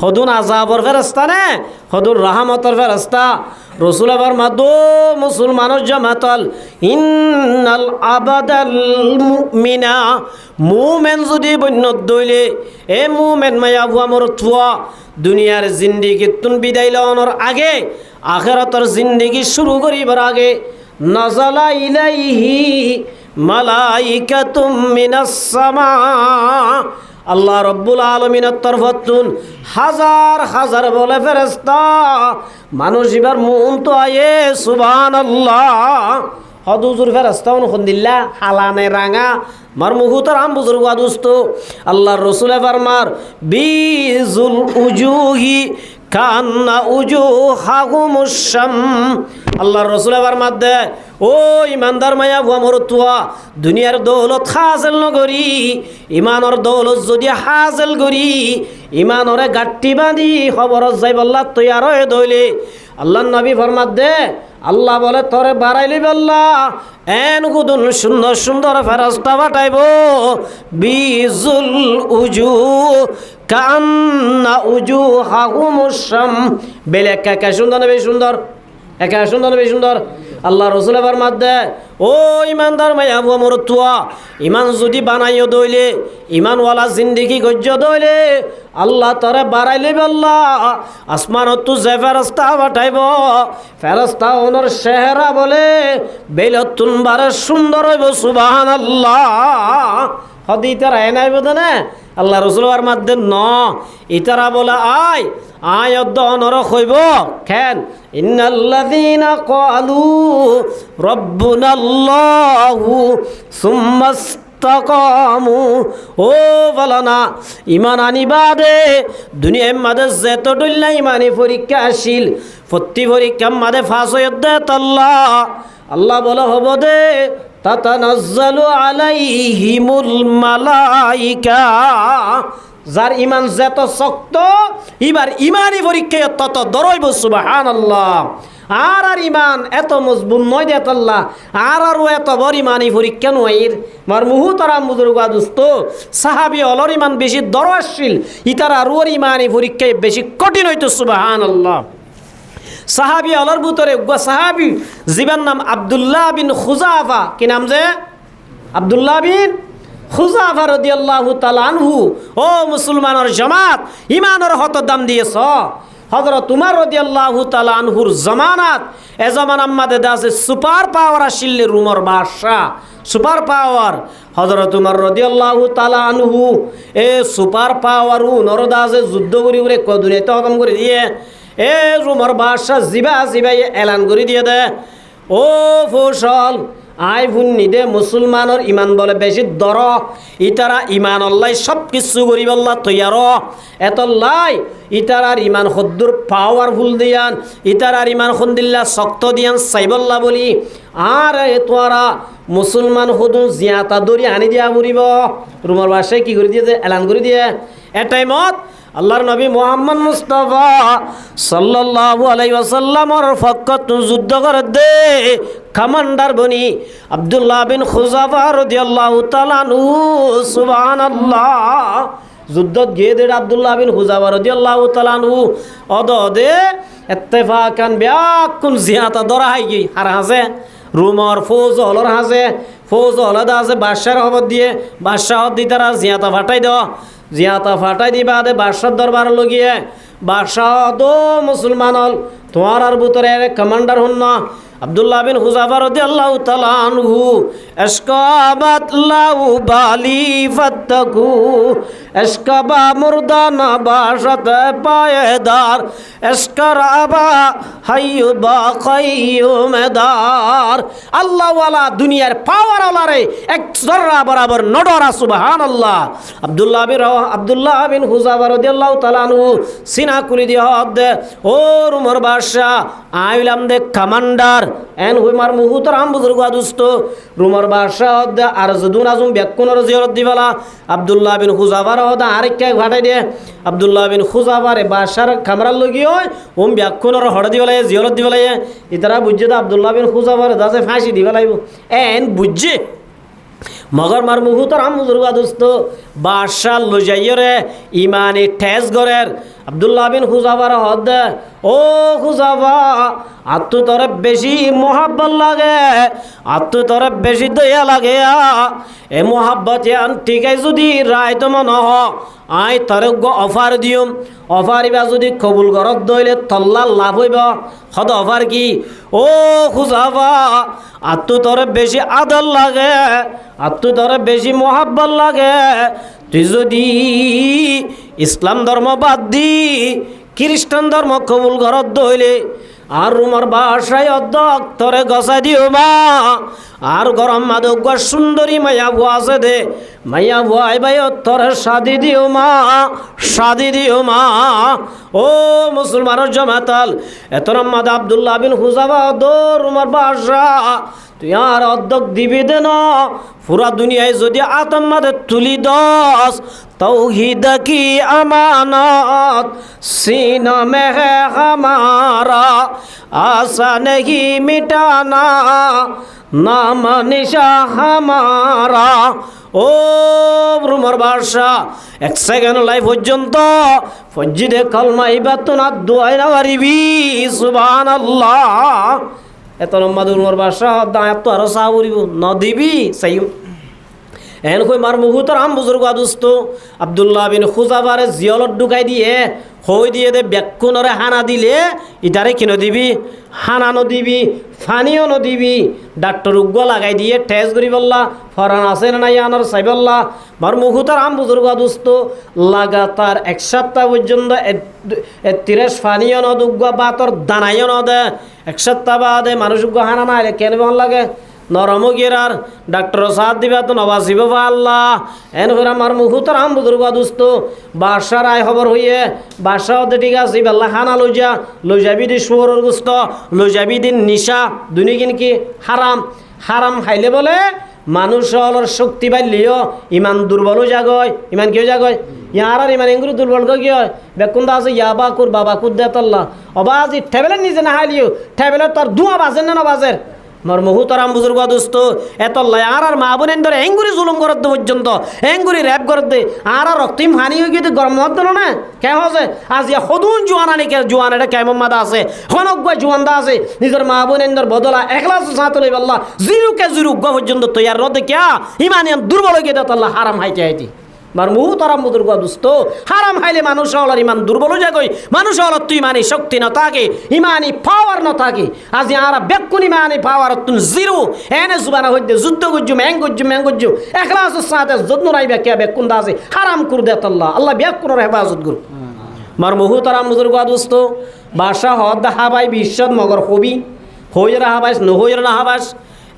হদুন আজাবর ফেরেশতা নে হদুর রাহমতের ফেরেশতা রাসূল আবার মাদো মুসলমানের জামাতল ইন্নাল আবাদাল মুমিনা মুমিন যদি বন্যত দইলে এ মুমিন মায়া বুয়া মোর থুয়া দুনিয়ার জিন্দেগি তুন বিদায় লওয়ানোর আগে আখিরাতের জিন্দেগি শুরু করিবার আগে নাজালা ইলাইহি মালাইকাতুম মিনাস সামা আল্লাহ রব্বুল আলমিনের তরফতুন হাজার হাজার বলে ফেরেশতা মানুষ এবার মন তো আয়ে সুবহানাল্লাহ হদুজুর ফেরেশতা অনুখন্দিল্লা হালানে রাঙা মার মুহুতর আম বুজুর্গ আদুস্ত আল্লাহর রাসূল ফরমার বিজুল উজুহি কান্না উজুহাহুমুশ শাম আল্লাহর রাসূল ফরমাত দে ও ইমানদার মায়া বুয়া মরতুয়া দুনিয়ার দৌলত হাসিল নগরি ইমানর দৌলত যদি হাসিল করি ইমানরে গাট্টি বাঁধি খবর যাইবল্লা তৈয়ার হয়ে দইলে আল্লাহ নবী ফরমাত দে আল্লাহ বলে তোরে বাড়াইলি বল্লা এন গুদুন সুন্দর সুন্দর ফেরেশতা পাঠাইব বিজুল উজু কান্না উজুহাহুমুশ শাম বেলে একা সুন্দর না বেশ সুন্দর একা সুন্দর না বেশ সুন্দর আল্লাহ রাসূল ফরমাত দে ও ইমানদার মায়া বুয়া মরতুয়া ইমান যদি বানাইও দইলে ইমানওয়ালা জিন্দেগি গজ্জ দইলে আল্লাহ তোরে বাড়াইলে বল্লা আসমানত তু যে ফেরেশতা পাঠাইব ফেরেশতা ওনর চেহারা বলে বেলতুন বারে সুন্দর হইব সুবহানাল্লাহ হদিতার আয়নাই বদনে আল্লাহ রাসূলের মধ্যে ন ইতারা বলে আয় আয়ত নরক হইব কেন ইন্নাল্লাযীনা ক্বালু রাব্বুনাল্লাহু সুম্মা ইসতাকামু ও বলনা ইমান আনিবাদে দুনিয়ার মাঝে যেত ডুল্লা ইমানি পরীক্ষা আসিল প্রতি পরীক্ষা মাঝে ফাঁস হয়ে দেত আল্লাহ আল্লাহ বলে হব দে তাতানাজ্জালু আলাইহিমুল মালাইকা যার ইমান যত শক্ত এবার ইমানি পরীক্ষায় তত দরইব সুবহানাল্লাহ আর ইমান এত মজবুত নয় দে আল্লাহ আরও এত বড় ইমানি পরীক্ষা নয়ের মার মুহু তারা মুজুর্গা দুস্ত সাহাবি অলর ইমান বেশি দরশীল ইতার আর ওর ইমানি পরীক্ষায় বেশি কঠিন হইতো সুবহানাল্লাহ সাহাবি অলর ভিতরে সাহাবি জীবন নাম আব্দুল্লাহ বিন খুজাফা কি নাম যে আব্দুল্লাহ বিন খুজাফা রাদিয়াল্লাহু তাআলা আনহু ও মুসলমানের জামাত ইমানের হত দাম দিয়েছ হযরত উমর রাদিয়াল্লাহু তাআলা আনহুর জামানাত এ জামানার মধ্যে আছে সুপার পাওয়ার আসিল রুমর বাদশা সুপার পাওয়ার হযরত উমর রাদিয়াল্লাহু তাআলা আনহু এ সুপার পাওয়ার নরদা আছে যুদ্ধ করি করে দুনিয়াতে খতম করে দিয়ে এ রুমর বাদশা জিবা জিবাই এলান করে দিয়ে দে ও ফসল আই ভুন্নি দে মুসলমানের ইমান বলে বেশি দর ইতারা ইমান আল্লাহ সব কিছু করিব আল্লাহ তৈয়ার এতল্লাই ইতারার ইমান হদ্দুর পাওয়ারফুল দিয়ান ইতারার ইমান খন্দিল্লা শক্ত দিয়ান সাইবল্লা বলি আর তোরা মুসলমান হদু জিয়াতা দরি আনি দিয়া পড়িব রুমর বাসায় কি করে দিয়ে এলান করে দিয়ে এ টাইমত আল্লাহর নবী মুহাম্মদ মুস্তাফা সাল্লাল্লাহু আলাইহি ওয়াসাল্লামর ফকত যুদ্ধ করে দে কমান্ডার বনি আব্দুল্লাহ বিন খুজাফা রাদিয়াল্লাহু তাআলা আনহু সুবহানাল্লাহ যুদ্ধত গিয়ে দে আব্দুল্লাহ বিন খুজাফা রাদিয়াল্লাহু তাআলা আনহু অদদে ইত্তেফাকান বিয়াকুন জিয়াতা দরা হাইগি আর হাসে রুমর ফৌজ হলর হাসে ফৌজ হলদা আছে বাদশার খবর দিয়ে বাদশাহ দি তারা জিয়াতা ফাটাই দাও জিয়াতা ফাটাই দিবা দে বাদশার দরবার লগিয়ে বাদশাহ দো মুসলমান হল তোমার আর ভিতরে কমান্ডার হন না আব্দুল্লাহ বিন খুজাফা রাদিয়াল্লাহু তাআলা আনহু এসকাবাত লাউ বালি ফাত্তাকু এসকাবা মুরদানা বাশাত পায়দার এসকারাবা হাইয়ুবা কাইয়ুমদার আল্লাহ ওয়ালা দুনিয়ার পাওয়ার ওয়ালারে এক জররা বরাবর নডরা সুবহানাল্লাহ আব্দুল্লাহ বিন খুজাফা রাদিয়াল্লাহু তাআলা আনহু সিনা কুলি দিয়া দে ও রুমর বাদশা আইলাম দে কমান্ডার এন হুইমার মুহুতর আম বুজুর্গ দুস্ত রুমর বাদশা দে আর যদুন আজম ব্যাকুনর জিয়ারত দিবালা আব্দুল্লাহ বিন খুজাফার হদা আরেকটা ঘাটাই দে আব্দুল্লাহ বিন খুজাফারে বাদশার খামরার লগি হয় ওম ব্যাকুনর হড় দিবালাই জিয়ারত দিবালাই ইতারা বুঝছে দা আব্দুল্লাহ বিন খুজাফার দাসে ফাঁসি দিবালাইব এন বুঝছে মগর মার মুহুতর আম বুজুর্গ দুস্ত বাদশা লজাইয়রে ইমানি ঠেস গরের আব্দুল্লাহ বিন খুজাফার হদ ও খুজাফা আত্ম তোর বেশি মোহাব্বত লাগে আত্ম তোর বেশি দয়া লাগে এ মোহাব্বত ঠিকাই যদি রায় তো মন হ আই তোর অফার দিম অফার ইবা যদি কবুল ঘরত দইলে তল্লা লাভ হইব হদ অফার কি ও খুজাফা আত্ম তোর বেশি আদর লাগে আত্ম তোর বেশি মোহাব্বত লাগে তুই যদি ইসলাম ধর্ম বাদ দি খ্রিস্টান ধর্ম কবুল ঘরত দইলে আর রুমার বাসায় অধ্যক তরে গছাই দিও মা আর গরম মাদক সুন্দরী মাইয়া বুয়া আছে দে মাইয়া বুয়াই ভাই তরে শাদি দিও মা ও মুসলমানের জমাতাল এতরম মাদ আব্দুল্লাহ বিন খুজাফা দো রুমার বাসা তুই আর অধ্যক দিবি দে না পুরা দুনিয়ায় যদি আতম্মাদের তুলি দস तौहीद की अमानत सीना में है हमारा आशा नहीं मिटाना नाम निशा हमारा ও রুমর বাদশা এক সেকেন্ড লাইফ পর্যন্ত ফজ্জিদে কলমা ইবাত না দোয়াই না পারিবি সুবহানাল্লাহ এত লম্বা রুমর বাদশা দাঁত তো আরো সাহ করিব ন দিবি সেই এন কই মার মুহুতর আম বুজুর্গ দুস্ত আব্দুল্লাহ বিন খুজাফারে জিয়লত ঢুকাই দিয়ে হই দিয়ে দে ব্যাকুনরে হানা দিলে ইটারে কিনো দিবি হানা নদিবি ফানিও নদিবি ডাক্তার উগ্গ লাগাই দিয়ে ঠেস করি বললা ফরান আছে না নাই আনার সাইবল্লা মার মুহুতর আম বুজুর্গ দুস্ত লাগাতার এক সপ্তাহ পর্যন্ত 30 ফানিও নদ উগ্গ বাতর দানাইও নদে এক সপ্তাহ বাদে মানুষ উগ্গ হানা না এলে কেন ভাল লাগে নরম গিরার ডাক্তার সাথ দিবা তো নবাসিব আল্লাহ এন করে আমার মুহুতর আম বুজুর্গ দুস্ত বাদশার আয় খবর হইয়ে বাদশাহ হতে ঠিক আছে বেল্লা খানা লই যাবি দি শুয়োরের গুস্ত লই যাবি দিন নিশা দুনি কিন কি হারাম হারাম খাইলে বলে মানুষ হলর শক্তি পাইলিও ইমান দুর্বলও জাগয় ইমান কেউ জাগয় ইয়ার আর ইমান এগুলো দুর্বল কি হয় বেকুন্দা আছে ইয়া বাকুর বাবা কুর দে তল্লা অবাজ টেবিলের নিজে না হাইলিও টেবিলের তোর ধোঁয়া বাজেন না বাজের মোর মুহুতারাম বুজুর্গ দোস্ত এতল্লাই আর মা বোনের ধরে এঙ্গুরি জুলুম করতে পর্যন্ত এঙ্গুরি র্যাপ করতে আর রক্তিম হানি হয়ে গিয়ে গরম মত দিল না কে হচ্ছে আজ ইয়া সদুন জোয়ান আনি কে জোয়ান এটা কেমন মাদা আছে হনজ্ঞ জোয়ানদা আছে নিজের মা বোনের বদলা একলা সাঁত লই বললা জিরুকে জিরুজ্ঞ পর্যন্ত তৈয়ার রদে কে ইমানিয়ান দুর্বল হয়ে গিয়ে তল্লা হারাম হাইতে হাইতি মার মুহুতারাম বুজুর্গ দোস্ত হারাম হাইলে মানুষ হলার ইমান দুর্বল হয়ে যাগই মানুষ হলার তুই ইমানি শক্তি না থাকে ইমানি পাওয়ার না থাকে আজ আরা বেকুন ইমানি পাওয়ার তুন জিরো এনে জুবানা হইতে যুদ্ধ গুজ্জু ম্যাং গুজ্জু একলাস সাথে যত্ন রাইবে কে বেকুন দাসে হারাম করে দেত আল্লাহ আল্লাহ বেকুনের হেফাজত করু মার মুহুতারাম বুজুর্গ দোস্ত বাসা হদ হাবাই বিশ্বত মগর হবি হইরা হাবাইস নহইরা হাবাস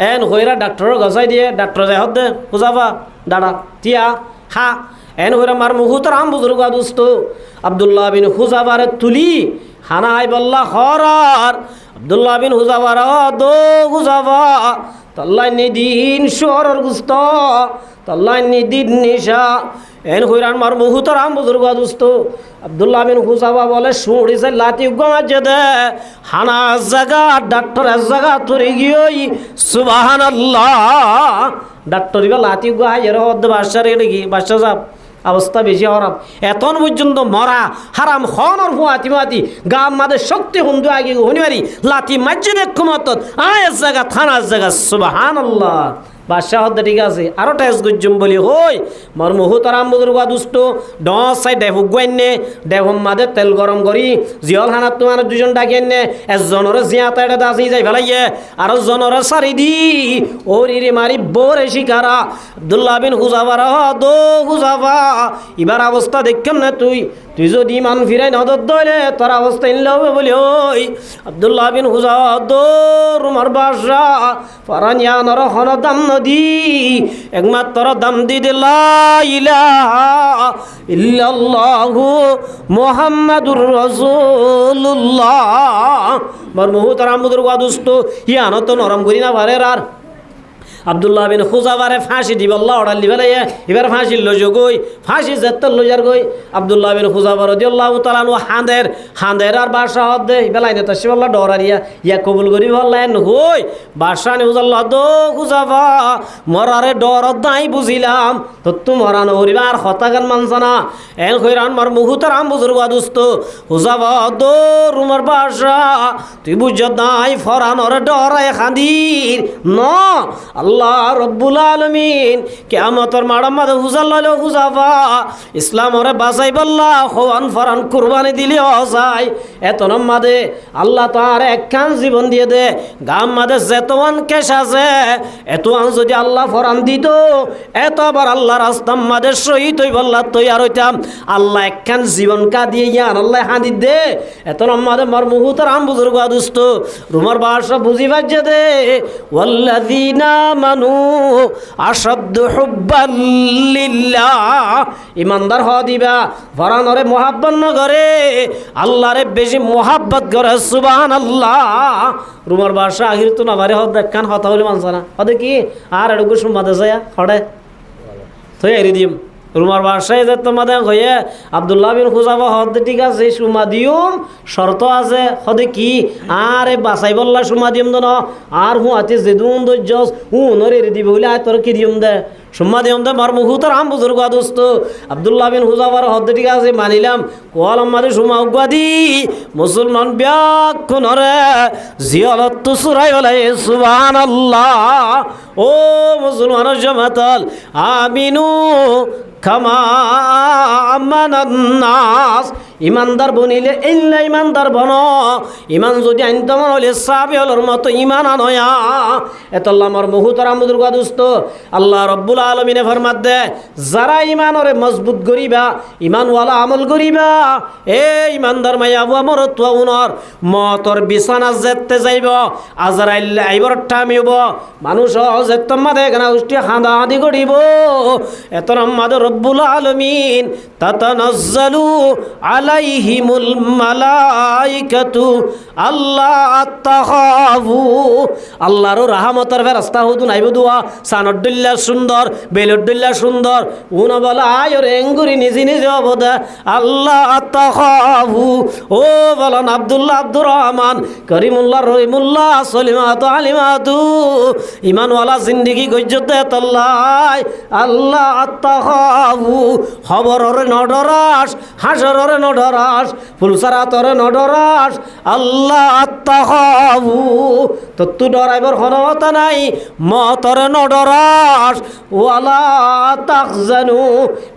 এন হইরা ডাক্তার গজাই দিয়ে ডাক্তার যাই হদ দে বুঝাবা দাদা টিয়া হা এন হইরা মার মুহুতারাম বুজুর্গ দোস্ত আব্দুল্লাহ বিন হুজাবার তুলি হানাই বল্লা হরার আব্দুল্লাহ বিন হুজাবার দো হুজাবা তাল্লাই নিদিন শহরের গুস্ত তাল্লাই নিদিন নিশা এন হইরান মার মুহুতারাম বুজুর্গ দোস্ত আব্দুল্লাহ বিন হুজাবা বলে শুড়িছে লাতি গমাজে দে হানা জায়গা ডাক্তারের জায়গা তুরি গিয়ে সুবহানাল্লাহ ডাক্তার বা লাতি গাই এর হদ্দ বাসার গেলে কি বাসা যাব অবস্থা বেশি হরাম এতন পর্যন্ত মরা হারাম হনর ফুয়াতি মাতি গাম মাদের শক্তি হুন্দু আগে হনিমারি লাতি মসজিদ ক্ষমত আয়ের জায়গা থানার জায়গা সুবহানাল্লাহ বাদশাহ হদ্দে ঠিক আছে আরো টেস গুজ্জুম বলি হই মর মুহুতারাম বুজুর্গ দুষ্ট ডসাই দেহুক গাইনে দেহম মাদে তেল গরম করি জিয়ল হানাত তোমার দুজন ডাকি এনে একজনের জিয়াতা এটা দাসি যাই ফেলাইয়ে আর জনের সারি দি ওরিরে মারি বোরে শিকারা আব্দুল্লাহ বিন হুজাবার দো হুজাবা এবার অবস্থা দেখলাম না তুই যদি ইমান ফিরাই নদর দলে তোর অবস্থা ইনলে হবে বলি ওই আব্দুল্লাহ বিন হুজাবা দো রুমার বাসা ফারানিয়া নর হন দাম নদী একমাত্র দাম দি দিলা ইলাহা ইল্লাল্লাহু মুহাম্মাদুর রাসূলুল্লাহ মর মুহুতারাম বুজুর্গ দোস্ত ইয়ানো তো নরম করি না পারে আর আব্দুল্লাহ বিন হুজাবারে ফাঁসি দিব আল্লাহ অর্ডার দিবে এবার ফাঁসি লইজ গই ফাঁসি যেতের লইজার গই আব্দুল্লাহ বিন হুজাবার রাদিয়াল্লাহু তাআলা নো হাঁদের আর বাসা হদ দে বেলাই না তসি আল্লাহ ডরারিয়া ইয়া কবুল করি বললেন হই বাসা নি হুজাল্লাহ দো হুজাবা মরারে ডর দাই বুঝিলাম তো তোমারা নরিবা আর হতাগান মানছনা এন কইরান মার মুহুতারাম বুজুর্গ দোস্ত হুজাবা দো রুমার বাসা তুই বুঝ দাই ফরানর ডরায় খাদির ন আল্লাহ রব্বুল আলামিন কিয়ামতের মাড়ার মাঝে হুজাল্লাহ হুজাফা ইসলাম ওরে বাঁচাই বল্লা হওয়ান ফরান কুরবানি দিলে অসাই এত মাদে আল্লাহ তার একখান জীবন দিয়ে দে গাম মাদে যেতওয়ান কেশ আছে এতওয়ান যদি আল্লাহ ফরান দিত এতবার আল্লাহ রাস্তাম মাদে শহীদ হই বল্লা তৈয়ার হইতাম আল্লাহ একখান জীবন কা দিয়ে ইয়ান আল্লাহ হাঁদি দে এত মাদে মার মুহুতারাম বুজুর্গ দুস্থ রুমার বাসা বুঝি বাজ্যে দে ওয়াল্লাযীনা মানু আসাদ্দু হুব্বান লিল্লাহ ইমানদার হওয়া দিবা ফরানরে মোহাব্বত ন করে আল্লাহরে বেশি মোহাব্বত করে সুবহানাল্লাহ রুমার বাসা আহির তো না বারে হদ দেখান হতা বলে মানছ না হদে কি আর এডুকু সুমাদে যায় হড়ে থই এরি দিম রুমার বাসায় যে তোমাদের হয়ে আব্দুল্লাহ বিন হুজাফা হদ ঠিক আছে সুমা দিউম শর্ত আছে হদে কি আরে বাসাই বললা সুমা দিউম দন আর হুয়াতে যেদুন দজ্জস হুনরে রে দিবে হইলে আয় তোর কি দিউম দে সুম্মা দিউম দে মার মুহুতারাম বুজুর্গ দোস্ত আব্দুল্লাহ বিন হুজাফার হদ ঠিক আছে মানিলাম কোয়াল আমারে সুমা উগাদি মুসলমান ব্যাকুনরে জিয়ারত তো সুরাই বলে সুবহানাল্লাহ ও মুসলমানের জামাতাল আমিনু খামা আমানান্নাস ইমানদার বনিলে ইল্লা ইমানদার বন ইমান যদি আনতে মন হলে সাবিয়লর মতো ইমান আনয়া এতল্লা আমার মুহুতারাম বুজুর্গ দোস্ত আল্লাহ রব্বুল আলামিনে ফরমাত দে যারা ইমানরে মজবুত করিবা ইমানওয়ালা আমল করিবা এ ইমানদার মাইয়া বুয়া মরতুয়া উনর মতর বিছানা যেতে যাইব আজরাইল আইবর টামিব মানুষ যেতে মাদে গানা উষ্টি হাঁদা হাঁদি করিব এত মাদে রব্বুল আলামিন তাতানাজ্জালু আলাইহিমুল মালাইকাতু আল্লাহ তাখাফু আল্লাহর রহমতের ফেরেশতা হুদুন আইব দুয়া সানদুল্লাহ সুন্দর বেলুদুল্লাহ সুন্দর উনা বলা আয়র এঙ্গুরি নিজি নিজি অবদা আল্লাহ তাখাফু ও বলেন আব্দুল্লাহ আব্দুর রহমান করিমুল্লাহ রহিমুল্লাহ সলিমাতু আলিমাতু ইমানওয়ালা জিন্দেগি গজ্জতে তল্লাই আল্লাহ তাখাফু খবরের নডরাস হাসরের নডরাস ফুলসারাতর নডরাস আল্লাহ তাখাফু তত্তু ডরাইবর হনতা নাই মতর নডরাস ওয়ালা তাখজানু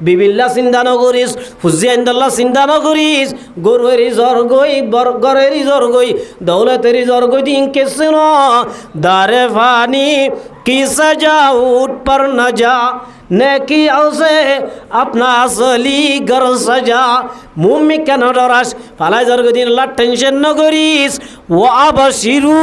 বিবিল্লাহ চিন্তা নগরিস হুজিয়াইন্দাল্লাহ চিন্তা নগরিস গরুয়েরি জ্বর গই বরগরেরি জ্বর গই দৌলতেরি জ্বর গই দিন কেছে ন দারে ফানি কি সজা উঠ पर न जा नेकी औसे अपना असली घर सजा मुम्मी केन डरास फालाई जरगदिन ला टेंशन न करिस वा अबशिरु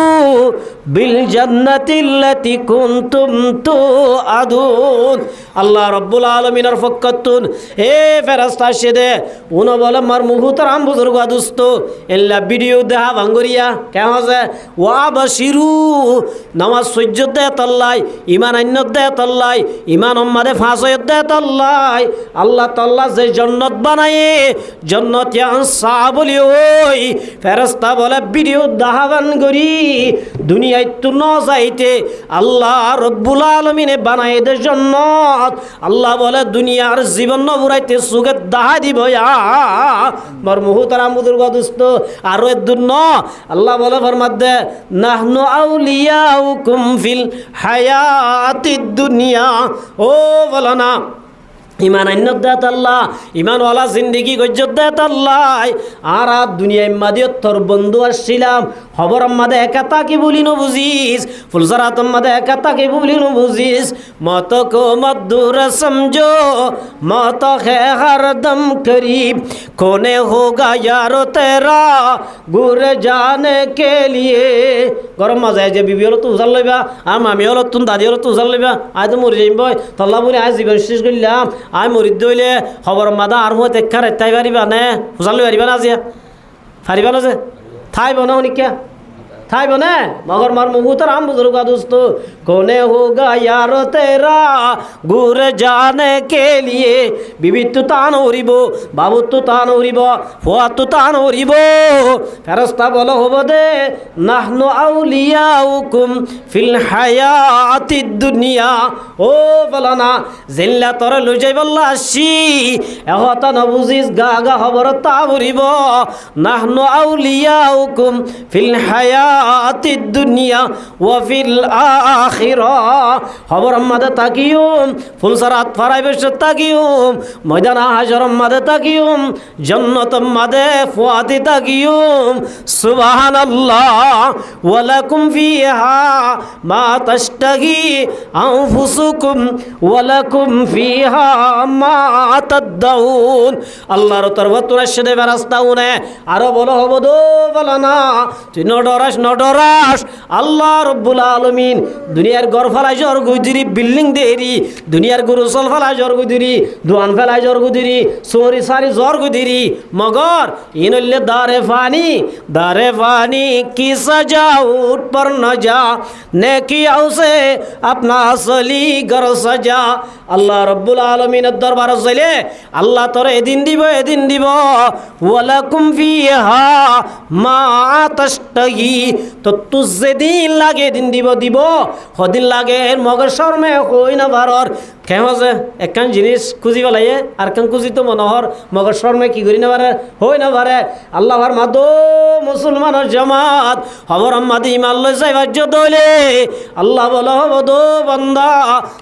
बिल जन्नतिल्लती कुंतुम तुआदुन আল্লাহ রব্বুল আলমিনের ফক্কতুন এ ফেরেশতা সেদে উনো বলে মার মুহুতর আম বুজুর্গ দুস্ত এল্লা ভিডিও দেহা ভাঙ্গরিয়া কেমন আছে ওয়া বাশিরু নামাজ সহ্য দে তল্লাই ইমান আন্য দে তল্লাই ইমান উম্মাদে ফাঁস দে তল্লাই আল্লাহ তাল্লাহ যে জন্নত বানায়ে জন্নত ইয়ান সা বলি ওই ফেরেশতা বলে ভিডিও দাহাবান গরি দুনিয়ায় তু ন যাইতে আল্লাহ রব্বুল আলমিনে বানায়ে দে জন্নত আল্লাহ বলে দুনিয়ার জীবন নবুরাইতে সুগত দাহা দিব মর মুহুতারাম বুজুর্গ দোস্ত আর এর দুন্য আল্লাহ বলে ফরমাদে নাহনু আউলিয়াউকুম ফিল হায়াতিদ দুনিয়া ও বলো না ইমান আইনত দেত আল্লাহ ইমানওয়ালা জিন্দিগি গজ্জত দেত আল্লাহ আর দুনিয়ায় মাদিয়ত তোর বন্ধু আসছিলাম খবর আম্মাদে একা তাকে বলি ন বুঝিস ফুলসরাত আম্মাদে একা তাকে বলি ন বুঝিস মত কো মদ্দুর সমঝো মত হে হরদম করিব কোনে হোগা यारो तेरा गुर जाने के लिए গরম মাঝে যে বিবি হলো তো উজাল লইবা আর মামি হলো তুন দাদি হলো তো উজাল লইবা আজ তো মরে যাইম বই তল্লা বলে আজ জীবন শেষ করলাম আই মরিদ দইলে খবর মাদা আর হতে খারে তাই পারিবা নে উজাল লই পারিবা না আজিয়া পারিবা না যে থাইব না উনিকা থাইব না মগর মার মুহুতর আম বুজুর্গ দোস্ত কোনে হোগা यारो तेरा गुर जाने के लिए বিবি তো তান হরিব বাবু তো তান হরিব ফুয়া তো তান হরিব ফেরেশতা বলো হব দে নাহনু আউলিয়াউকুম ফিল হায়াতিদ দুনিয়া ও বলনা জিল্লা তোর লই যাই বল্লা আসি এহতা ন বুঝিস গা গা খবর তা হরিব নাহনু আউলিয়াউকুম ফিল হায়াতিদ দুনিয়া ওয়া ফিল আখিরা খবর আমাদে তাকিউম ফুলসারাত ফারাইবেশ তাকিউম ময়দান হাশর আমাদে তাকিউম জান্নাত আমাদে ফুয়াতি তাকিউম সুবহানাল্লাহ ওয়া লাকুম ফিহা মা তাশতাহি আনফুসুকুম ওয়া লাকুম ফিহা মা তাদউন আল্লাহর তরফ তোরা সেদে ফেরেশতাউনে আর বলো হব দো বলো না তুই নডরাস আল্লাহ রব্বুল আলামিন দুনিয়ার ঘর ফেলাই জ্বর গুদিরি বিল্ডিং দেরি দুনিয়ার গরু চল ফেলাই জ্বর গুদিরি দোয়ান ফেলাই জ্বর গুদিরি চোরি সারি জ্বর গুদিরি মগর ইনলে দারে ফানি কি সজা উঠ पर न जा नेकी औसे अपना असली घर सजा আল্লাহ রব্বুল আলামিনের দরবার চলে আল্লাহ তোরে এদিন দিব ওয়ালাকুম ফিহা মা তাশতাহি তো তু যেদিন লাগে দিন দিব হদিন লাগে মগর শর্মে হই না ভারর কেন আছে একখান জিনিস খুঁজি পেলাইয়ে আর কান খুঁজি তো মনোহর মগর শর্মে কি করি না পারে হই না পারে আল্লাহর মাদো মুসলমানের জামাত খবর আম্মাদি ইমান লই যাই বাজ্য দইলে আল্লাহ বলো হব দো বান্দা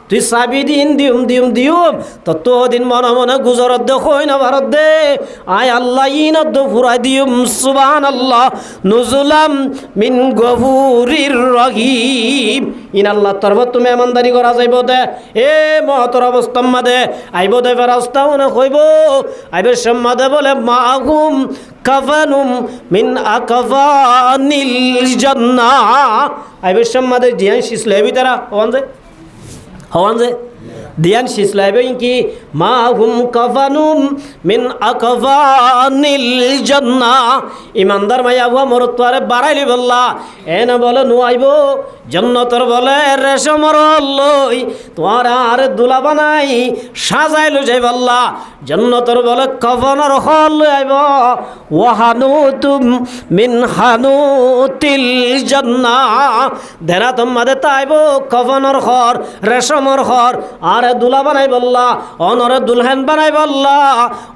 তুই সাবি দিন দিউম তো দিন মনে মনে গুজরত দে হই না ভারত দে আয় আল্লাহ ইনত ফুরাই দিউম সুবহানাল্লাহ নুজুলাম মিন গফুরির রহিম ইন আল্লাহ তরফ তুমি ইমানদারি করা যাইব দে এ মহতর অবস্থা মাদে আইব দে ফেরেশতাও না কইব আইবে সম্মাদে বলে মাহুম কাফানুম মিন আকফানিল জান্নাহ আইবে সম্মাদে জিয়ান শিসলে ভিতরা হওয়ান যে দিয়ান শিসলাইবে কি মা হুম কাফানুম মিন আকফানিল জান্নাহ ইমানদার মাইয়া হুয়া মরত তোরে বাড়াইলি বললা এনে বলে নুয়াইব জান্নাতের বলে রেশমর লই তোমার আর দুলা বানাই সাজাইলো যাই বললা জান্নাতের বলে কফনের হল আইব ওয়াহানুতুম মিন হানুতিল জান্নাহ দেরা তোমাদের তাইব কফনের ঘর রেশমর ঘর আর দুলা বানাই বললা অনরে দুলহান বানাই বললা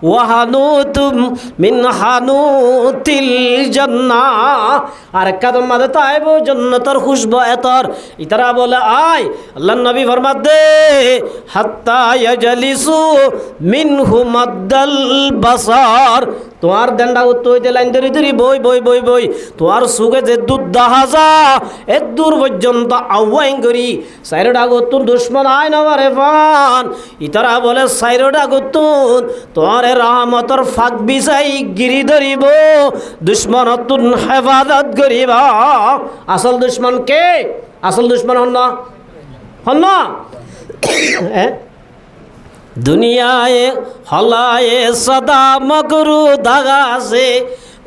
ওয়াহানুতুম মিন হানুতিল জান্নাহ আর কাদম মাদে তাইব জান্নাতের খুশবু এতর ইতারা বলে আয় আল্লাহর নবী ফরমাত দে হাত্তা ইয়াজলিসু মিনহু মাদ্দাল বাসার তোমার দেন্ডা উত্তর হইতে লাইন ধরি ধরি বই বই বই বই তোমার সুগে যে দুধ দাহাজা এ দূর পর্যন্ত আহ্বান করি সাইরোডা গতুন দুশ্মন আয় নবারে ফান ইতারা বলে সাইরোডা গতুন তোমার রহমতর ফাঁক বিছাই গিরি ধরিব দুশ্মনতুন হেফাজত করিবা আসল দুশ্মন কে আসল দুশ্মন হন না दुनियाए हलाए सदा मगरू धागा से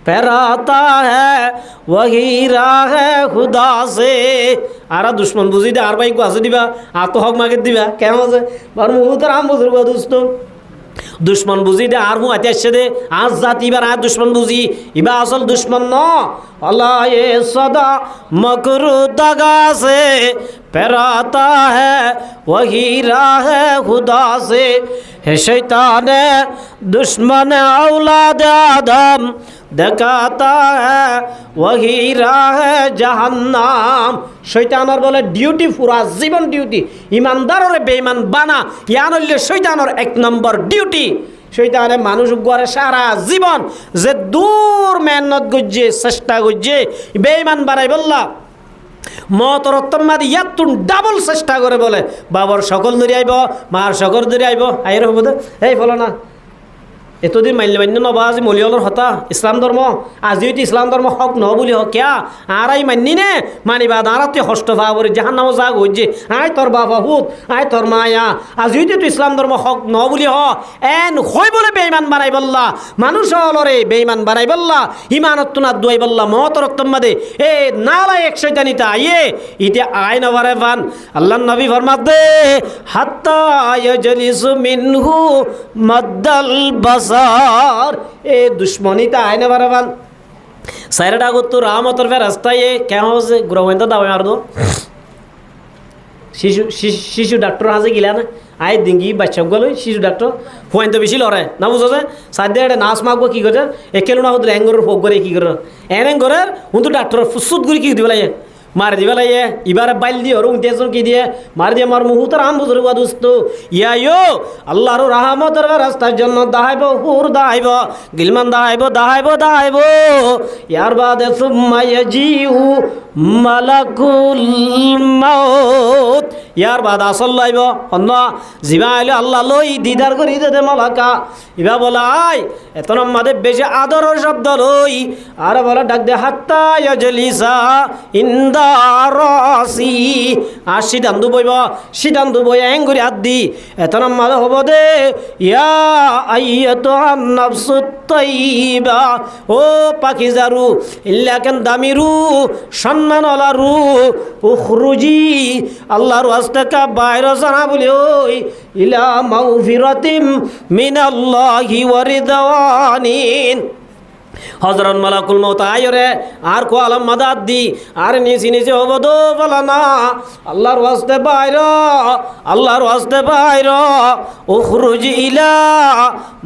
पैराता है वही राह है खुदा से आरा दुश्मन बुझी दे आर भाई को आसे दिबा आ तो हक मागे दिबा केमन আছে বার মুহূর্তে রাম বুঝুর গো দোস্ত दुश्मन बुझी दे आर मु आते अच्छे दे आज जाती बार आज दुश्मन बुझी इबा असल दुश्मन न अल्लाह ये सदा मकरू दगा से पैराता है वही राह है खुदा से है शैतान दुश्मन औलाद आदम देखाता है वही राह है जहन्नाम शैतानर बोले डिউটি পুরা জীবন ডিউটি ইমানদাররে বেঈমান বানা ইয়ান হইলে শয়তানের এক নম্বর ডিউটি শয়তানে মানুষ গড়ে সারা জীবন যে দূর মেহনত গজ্জে চেষ্টা গজ্জে বেঈমান বানাই বললা মতরত্তমাদি ইয়াতুন ডাবল চেষ্টা করে বলে বাবার সকল ধরে আইব মার সকল ধরে আইব আইর হবো এই ফলো না এতদিন মান্য মান্য নবা আজি মলিয়লৰ হতা ইসলাম ধর্ম আজি ইসলাম ধর্ম হক ন বলি হক কিয়া আর আই মান্নি নে মানিবা দাঁড়াতে হষ্ট ভাবরে জাহান নাম যা গজ্জে আই তোর বাবা হুত আই তোর মায়া আজি তো ইসলাম ধর্ম হক ন বলি হ এন হয় বলে বেঈমান বানাই বললা মানুষ হলরে বেঈমান বানাই বললা ইমানত তুনা দুই বললা মতরত্তম মাদে এ নালা এক শয়তানিতা আইয়ে ইতে আই নবারে বান আল্লাহর নবী ফরমাত দে হাত্তা ইয়াজলিসু মিনহু মাদ্দাল বাসার এ দুশ্মনীতা আয় না বারাবান সাইরাটা গতো রামতর ফে রাস্তায় কেমন হচ্ছে গ্রহেন্দ্র দাবে মার দো শিশু ডাক্তার হাজে গিলা না আয় ডিঙ্গি বাচ্চা গেল শিশু ডাক্তার ফুয়াইন তো বেশি লড়াই না বুঝো যে সাধ্যে একটা নাচ মাগবো কী করে একেলো না হতো অ্যাঙ্গরের ফোক করে কী করে অ্যাঙ্গরের হুঁতো ডাক্তার ফুসুত করে কী দিবে লাগে মার দিবে লাগে এবারে বাইল দিয়ে ওর উনতেজন কি দিয়ে মার দিয়ে আমার মুহুতর আম বুঝর গুয়া দোস্ত ইয়াইও আল্লাহর রাহমতের রাস্তার জন্য দাহাইব হুর দাহাইব গিলমান দাহাইব দাহাইব দাহাইব ইয়ার বাদে সুম্মা ইয়াজিউ মালাকুল মাউত ইয়ার বাদ আসল লাইব অন্য জিবা আইলে আল্লাহ লই দিদার করি দে মালাকা ইবা বলা আই এত মাদে বেশি আদরের শব্দ লই আর বলা ডাক দে হাত্তা ইয়াজলিসা ইন্দা রাসি আর সিদ্ধান্ত বইব সিদ্ধান্ত বই এঙ্গুরি হাত দি এত মাদে হব দে ইয়া আইয়াতুহান নাফসুত তাইয়্যিবা ও পাখি জারু ইল্লাকান দামিরু সম্মানওয়ালা রু উখরুজি আল্লাহর ওয়াস্তাকা বাইরে জানা বলে ওই ইলা মাগফিরাতিম মিনাল্লাহি ওয়া রিদওয়ানিন হযরত মালাকুল মউত আয়রে আর কো আলম মাদাদ দি আর নিচে নিচে হবদ বলা না আল্লাহর ওয়াস্তে বাইরে আল্লাহর ওয়াস্তে বাইরে উখরুজ ইলা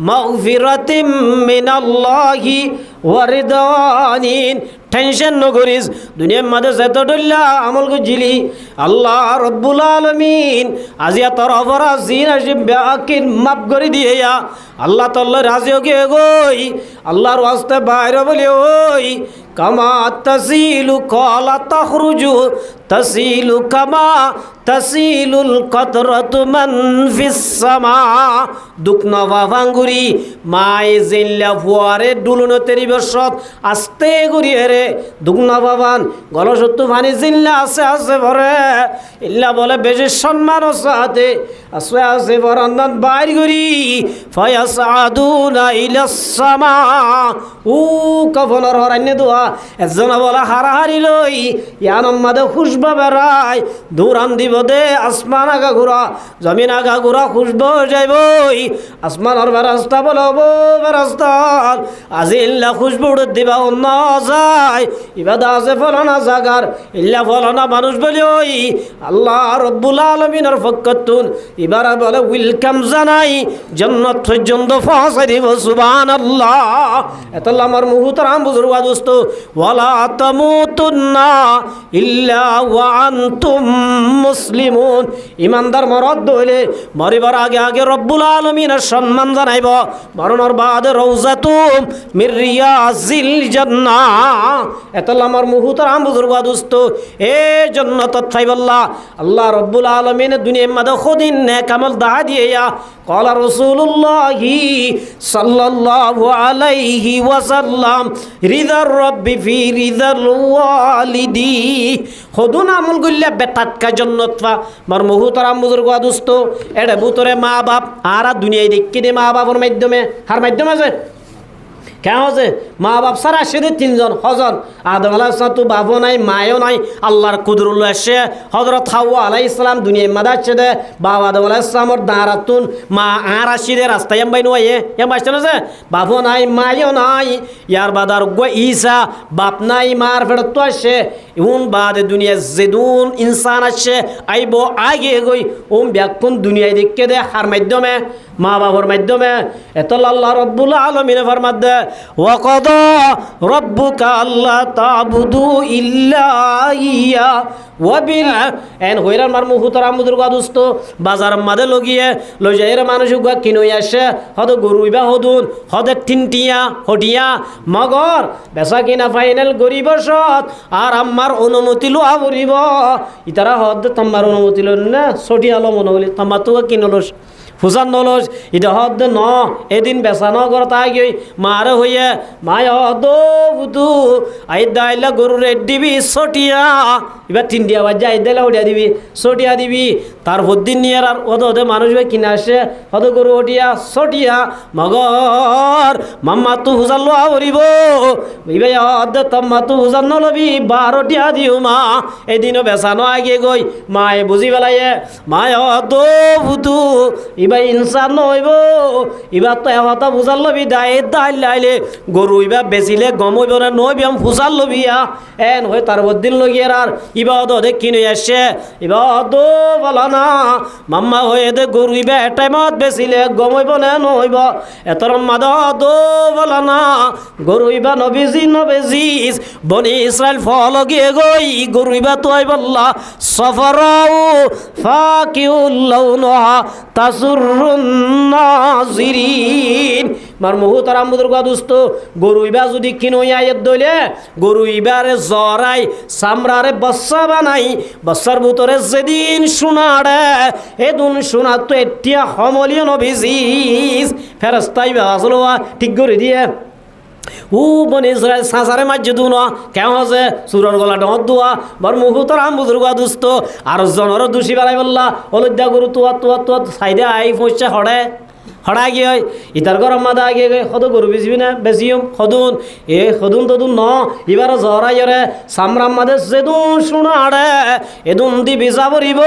মাগফিরাতিম মিনাল্লাহি ওয়া রিদওয়ানিন টেনশন নগরিস দুনিয়ার মাঝে যেত ডল্লা আমল গজিলি আল্লাহ রব্বুল আলামিন আজিয়া তোর অপরাধ জিন আসি বাকিন মাফ করে দিয়া আল্লাহ তাআলা রাজি হয়ে গই আল্লাহর ওয়াস্তে বাইরে বলি ওই কামা তাসিলু কলা তখরুজু তাসিলু কামা তাসিলুল কতরাতু মান ফিস সামা দুঃখ নভা ভাঙ্গুরি মায়ে জিল্লা ফুয়ারে ডুলুনো তেরি বর্ষত আস্তে ঘুরিয়ে রে দুঃখ নভাবান গলসত্তু ভানি জিল্লা আছে ভরে ইল্লা বলে বেশি সম্মান সাথে আছে বরন্দন বাইর করি ফায়াসাদুনা ইলাস সামা ও কফনর হরান্নে দোয়া এজন বলা হারাহারি লই ইয়ানম মাদে খুশবা বেড়ায় দূরান দিব দে আসমান আগা ঘুরা জমিন আগা ঘুরা খুশব যাইবই আসমানর বেরাস্তা বলবো বেরাস্তা আজি ইল্লা খুশবু উড়ে দিবা অন্য যায় ইবাদা আছে ফলানা জাগার ইল্লা ফলানা মানুষ বলি ওই আল্লাহ রব্বুল আলমিনের ফক্কতুন এবার বলে ওয়েলকাম জানাই জান্নাত পর্যন্ত পৌঁছে দিব সুবহানাল্লাহ এতলা আমার মুহতারাম বুজুর্গ দোস্ত ওয়ালা তামুতুন্না ইল্লা ওয়া আনতুম মুসলিমুন ইমানদার মরদ হইলে মরিবার আগে রব্বুল আলমিনের সম্মান জানাইব মরণের বাদে রওজাতুম মির রিয়াজিল জান্নাহ এতলা আমার মুহতারাম বুজুর্গ দোস্ত এ জান্নাত থাইবাল্লাহ আল্লাহ রব্বুল আলমিন দুনিয়ার মধ্যে খুদিন নেক আমল দাহা দিয়ে قال رسول الله صلى الله عليه وسلم رضا الرب في رضا الوالدي خدون আমল গল্লা বেটাটকা জান্নাত পা মার মুহতারাম বুজুর্গ দোস্ত এডে ভিতরে মা বাপ আর দুনিয়ায় দেখি দে মা বাবার মাধ্যমে হার মাধ্যমে আছে কেন আছে মা বাপ সারা আসে তিনজন হজন আদম আলাইহিস সালাম তো বাবু নাই মায়ও নাই আল্লাহর কুদরুল্লাহ আসে হযরত হাওয়া আলাইহিস সালাম দুনিয়ায় মাদা আসে দে বাবা আদম আলাইহিস সালামর দাঁড়াতুন মা আর আসি দে রাস্তায় এম বাইনো এম আসছে না বাবু নাই মায়ও নাই ইয়ার বাদার গো ঈসা বাপ নাই মার ফেরত তো আসে উন বাদে দুনিয়া যেদুন ইনসান আসে আইব আগে গই ব্যাকুন দুনিয়ায় দেখে দে হার মাধ্যমে মা বাবার মাধ্যমে এত আল্লাহ রব্বুল আলামিন ফরমাত দে ওয়াকাদা রব্বুকা আল্লা তা'বুদু ইল্লা ইয়া ওয়া বিল এন হইরার মার মুহতারাম বুজুর্গ দোস্ত বাজার মাদে লগিয়ে লই যাইরে মানুষ গা কিনই আসে হদ গরুইবা হদুন হদে তিনটিয়া হটিয়া মগর বেচা কিনা ফাইনাল গরিব সৎ আর আমার অনুমতি লোয়া পড়িব ইতারা হদ তোমার অনুমতি লন না ছটিয়ালো মনে হলি তোমার তো কিনলস ফুসান নলস এটা হদ ন এদিন বেচা ন করতা গই মারে হইয়ে মায় দো বুদু আই দাইলা গরু রেড দিবি ছটিয়া এবার তিনটিয়া বাজে আই দাইলা উঠিয়া দিবি ছটিয়া দিবি তার দিন নিয়ে আর ওদে মানুষ কিনে আসে হদ গরু ওটিয়া ছটিয়া মগর মাম্মা তু হুজান লোয়া পড়িব ইবাই হদ তম্মা তু হুজান নলবি 12টিয়া দিও মা এদিনও বেচা ন আগে গই মায়ে বুঝি পেলাইয়ে মায় দো বুদু ইবা ইনসান নইব ইবা তো এহতা ফুসাল লবি দাইল লাইলে গরু ইবা বেচিলে গম হইব না নইবি আমি ফুসাল লবিয়া এন হয়ে তার বদিন লগিয়ার আর ইবা অদে কিনে আসে ইবা অদ বলা না মাম্মা হয়ে দে গরু ইবা টাইমত বেচিলে গম হইব না নইব এতর মাদ অদ বলা না গরু ইবা নবেজিস বনি ইসরায়েল ফল গিয়ে গই গরু ইবা তো আইবল্লা সফরাউ ফাকিউল লাউনহা তাসুর নাজিরিন মার মুহতারাম বুজুর্গ দোস্ত গরু ইবা যদি কিনই আয়ের দইলে গরু ইবারে জরাই সামরারে বচ্চা বানাই বচ্চার ভিতরে যেদিন সোনাড়ে এদিন সোনা তো এতিয়া সমলীয় নভিজিস ফেরস্তাই আসলোয়া ঠিক করে দিয়ে ও বনি ইসরায়েল সাঁচারে মাঝে দু না কেমন আছে সুরের গলা ডর দোয়া বর মুহতারাম বুজুর্গ দোস্ত আর জনর দোষী বেড়াই বললা অলদ্যা গরু তোয়া সাইডে আই পয়সা হড়ে হড়া গিয়ে ইতার গরম মাদা আগে সদ গরু বেচিবি না বেচিম সদুন সদুন তদুন ন এবার জরাইরে সামরাম মাদে যেদুন শুনা আড়ে এদুন দি বিচা পড়িব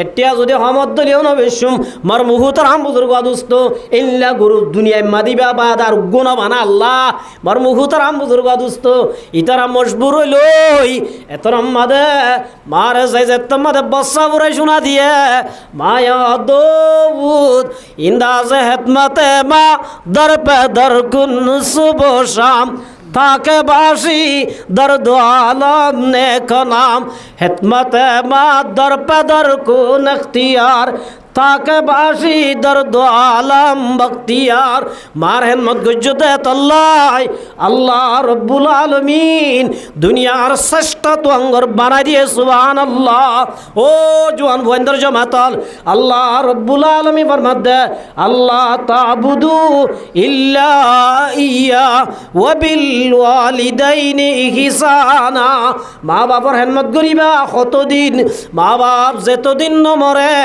এতিয়া যদি সমত দলিও নবেশুম মার মুহতারাম বুজুর্গ দোস্ত ইল্লা গরু দুনিয়ায় মাদিবা বাদ আর গুণ বানা আল্লাহ মার মুহতারাম বুজুর্গ দোস্ত ইতারা মজবুর হইলই এতরম মাদে মারে যাই যে মাদে বচ্চা বুড়াই শোনা দিয়ে মায়া দৌদ ইন্দা হেতমতে মা দর পে দর কুন সুবহ শাম থাকে বাসি দর্দ আলম নেক নাম হেতমতে মা দর পে দর কুন ইখতিয়ার তাকে বাসি দর্দ আলম বখতিয়ার মার হেনমত গজ্জতে আল্লাহ আল্লাহ রব্বুল আলমিন দুনিয়ার শ্রেষ্ঠ তুয়াঙ্গর বানাই দিয়ে সুবহানাল্লাহ। ও জোয়ান ভয়েন্দ্র জমাতল আল্লাহ রব্বুল আলমিন ফরমাত দে আল্লাহ তাবুদু ইল্লা ইয়া ওয়া বিল ওয়ালিদাইনি ইহসানা। মা বাবার হেনমত করিবা কতদিন, মা বাপ যেতদিন নমরে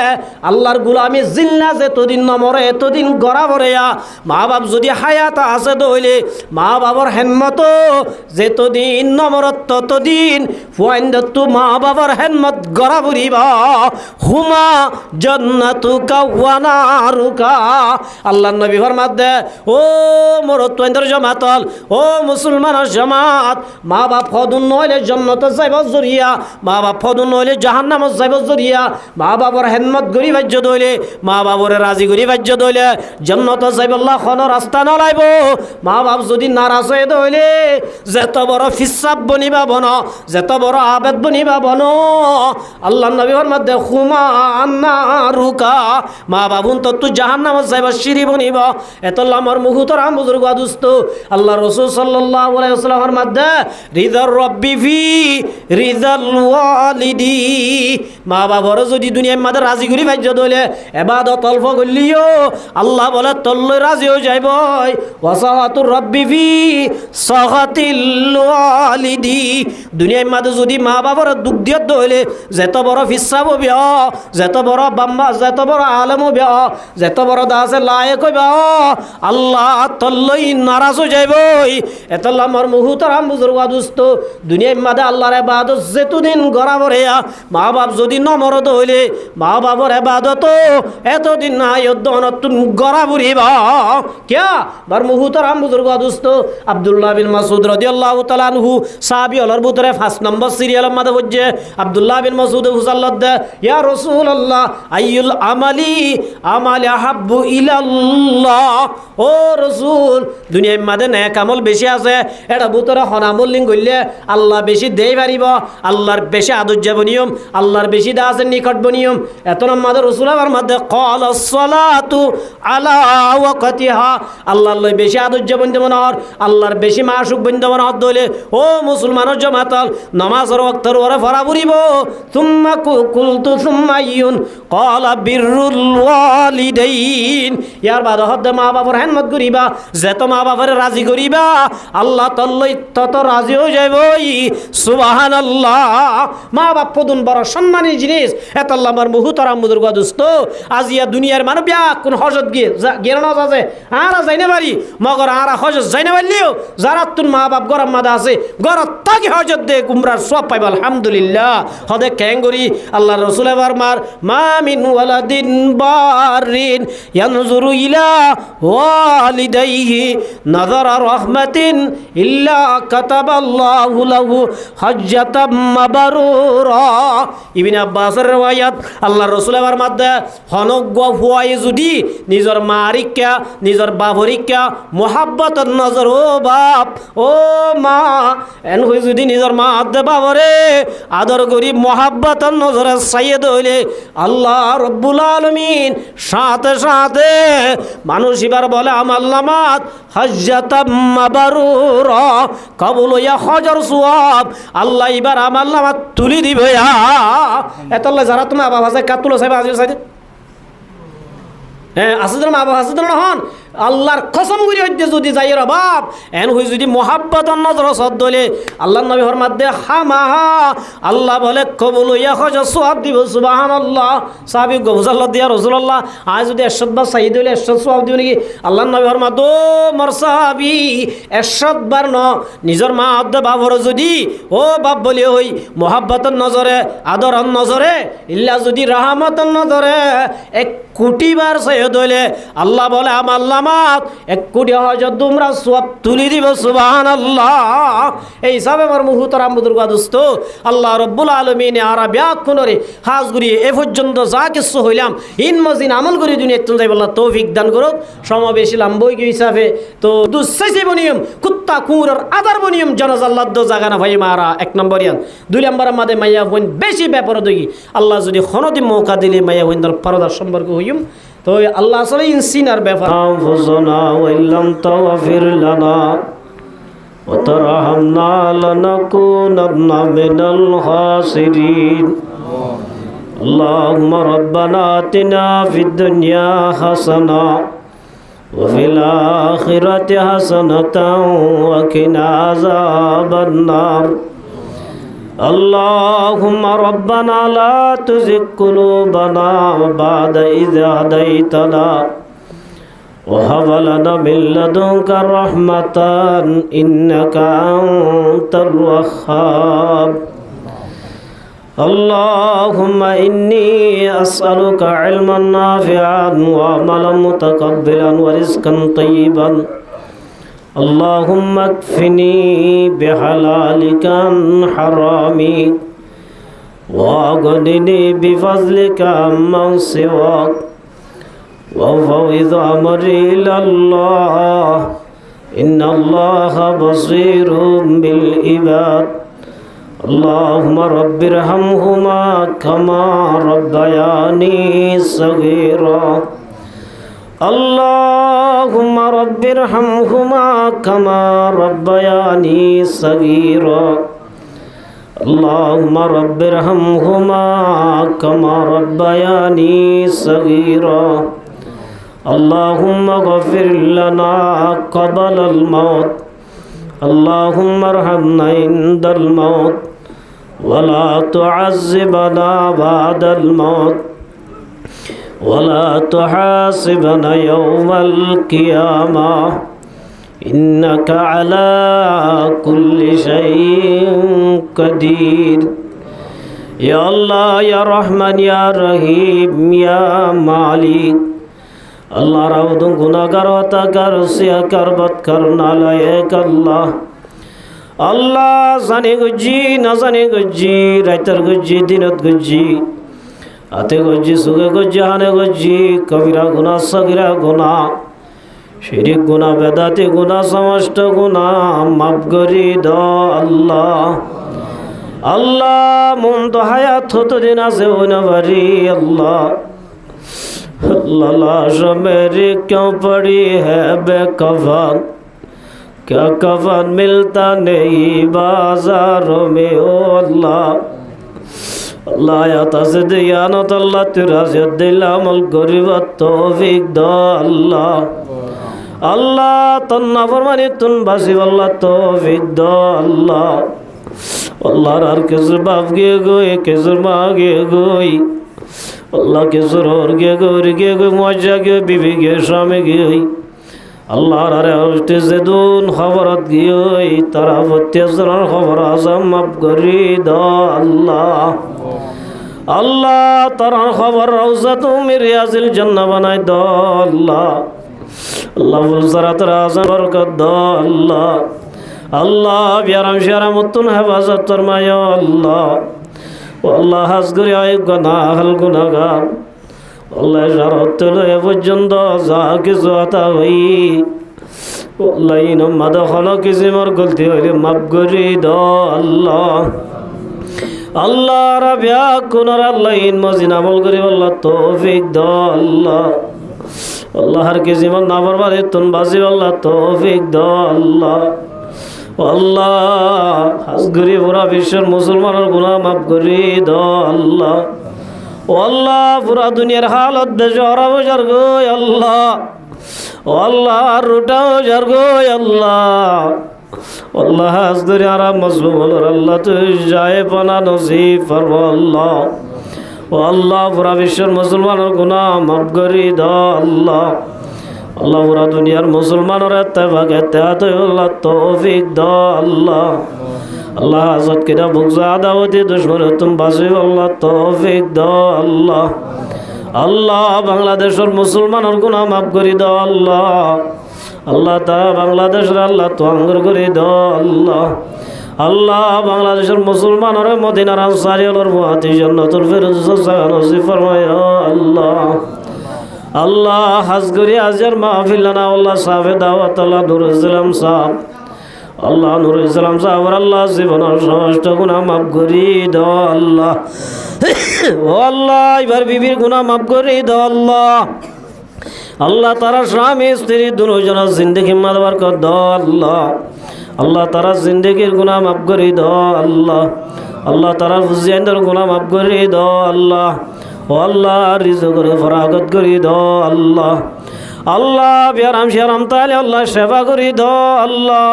আল্লাহর গুলামি জিল্লা যেতদিন নমরে এতদিন গড়া ভরেয়া মা বাপ যদি হায়াত আছে দইলে মা বাবার হেনমত যেতদিন নমরত ততদিন ফুয়াইন্দতু মা বাবার হেনমত গড়া ভরিবা হুমা জান্নাতুকা ওয়া নারুকা। আল্লাহর নবী ফরমাত দে ও মোর তোয়েন্দর জমাতল ও মুসলমানের জমাত মা বাপ ফদুন নইলে জান্নাতে যাইব জরিয়া, মা বাপ ফদুন নইলে জাহান্নামত যাইব জরিয়া। মা বাবার হেনমত গরি বাজ্য দইলে মা বাবরে রাজি গরি বাজ্য দইলে জান্নাতে যাইব আল্লাহ কোন রাস্তা নলাইব। মা বাপ যদি নারাজ হয়ে দইলে যত বড় ফিসাব বনিবা বন, যত বড় আবেদ বনিবা বন আল্লাহর নবী ফরমাত দে হুমা নারুকা। মা বাবুন তো তুই জাহান্নামত যাইব সিঁড়ি বনিব। এতল্লা আমার মুহুতর আম বুজুর্গ দুস্থ আল্লাহ রাসূল সাল্লাল্লাহু আলাইহি ওয়াসাল্লামের মধ্যে রিদার রব্বি ফি রিদাল ওয়ালিদি। মা বাবার যদি দুনিয়ার মধ্যে রাজি করি ভাজ্য দইলে ইবাদত অল্প করলিও আল্লাহ বলে তল্ল রাজি হয়ে যাইব। ওয়াসাহাতুর রব্বি ফি সাহাতিল ওয়ালিদি। দুনিয়ার মধ্যে যদি মা বাবার দুঃখ দিয়ে দইলে যত বড় ফিসাব বিয়া, যত বড় বাম্বা, যত বড় আলম বিয়া, যত বড় দাসে লায়ক হইবা আল্লাহ তল্লই নারাজ হয়ে যাইব। এতল্লা আমার মুহুতর আম বুজুর্গ দুস্থ দুনিয়ার মধ্যে আল্লাহর ইবাদত যেতদিন গড়া ভরেয়া মা বাপ যদি নমরদ হইলে মা বাবার ইবাদত এতদিন নাই নতুন গড়া ভরিবা কিয়া বার মুহুতর আম বুজুর্গ দুস্থ আব্দুল্লাহ বিন মাসউদ রাদিয়াল্লাহু তাআলা আনহু সাহাবী হলার ভিতরে 5 নম্বর সিরিয়ালের মধ্যে বলছে আব্দুল্লাহ বিন মাসউদ হুসাল্লাহ দে ইয়া রাসূলুল্লাহ আইয়ুল আমালি আমাল আহাব্বু ইলাল্লাহ। ও রাসূল দুনিয়ার মধ্যে নেক আমল বেশি আছে এটা ভিতরে হনামল লিং কইলে আল্লাহ বেশি দেই পারিব, আল্লাহর বেশি আদর যাব নিয়ম, আল্লাহর বেশি দাসের নিকট বনিয়ম। এত নম্বর রাসূল আমার মধ্যে ক্বালা সালাতু আলা ওয়াক্তিহা আল্লাহর লই বেশি আদর যাব মনর আল্লাহর বেশি মাসুক বন্ধ মনর দইলে ও মুসলমানের জামাতাল নামাজের ওয়াক্তের ওরে ফরা পুরিব। সুম্মা কুলতু সুম্মা ইউন ক্বালা বিররুল ওয়ালিদাইন। ইয়ার বাদ হদ মা বাবার হেনমত করিবা, যত মা বাবার রাজি করিবা আল্লাহ তল্লই তত রাজি হয়ে যাইব। সুবহানাল্লাহ। মা বাপ পদুন বড় সম্মানী জিনিস। এত আল্লাহ আমার মুহুতরাম বুজুর্গ দোস্ত আজিয়া দুনিয়ার মানুষ বিয়া কোন হজত গিয়ে গেরণ আছে আর যাইনে পারি মগর আর হজত যাইনে পারলিও যারা তোর মা বাপ গরম মাদা আছে গরত তাকে হজত দে কুমরার সব পাইব আলহামদুলিল্লাহ। হদে ক্যাঙ্গরি আল্লাহ রসুল এবার মার মা মিন ওয়ালাদিন বারিন ইয়ানজুরু ইলা ওয়ালিদাইহি নাযারা রাহমাতিন ইল্লা কাতাবাল্লাহু লাহু হজ্জাতাম মাবরুরা। ইবনে আব্বাসের riwayat আল্লাহ রাসূল এবার মধ্যে হনজ্ঞ হুয়াই যদি নিজের মারিকা নিজের বাবরিকা মোহাব্বতের নজর ও বাপ ও মা এন হই যদি নিজের মা আদে বাবরে আদর করি মোহাব্বতের নজরে সাইয়েদ হইলে আল্লাহ রব্বুল আলামিন সাথে সাথে মানুষ এবার বলে আমার নামাত হজ্জাতাম মাবরুরা কবুল ইয়া হজর সওয়াব আল্লাহ এবার আমার নামাত তুলি দিবে। এতল্লা যারা তোমার বাবা আছে কাতুলো সাহেব আজিও সাইদে হ্যাঁ আসিদর মা বাবা আসিদর হন আল্লাহর কসম করি হইতে যদি যাই রে বাপ এন হই যদি মোহাব্বত নজর সদ্দলে আল্লাহর নবী ফরমাত দে হামাহা আল্লাহ বলে কবুল ইয়া হজ সওয়াব দিব। সুবহানাল্লাহ। সাহাবী গবুজাল্লাহ দিয়া রাসূলুল্লাহ আজ যদি 100 বার সাইদ হইলে 100 সওয়াব দিব নাকি? আল্লাহর নবী ফরমাত ও মোর সাহাবী 100 বার ন নিজের মা আদে বাবর যদি ও বাপ বলি হই মোহাব্বতের নজরে আদরের নজরে ইল্লা যদি রহমতের নজরে 1 কোটি বার সাইদ হইলে আল্লাহ বলে আমার নামাজ 1 কোটি হজত তোমরা সওয়াব তুলি দিব সুবহানাল্লাহ এই হিসাবে আমার মুহতারাম বুজুর্গ দোস্ত আল্লাহ রাব্বুল আলামিন আর ব্যাকুনরে হাজ করি এ পর্যন্ত যা কিছু হইলাম ইন মজিন আমল করি দুনিয়া তুল যাই আল্লাহ তৌফিক দান করুক সমাবেশী লাম্বই কি হিসাবে তো দুসাইসি বনিয়ম কুত্তা কুকুরের আদার বনিয়ম জানাজাল্লাহ দো জাগানা ভাই মারা 1 নম্বর ইয়ান 2 নম্বর আমাদের মাইয়া বোন বেশি ব্যাপার দই আল্লাহ যদি খনদি মৌকা দিলে মাইয়া বোনদের পরদার সম্পর্ক হইম তো আল্লাহ আসলে ইনসিনার ব্যাপার আনফুসনা ওয়া ইল্লাম তাগফির লানা ওয়া তারহামনা লানাকুনান্না মিনাল খাসিরিন اللهم ربنا آتنا في الدنيا حسنة وفي الآخرة حسنة وقنا عذاب النار اللهم ربنا لا تزغ قلوبنا بعد إذ هديتنا وهب لنا من لدنك رحمة إنك أنت الوهاب اللهم إني أسألك علما نافعا وعملا متقبلا ورزقا طيبا اللهم اكفني بحلالك عن حرامي واغنني بفضلك عمن سواك وأفوض أمري إلى الله إن الله بصير بالعباد اللهم رب ارحمهما كما ربياني صغيرا اللهم رب ارحمهما كما ربياني صغيرا اللهم رب ارحمهما كما ربياني صغيرا اللهم اغفر لنا قبل الموت اللهم ارحمنا عند الموت ولا تعذبنا بعد الموت ولا تحاسبنا يوم القيامة إنك على كل شيء قدير يا الله يا رحمن يا رحيم يا مالك আল্লাহ রাউদুন গুনাহগার হতাকার সিয়াকার করনা লায়ক আল্লাহ আল্লাহ জানে গজি না জানে গজি রাইতার গজি দিনত গজি আতে গজি সুগে গজি হানে গজি কবিরা গুনাহ সগিরা গুনাহ শিরিক গুনাহ বেদাতি গুনাহ সমস্ত গুনাহ মাফ করি দাও আল্লাহ আল্লাহ মন তো হায়াত হতো দিন আছে ওনা বাড়ি আল্লাহ लाश मेरी क्यों पड़ी है बेकफन क्या कफन मिलता नहीं बाजारों में ओ अल्लाह अल्लाह या तस्दियानत अल्लाह तेरा दिल अमल गरीबत तौफीक दो अल्लाह अल्लाह तन्ना फरमानी तुन बासी अल्लाह तौफीक दो अल्लाह अल्लाह हर किसर बाप गे गोई किसर माँ गे गोई अल्लाह के जरूर गे गोर गे गो मौजा गे बीबी गे शाम गे अल्लाह रे उल्टे से दून खबरत गे तारा बत्तेजर खबर आजम अब गरी दो अल्लाह अल्लाह तारा खबर रोजा तो मेरे आजिल जन्नत बनाए दो अल्लाह अल्लाह जरा तारा आजम बरकत दो अल्लाह अल्लाह प्यारा श्यारा मुत्तुन हिफाजत फरमायो अल्लाह আল্লাহ হাজ করে আয় গুনাহ হল গুনাহগার আল্লাহ শরত লয়ে পর্যন্ত যা কিছু আতা হই আল্লাহ ইন মাদখল কিছু মোর গলতি হইলে মাফ করে দাও আল্লাহ আল্লাহ রাবিয়া কুনার আল্লাহ ইন মজিন আমল করে আল্লাহ তৌফিক দাও আল্লাহ আল্লাহ হর কিছু মন না বরবাদে তুন বাজি আল্লাহ তৌফিক দাও আল্লাহ আল্লাহ হাজ করি পুরা বিশ্বের মুসলমানের গুনাহ মাফ করি দাও আল্লাহ ও আল্লাহ পুরা দুনিয়ার হালত বেজরা বজার গো আল্লাহ ও আল্লাহ রুটাও জার গো আল্লাহ আল্লাহ হাজ করি আরাম মজলুম আল্লাহ তুই যায় পানা নসিব ফরমা আল্লাহ ও আল্লাহ পুরা বিশ্বের মুসলমানের গুনাহ মাফ করি দাও আল্লাহ আল্লাহ পুরা দুনিয়ার মুসলমানের ইত্তেফাক ইত্তেহাদ আল্লাহ তৌফিক দাও আল্লাহ আল্লাহ হাজত কিনা বুকজা দাওয়াতি দুশমন তুম বাসি আল্লাহ তৌফিক দাও আল্লাহ আল্লাহ বাংলাদেশের মুসলমানের গুনাহ মাফ করে দাও আল্লাহ আল্লাহ তারা বাংলাদেশের আল্লাহ তোয়াঙ্গর করে দাও আল্লাহ আল্লাহ বাংলাদেশের মুসলমানের মদিনার আনসারী আলোর মুআতি জান্নাতুল ফিরদাউস নসিব ফরমায় আল্লাহ আল্লাহ হাজ করি আজের মাহফিল না আল্লাহ সাহেব দাওয়াত আল্লাহ নুরুল ইসলাম সাহেব আল্লাহ নুরুল ইসলাম সাহেব আল্লাহ জীবনের সমস্ত গুনাহ মাফ করে দাও আল্লাহ ও আল্লাহ এবার বিবির গুনাহ মাফ করে দাও আল্লাহ আল্লাহ তারা স্বামী স্ত্রী দুজনের জিন্দেগি মাদবার কর দাও আল্লাহ আল্লাহ তারা জিন্দেগির গুনাহ মাফ করে দাও আল্লাহ আল্লাহ তারা ফুজিয়ানদের গুনাহ মাফ করে দাও আল্লাহ ও আল্লাহ রিজকের ফরাগত করে দাও আল্লাহ আল্লাহ বিয়ারাম শিয়ারাম তাহলে আল্লাহ সেবা করে দাও আল্লাহ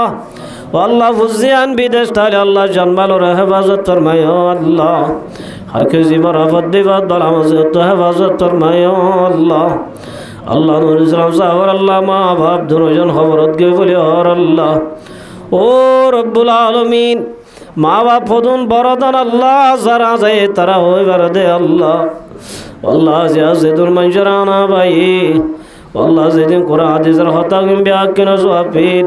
ও আল্লাহ ফুজিয়ান বিদেশ তাহলে আল্লাহ জন্মালোর হেফাজত ফরমায় আল্লাহ हर किसी पर आफत विपद बला मुसीबत तो हेफाजत फरमाए अल्लाह अल्लाह नूर इस्लाम साहब और अल्लाह माँ बाप दोनों जन खबरत के बोले और अल्लाह ओ रब्बुल आलमीन माँ बाप फदुन बरदन अल्लाह जरा जाए तरा हो बरदे अल्लाह अल्लाह जियाजुल मंशराना भाई अल्लाह जिदिन कुरान हदीस रहता किम बियाकिन सुआफिन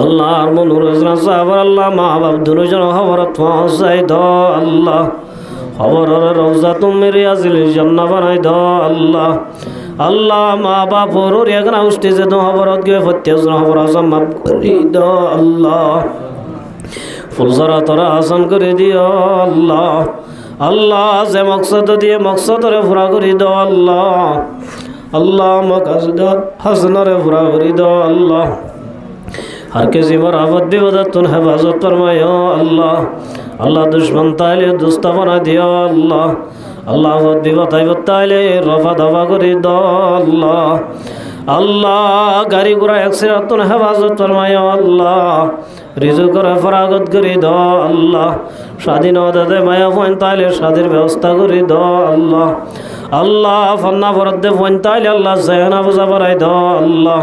अल्लाह आरमो नूर इस्लाम साहब और अल्लाह माँ बाप दोनों जन खबरत पहुँचाई दो अल्लाह खबर रौजा तुम मेरे अजिल जन्ना बनाई दो अल्लाह अल्लाह माँ बाप और एक ना उष्टी से दो खबरत के फत्या सुना खबर आसम माफ करी दो अल्लाह फुलसरा तोरा आसन कर दियो अल्लाह अल्लाह से मकसद दिए मकसद रे पूरा करी दो अल्लाह अल्लाह मकसद हसन रे पूरा करी दो अल्लाह हर किसी पर आफत विपद तुन हेफाजत फरमाए अल्लाह अल्लाह दुश्मन ताइले दुस्ता बना दिया अल्लाह अल्लाह आफत विपद ताइले रफा दफा कर दो अल्लाह अल्लाह गाड़ी घोड़ा एक्सीडेंट तुन हेफाजत फरमाए अल्लाह रिजुक फरागत कर दो अल्लाह स्वाधीनता माया फोन ताइले शादिर व्यवस्था कर दो अल्लाह अल्लाह फन्ना फरदे फोन ताइले अल्लाह सहना बुझा बनाई दो अल्लाह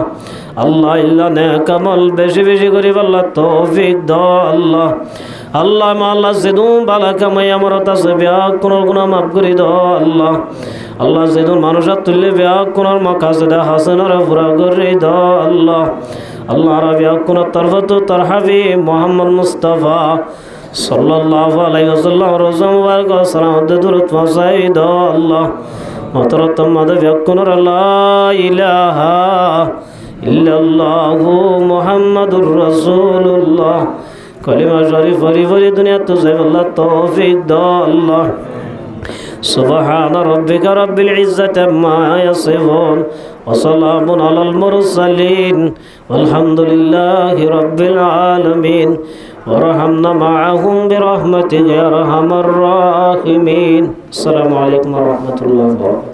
अल्लाह इल्ला ने कमल बेशी बेशी करी अल्लाह तौफीक दो अल्लाह अल्लाह माल्ला जिदुन बाला कमाई अमरता से ब्याह कुनर गुनाह माफ करी दो अल्लाह अल्लाह जिदुन मानुषा तुल्य ब्याह कुनर मकासद हासनर पूरा करी दो अल्लाह अल्लाह रा ब्याह कुनर तरफतु तरहबी मोहम्मद मुस्तफा सल्लल्लाहु अलैहि वसल्लम रोज़ा मुबारक सलाम दुरूद फसाई दो अल्लाह मोहतरम मद ब्याह कुनर ला इलाहा इल्लल्लाहु मुहम्मदुर रसूलुल्लाह कलिमा शरीफ फरी फरी दुनिया तो से अल्लाह तौफीक दो अल्लाह सुबहान रब्बिक रब्बिल इज्जति अम्मा यसिफून व सलामुन अलल मुरसलीन वल्हम्दुलिल्लाहि रब्बिल आलमीन वरहमना माअहुम बिरहमतिका या अरहमर राहिमीन। अस्सलामु अलैकुम व रहमतुल्लाहि व बरकातुहू।